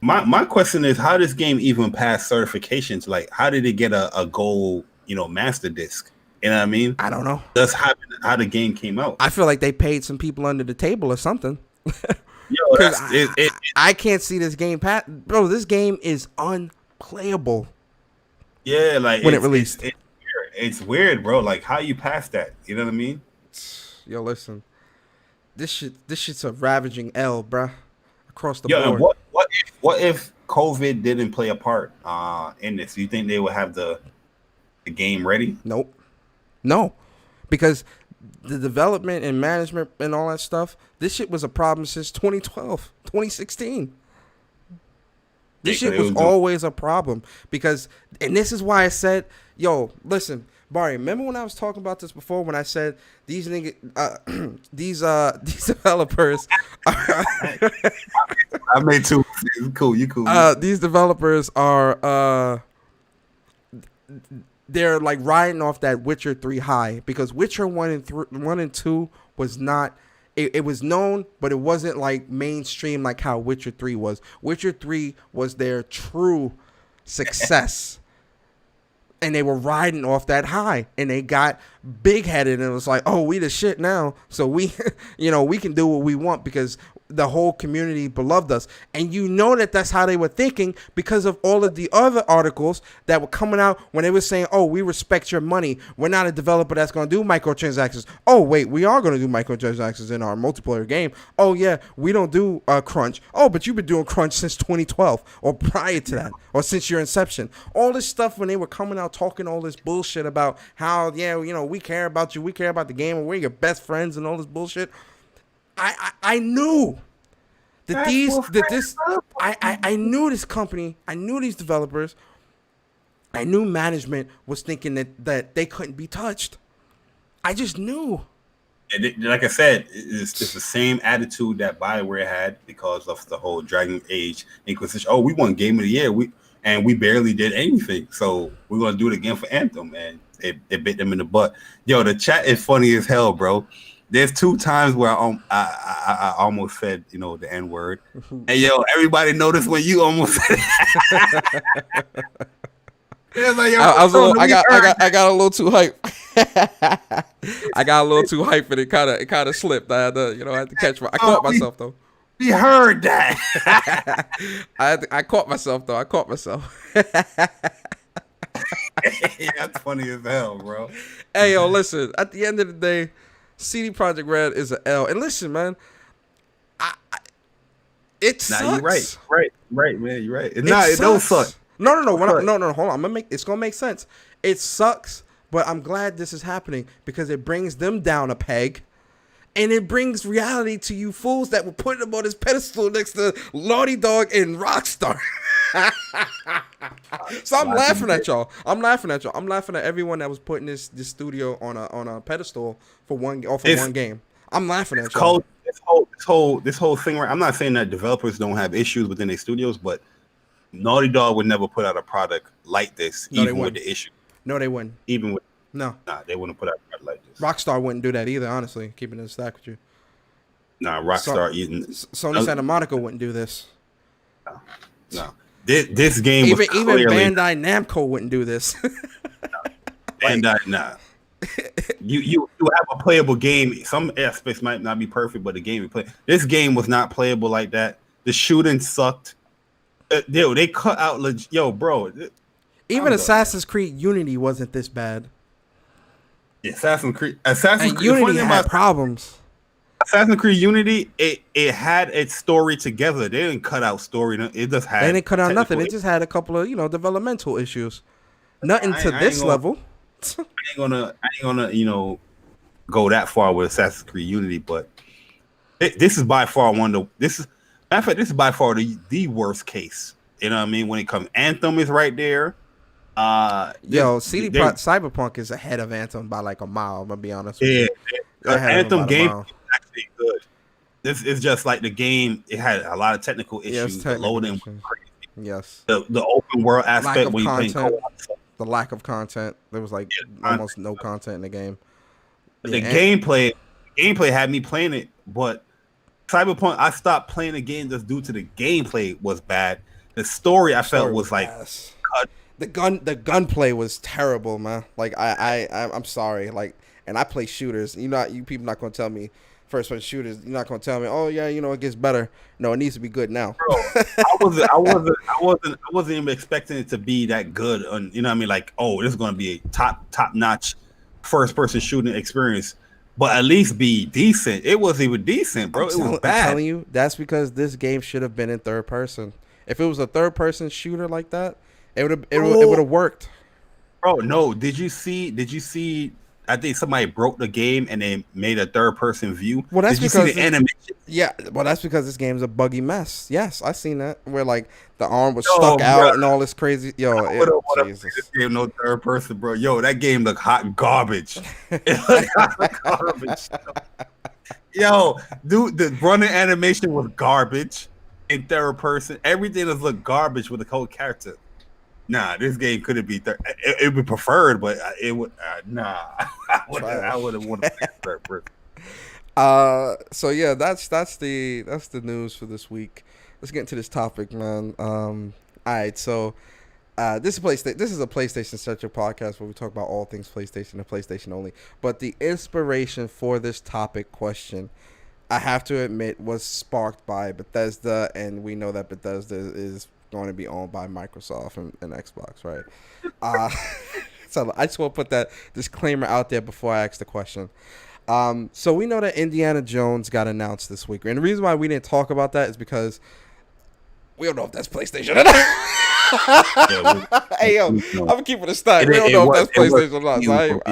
My question is, how does game even pass certifications? Like, how did it get a gold, master disc? You know what I mean? I don't know. That's how the game came out. I feel like they paid some people under the table or something. I can't see this game pass. Bro, this game is unplayable. Yeah, like when it released. It's weird, bro. Like, how you pass that? You know what I mean? Yo, listen. This shit's a ravaging L, bruh. Across the board. And what if COVID didn't play a part in this? Do you think they would have the game ready? Nope. No. Because the development and management and all that stuff, this shit was a problem since 2012, 2016. This shit was always a problem. And this is why I said, yo, listen, Bari, remember when I was talking about this before when I said these these developers are I made two. Cool, you cool. these developers are they're like riding off that Witcher 3 high, because Witcher 1 and 2 was not, it was known, but it wasn't like mainstream like how Witcher 3 was. Witcher 3 was their true success. And they were riding off that high, and they got big headed, and it was like, oh, we the shit now. So we, we can do what we want because the whole community beloved us. And that's how they were thinking because of all of the other articles that were coming out when they were saying, oh, we respect your money. We're not a developer that's going to do microtransactions. Oh, wait, we are going to do microtransactions in our multiplayer game. Oh, yeah, we don't do crunch. Oh, but you've been doing crunch since 2012 or prior to that or since your inception. All this stuff when they were coming out talking all this bullshit about how, we care about you. We care about the game and we're your best friends and all this bullshit. I knew that I knew this company, I knew these developers, I knew management was thinking that they couldn't be touched. I just knew. And like I said, it's the same attitude that BioWare had because of the whole Dragon Age Inquisition. Oh, we won Game of the Year, we barely did anything, so we're gonna do it again for Anthem, and it bit them in the butt. Yo, the chat is funny as hell, bro. There's 2 times where I almost said, the N word. And yo, everybody noticed when you almost said it. Like, yo, I got a little too hype. I got a little too hype, and it kind of slipped. I had to catch I caught myself though. We heard that. I caught myself though. That's funny as hell, bro. Hey, yo, listen. At the end of the day, CD Projekt Red is an L. And listen, man, it sucks. Nah, you're right, man. You're right. It don't suck. No. Hold on. It's gonna make sense. It sucks, but I'm glad this is happening because it brings them down a peg, and it brings reality to you fools that were putting them on this pedestal next to Naughty Dog and Rockstar. So I'm laughing at y'all. I'm laughing at everyone that was putting this studio on a pedestal for one game. I'm laughing at y'all. This whole thing, right? I'm not saying that developers don't have issues within their studios, but Naughty Dog would never put out a product like this, even with the issue. No, they wouldn't. Even with no, they wouldn't put out a product like this. Rockstar wouldn't do that either. Honestly, keeping it a stack with you. Nah, Rockstar. Sony Santa Monica wouldn't do this. No. This game even clearly, Bandai Namco wouldn't do this. Bandai, nah. You have a playable game. Some aspects might not be perfect, but the game you play. This game was not playable like that. The shooting sucked. They cut out. Bro. Even Assassin's Creed Unity wasn't this bad. Assassin's Creed Unity had problems. Assassin's Creed Unity, it had its story together. They didn't cut out story. It just had. They didn't cut out nothing. It just had a couple of developmental issues. Nothing to this level. I ain't gonna go that far with Assassin's Creed Unity, but this is by far this is by far the worst case. You know what I mean? When it comes, Anthem is right there. Cyberpunk is ahead of Anthem by like a mile. I'm gonna be honest with you. Anthem game is actually good. This is just like the game. It had a lot of technical issues. The loading was crazy. Yes. The open world aspect where you playing co-op. The lack of content. There was almost no content in the game. The gameplay had me playing it, but Cyberpunk, I stopped playing the game just due to the gameplay was bad. The story I felt was like cut. The gunplay was terrible, man. Like I'm sorry. Like, and I play shooters. You people not gonna tell me first person shooters. You're not gonna tell me, oh yeah, it gets better. No, it needs to be good now. Bro, I wasn't even expecting it to be that good. You know what I mean? Like, oh, this is gonna be a top notch first person shooting experience, but at least be decent. It wasn't even decent, bro. It was bad. I'm telling you, that's because this game should have been in third person. If it was a third person shooter like that, it would have worked. Bro, no. Did you see I think somebody broke the game and they made a third person view. Well, that's Did you see because the animation? yeah, well, that's because this game's a buggy mess. Yes, I seen that where like the arm was Yo, stuck bro, out and all this crazy. Yo, I would have play Jesus. this game no third person, bro. Yo, that game looked hot garbage. It looked hot garbage. Yo, dude, the running animation was garbage in third person. Everything just looked garbage with the whole character. Nah, this game couldn't be third. It would be preferred, but it would nah. I would have wanted to play third person. So yeah, that's the news for this week. Let's get into this topic, man. All right, so this is a PlayStation Central podcast where we talk about all things PlayStation and PlayStation only. But the inspiration for this topic question, I have to admit, was sparked by Bethesda, and we know that Bethesda is going to be owned by Microsoft and Xbox, right? So I just want to put that disclaimer out there before I ask the question. So we know that Indiana Jones got announced this week, and the reason why we didn't talk about that is because we don't know if that's PlayStation or not. Hey yo, I'm keeping it stuck. We don't know if that's PlayStation or not. So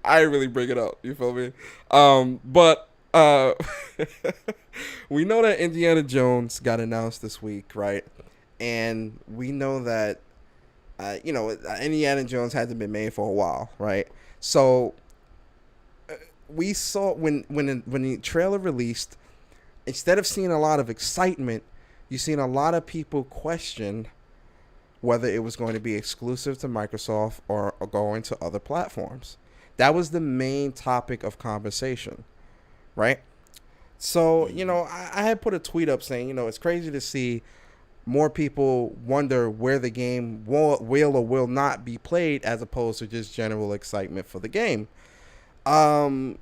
I really bring it up. You feel me? But we know that Indiana Jones got announced this week, right? And we know that Indiana Jones hasn't been made for a while, right? So we saw when the trailer released, instead of seeing a lot of excitement, you've seen a lot of people question whether it was going to be exclusive to Microsoft or going to other platforms. That was the main topic of conversation, right? So, I had put a tweet up saying, it's crazy to see more people wonder where the game will or will not be played as opposed to just general excitement for the game. And,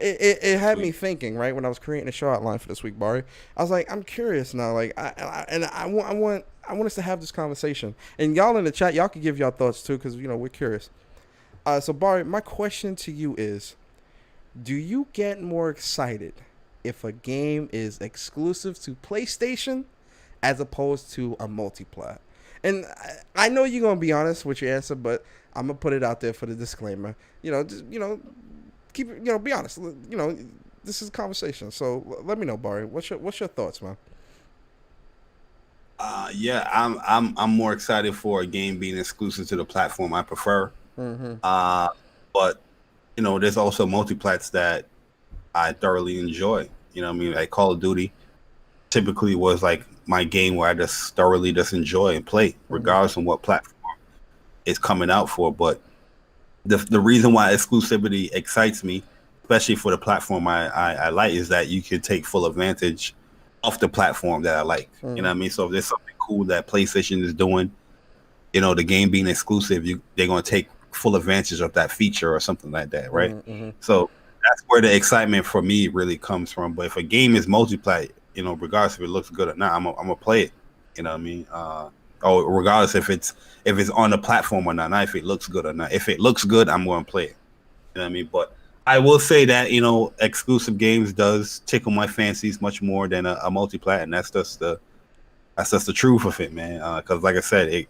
it had me thinking, right, when I was creating a show outline for this week, Bari. I was like, I'm curious now, like, I want us to have this conversation, and y'all in the chat, y'all can give y'all thoughts too, because we're curious. So Bari, my question to you is, do you get more excited if a game is exclusive to PlayStation as opposed to a multiplat? And I know you're gonna be honest with your answer, but I'm gonna put it out there for the disclaimer. Keep it. Be honest. This is a conversation. So let me know, Bari. What's your thoughts, man? Yeah, I'm more excited for a game being exclusive to the platform I prefer. Mm-hmm. But there's also multiplats that I thoroughly enjoy. Like Call of Duty typically was like my game where I just thoroughly just enjoy and play, regardless of what platform it's coming out for. But the reason why exclusivity excites me, especially for the platform I like, is that you can take full advantage of the platform that I like. You know what I mean? So if there's something cool that PlayStation is doing, the game being exclusive, they're going to take full advantage of that feature or something like that, right? So that's where the excitement for me really comes from. But if a game is multiplat, regardless if it looks good or not, I'm gonna play it. You know what I mean? Or regardless if it's on the platform or not if it looks good or not. If it looks good, I'm going to play it. You know what I mean? But I will say that exclusive games does tickle my fancies much more than a multiplat, and that's just the truth of it, man. Because like I said,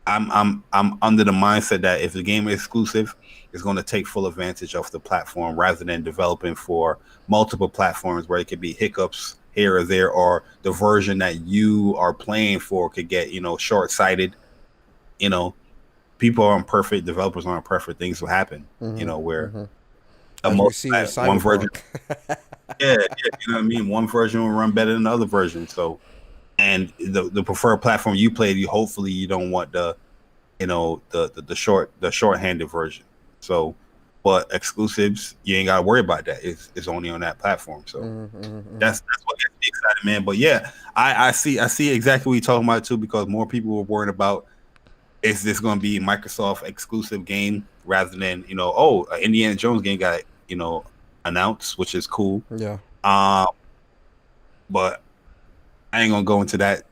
I'm under the mindset that if the game is exclusive, it's going to take full advantage of the platform rather than developing for multiple platforms where it could be hiccups here or there, or the version that you are playing for could get short-sighted. People aren't perfect, developers aren't perfect, things will happen. Where one version, yeah, you know what I mean. One version will run better than the other version. So, and the preferred platform you play, hopefully you don't want the short-handed version. So, but exclusives, you ain't gotta worry about that. It's only on that platform. So that's what gets me excited, man. But yeah, I see exactly what you're talking about too, because more people were worried about, is this going to be Microsoft exclusive game rather than an Indiana Jones game got announced, which is cool. Yeah. But I ain't gonna go into that.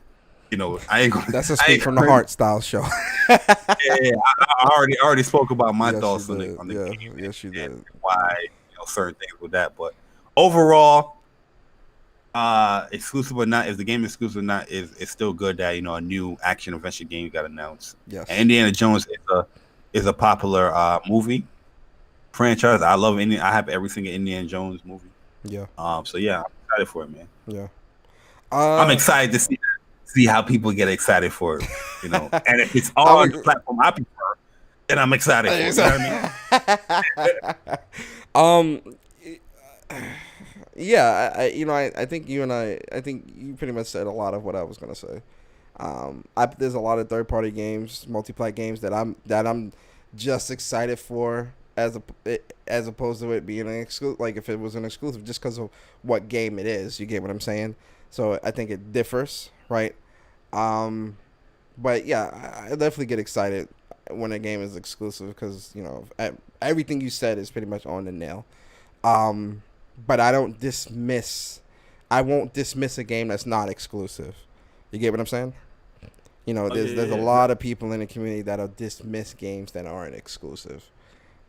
I ain't gonna. That's a speak from the heart style show. Yeah, I already spoke about my thoughts on the game. Yes, you did. Why certain things with that, but overall, exclusive or not, if the game is exclusive or not, it's still good that a new action adventure game got announced. Yes. And Indiana Jones is a popular movie franchise. I love Indian. I have every single Indiana Jones movie. Yeah. So yeah, I'm excited for it, man. Yeah. I'm excited to see how people get excited for it. And if it's on the platform I prefer, then I'm excited for it. You know what I mean? Yeah, I think I think you pretty much said a lot of what I was gonna say. There's a lot of third party games, multiplayer games that I'm just excited for as opposed to it being an exclusive. Like if it was an exclusive, just because of what game it is. You get what I'm saying? So I think it differs, right? But yeah, I definitely get excited when a game is exclusive because everything you said is pretty much on the nail. But I won't dismiss a game that's not exclusive. You get what I'm saying? There's a lot of people in the community that'll dismiss games that aren't exclusive,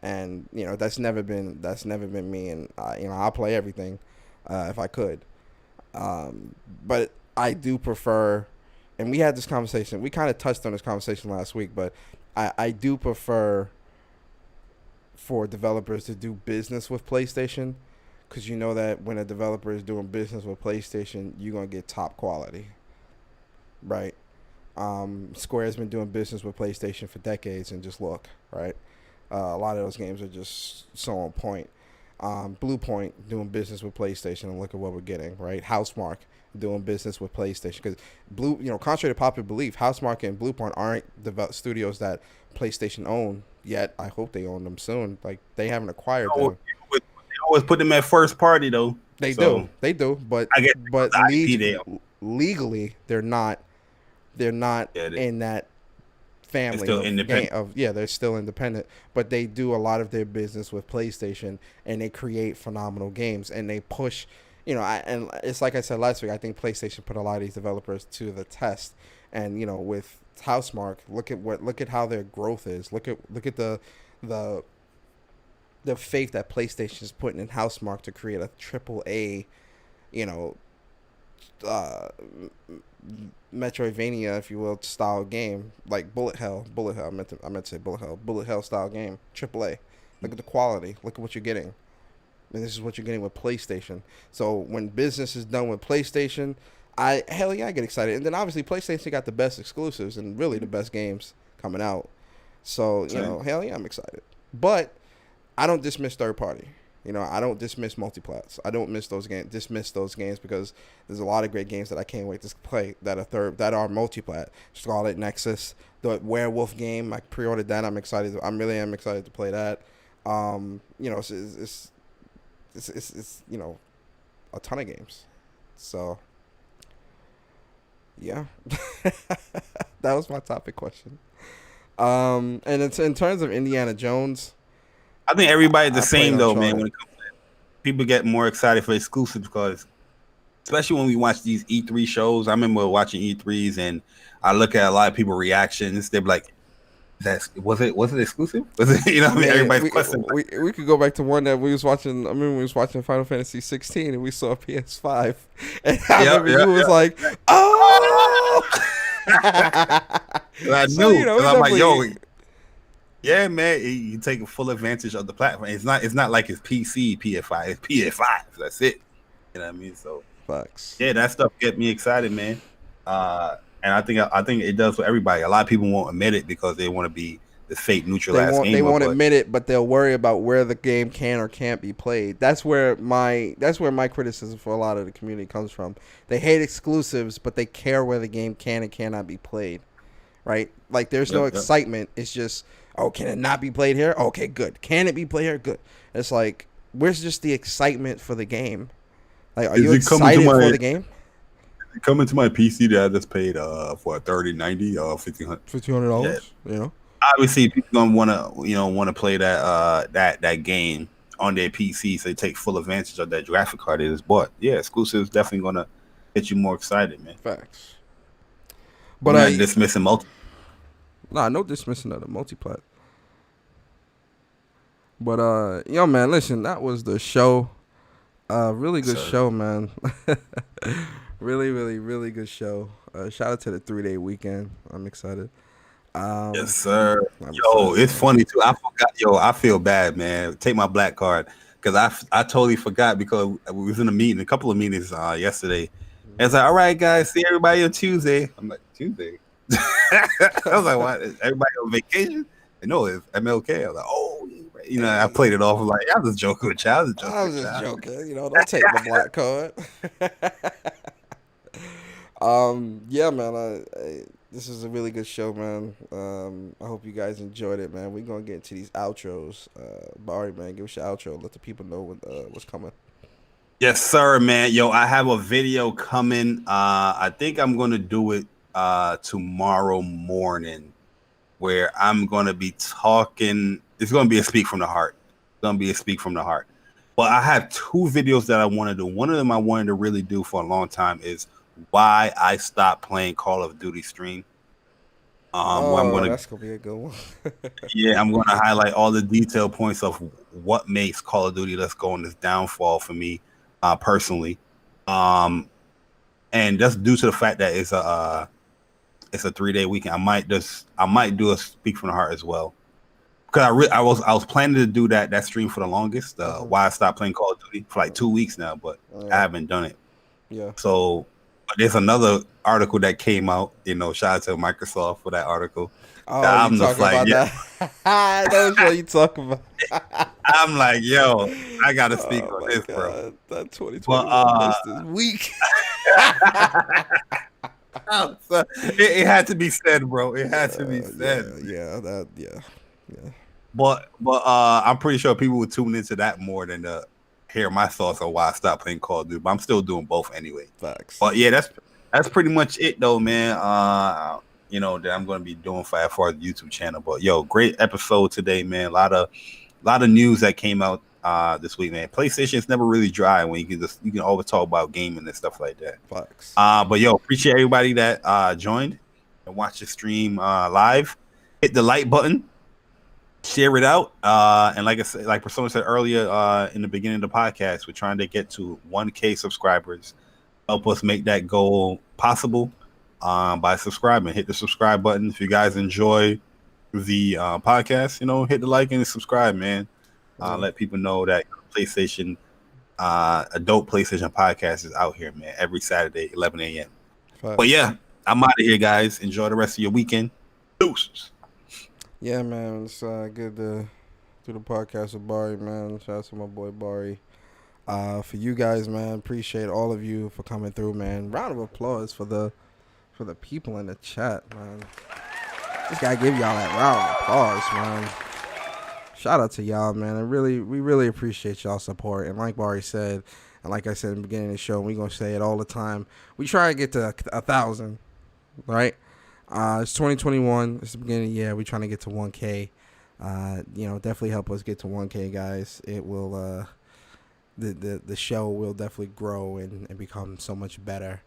and that's never been me. And I'll play everything if I could, but I do prefer. And we had this conversation. We kind of touched on this conversation last week, but I do prefer for developers to do business with PlayStation, because you know that when a developer is doing business with PlayStation, you're going to get top quality, right? Square's been doing business with PlayStation for decades, and just look, right? A lot of those games are just so on point. Bluepoint doing business with PlayStation, and look at what we're getting, right? Housemarque doing business with PlayStation, because contrary to popular belief, Housemarque and Bluepoint aren't studios that PlayStation own yet. I hope they own them soon. Like, they haven't acquired them. They always put them at first party though. They do, but legally they're not in that family. They're still independent. They're still independent, but they do a lot of their business with PlayStation, and they create phenomenal games, and they push. And it's like I said last week. I think PlayStation put a lot of these developers to the test, and with Housemarque, look at how their growth is. Look at the faith that PlayStation is putting in Housemarque to create a AAA, Metroidvania, if you will, style game, like Bullet Hell. I meant to say Bullet Hell style game, AAA. Look at the quality. Look at what you're getting. And this is what you're getting with PlayStation. So when business is done with PlayStation, I get excited. And then obviously PlayStation got the best exclusives and really the best games coming out. So, I'm excited. But I don't dismiss third party. I don't dismiss multiplats. I don't dismiss those games because there's a lot of great games that I can't wait to play that are multiplat. Scarlet Nexus, the Werewolf game, I pre-ordered that. I really am excited to play that. It's a ton of games. So yeah. That was my topic question. And it's in terms of Indiana Jones, I think everybody's the same though, man. When it comes to people get more excited for exclusives, because especially when we watch these E3 shows. I remember watching E3s and I look at a lot of people's reactions. They're like, was it exclusive? Was it, everybody's question. We could go back to one that we was watching. I remember we was watching Final Fantasy 16 and we saw a PS5, and I remember you was like, "Oh!" I knew. I'm like, "Yo, yeah, man, you take full advantage of the platform. It's not like it's PC, PS5. It's PS5. That's it. You know what I mean? So, facts. Yeah, that stuff get me excited, man. And I think it does for everybody. A lot of people won't admit it because they want to be the fake neutral ass game. They won't admit it, but they'll worry about where the game can or can't be played. That's where my criticism for a lot of the community comes from. They hate exclusives, but they care where the game can and cannot be played. Right? Like there's no excitement. It's just, oh, can it not be played here? Okay, good. Can it be played here? Good. It's like, where's just the excitement for the game? Like, are you excited for the game? Coming to my PC that I just paid for $30.90 $1,500. $1,500. Obviously people gonna wanna play that game on their PC, so they take full advantage of that graphic card it is. But yeah, exclusives definitely gonna get you more excited, man. Facts. But I'm not dismissing no dismissing of the multiplat. But man, listen, that was the show. Really good show, man. Really, really, really good show. Shout out to the 3-day weekend. I'm excited. Yes, sir. I'm Yo, excited, it's man. funny too. I forgot. Yo, I feel bad, man. Take my black card because I totally forgot because we was in a meeting, a couple of meetings yesterday. And it's like, all right, guys, see everybody on Tuesday. I'm like, Tuesday. I was like, what? Is everybody on vacation? And no, it's MLK. I was like, oh, you know, I Hey, played it off. Like, I was joking with y'all. I was joking I was with just y'all. joking. You know, don't take my black card. Yeah, man. This is a really good show, man. I hope you guys enjoyed it, man. We're gonna get into these outros. Bari, man, give us your outro. Let the people know what's coming. Yes, sir, man. Yo, I have a video coming. I think I'm gonna do it tomorrow morning, where I'm gonna be talking. It's gonna be a speak from the heart. It's gonna be a speak from the heart. But I have two videos that I want to do. One of them I wanted to really do for a long time is why I stopped playing Call of Duty stream. Where I'm Oh, gonna that's gonna be a good one. yeah, I'm gonna highlight all the detail points of what makes Call of Duty Let's Go on this downfall for me, personally. Um, and that's due to the fact that it's a 3-day weekend. I might do a speak from the heart as well because I was planning to do that stream for the longest. Why I stopped playing Call of Duty for like 2 weeks now, but I haven't done it. Yeah. So there's another article that came out. You know, shout out to Microsoft for that article. Oh, you I'm just talking like, about yeah. that? I know what you talking about. I'm like, yo, I gotta speak Oh on my this, bro. god, that But 2021 list is weak. so it had to be said, bro. It had to be said. Yeah. But I'm pretty sure people would tune into that more than to hear my thoughts on why I stopped playing Call of Duty. But I'm still doing both anyway. Facts. But yeah, that's pretty much it though, man. You know, that I'm gonna be doing for as far as the YouTube channel. But yo, great episode today, man. A lot of news that came out this week, man. PlayStation's never really dry when you can always talk about gaming and stuff like that. Facts. But yo, appreciate everybody that joined and watched the stream live. Hit the like button, share it out. And like I said, like Persona said earlier in the beginning of the podcast, we're trying to get to 1K subscribers. Help us make that goal possible by subscribing. Hit the subscribe button. If you guys enjoy the podcast, you know, hit the like and subscribe, man. Let people know that PlayStation, Adult PlayStation podcast is out here, man, every Saturday, 11 a.m. But yeah, I'm out of here, guys. Enjoy the rest of your weekend. Deuces. Yeah, man, it's good to do the podcast with Bari, man. Shout out to my boy Bari. For you guys, man, appreciate all of you for coming through, man. Round of applause for the people in the chat, man. Just gotta give y'all that round of applause, man. Shout out to y'all, man. We really appreciate y'all support. And like Bari said, and like I said in the beginning of the show, we gonna say it all the time. We try to get to 1,000, right? It's 2021. It's the beginning of the year. We trying to get to 1K. You know, definitely help us get to 1K, guys. It will the show will definitely grow and become so much better.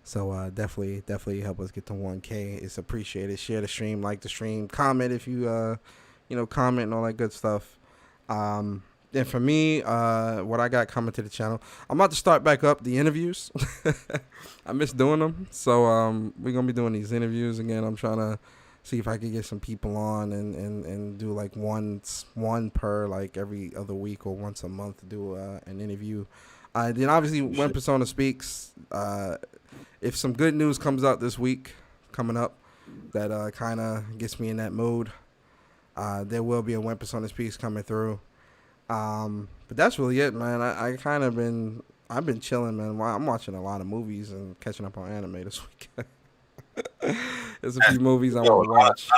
So definitely help us get to 1K. It's appreciated. Share the stream, like the stream, comment if you comment and all that good stuff. And for me, what I got coming to the channel, I'm about to start back up the interviews. I miss doing them, so we're gonna be doing these interviews again. I'm trying to see if I could get some people on and do like one per like every other week or once a month to do an interview. Then obviously when Persona speaks, if some good news comes out this week coming up that kind of gets me in that mood, there will be a When Persona Speaks coming through. But that's really it, man. I've been chilling, man. I'm watching a lot of movies and catching up on anime this week. There's a few movies I want to watch.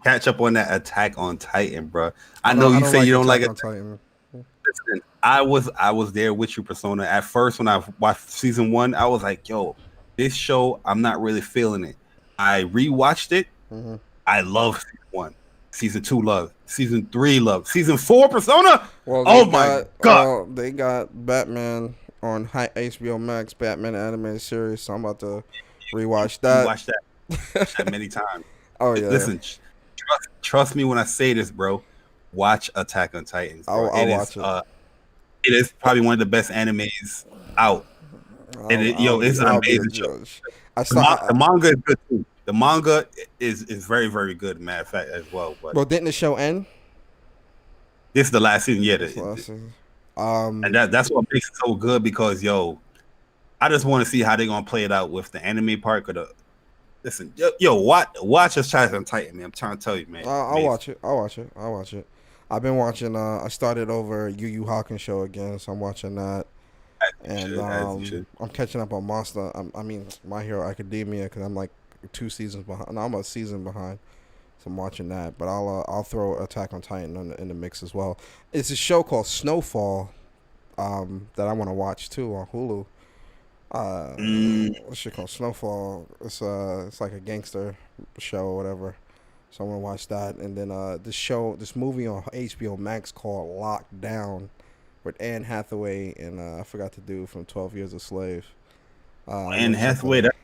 Catch up on that Attack on Titan, bro. I know you say you don't like Attack on Titan. Listen, I was there with you, Persona. At first, when I watched season 1, I was like, "Yo, this show, I'm not really feeling it." I rewatched it. Mm-hmm. I love season 1. Season 2, love. Season 3, love. Season 4, Persona. Well, my god! They got Batman on HBO Max, Batman animated series. So I'm about to rewatch that. Watch that many times. Oh yeah. Listen, trust me when I say this, bro. Watch Attack on Titan. I'll watch it. It is probably one of the best animes out. It's an amazing show. The manga is good too. The manga is very, very good, matter of fact, as well. But Well, didn't the show end? this is the last season, yeah. Last season. And that's what makes it so good because I just want to see how they're gonna play it out with the anime part. Listen, watch Attack on Titan, man. I'm trying to tell you, man. I'll watch it. I'll watch it. I've been watching. I started over Yu Yu Hakusho again, so I'm watching that. And I'm catching up on My Hero Academia because I'm like 2 seasons behind. No, I'm a season behind, so I'm watching that. But I'll throw Attack on Titan in the mix as well. It's a show called Snowfall that I want to watch too on Hulu. This shit called Snowfall. It's like a gangster show or whatever. So I'm gonna watch that, and then this movie on HBO Max called Lockdown with Anne Hathaway and I forgot the dude from 12 Years a Slave. Anne Hathaway, that's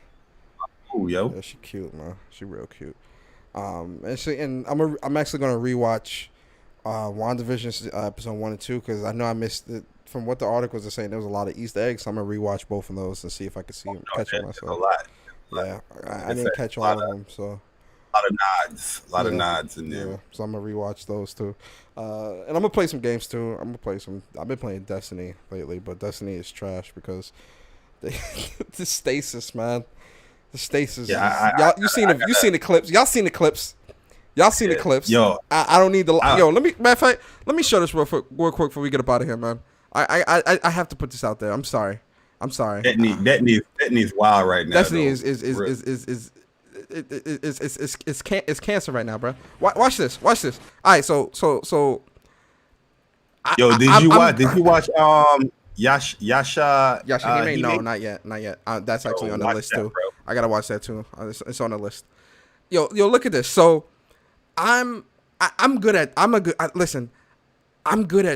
cool, yo. Yeah, she cute, man. She real cute. And I'm actually gonna rewatch WandaVision episode 1 and 2 because I know I missed it. From what the articles are saying, there was a lot of Easter eggs. So I'm gonna rewatch both of those and see if I can catch them myself. A lot. Yeah, I didn't catch all of them, so. A lot of nods in there. Yeah, so I'm gonna rewatch those too, and I'm gonna play some games too. I've been playing Destiny lately, but Destiny is trash because the stasis, man. The stasis. Yeah, you seen the clips. Y'all seen the clips. The clips. Yo, I don't need the. Matter of fact, let me show this real quick before we get up out of here, man. I have to put this out there. I'm sorry. That needs wild right now. Destiny is cancer right now, bro. Watch this. All right, so. Did you watch Yasha? Hime? No, not yet. That's actually on the list too. Bro. I gotta watch that too. It's on the list. Yo, look at this. So, I'm good at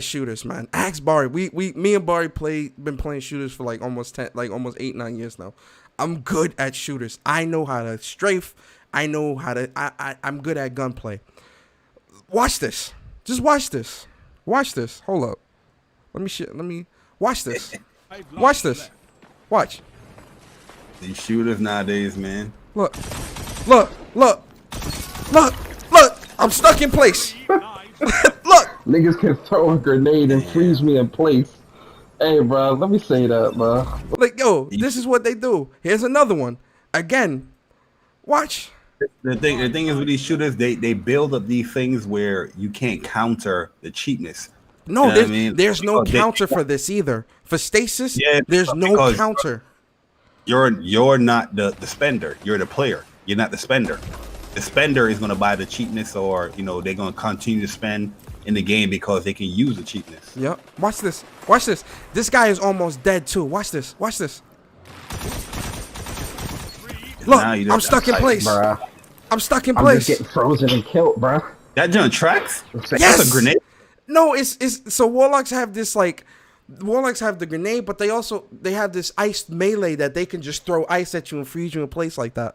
shooters, man. Ask Bari. Me and Bari been playing shooters for like almost 8-9 years now. I'm good at shooters. I know how to strafe. I know how to. I'm good at gunplay. Watch this. Just watch this. Hold up. Let me watch this. Watch. These shooters nowadays, man. Look. I'm stuck in place. Look. Niggas can throw a grenade and freeze me in place. Hey, bro, let me say that, bro. Like, this is what they do. Here's another one. Again, watch. The thing is with these shooters, they build up these things where you can't counter the cheapness. No, there's no counter for this either. For stasis, there's no counter. You're not the spender. You're the player. You're not the spender. The spender is going to buy the cheapness, or they're going to continue to spend in the game because they can use the cheapness. Yep. Watch this. This guy is almost dead too. Watch this. Look, I'm stuck in place. Bruh. I'm stuck in I'm place. just getting frozen and killed, bruh. That junk tracks? Yes. That's a grenade? No, it's so warlocks have this warlocks have the grenade, but they have this iced melee that they can just throw ice at you and freeze you in place like that.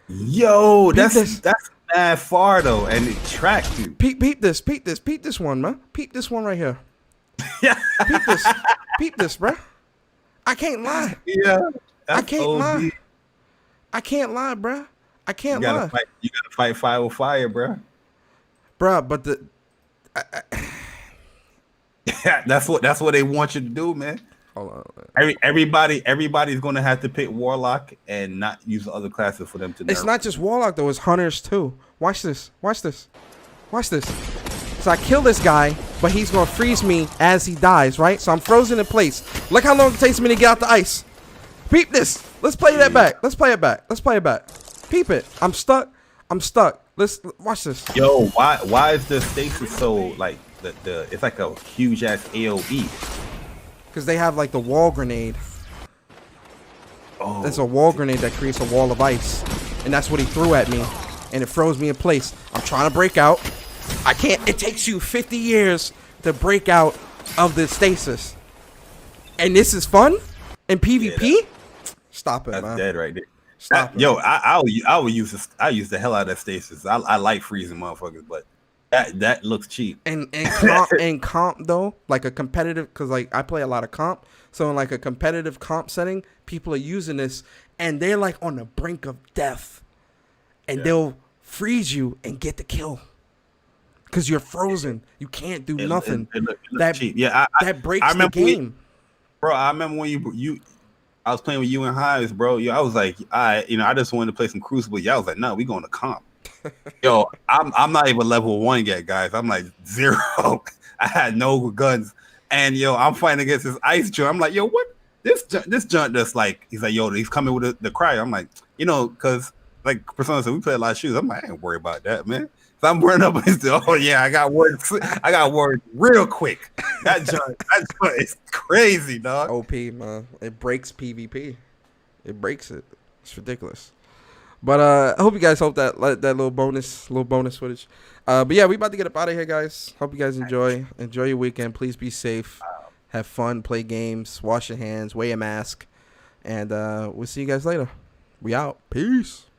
Yo, that's mad far though, and it tracked you. Peep this one, man. Peep this one right here. Yeah. Peep this, bruh. I can't lie. Yeah. I can't lie. I can't lie, bruh. I can't lie. You gotta fight fire with fire, bruh. Bruh, but that's what they want you to do, man. Hold on. Everybody's gonna have to pick warlock and not use the other classes for them to. It's not just warlock though; it's hunters too. Watch this. So I kill this guy, but he's gonna freeze me as he dies, right? So I'm frozen in place. Look how long it takes me to get out the ice. Peep this. Let's play that back. Let's play it back. Peep it. I'm stuck. Let's watch this. Yo, why is the stasis so like the it's like a huge ass AOE? Because they have like the wall grenade. Oh, that's a wall grenade that creates a wall of ice, and that's what he threw at me, and it froze me in place. I'm trying to break out. I can't. It takes you 50 years to break out of the stasis, and this is fun in PvP. Yeah, Stop it, that's man. dead right there. Stop it. Yo, I will use this. I use the hell out of that stasis. I like freezing motherfuckers, but that looks cheap. And comp though, like a competitive, because like I play a lot of comp, so in like a competitive comp setting, people are using this and they're like on the brink of death. and they'll freeze you and get the kill because you're frozen. You can't do nothing. It look that cheap. Yeah, that breaks I the remember game. bro. I remember when you I was playing with you and Hives, bro. Yo, I was like, I just wanted to play some Crucible. Yeah, I was like, no, we going to comp. Yo, I'm not even level 1 yet, guys. I'm like 0. I had no guns, and yo, I'm fighting against this ice junk. I'm like, yo, what? This junk just like, he's like, yo, he's coming with the cry. I'm like, because like Persona said, we play a lot of shoes. I'm like, I ain't worried about that, man. So I'm running up and say, oh yeah, I got word real quick. That junk is crazy, dog. OP, man. It breaks PvP. It breaks it. It's ridiculous. But I hope you guys that little bonus footage. But yeah, we about to get up out of here, guys. Hope you guys enjoy your weekend. Please be safe. Have fun, play games, wash your hands, wear a mask, and we'll see you guys later. We out. Peace.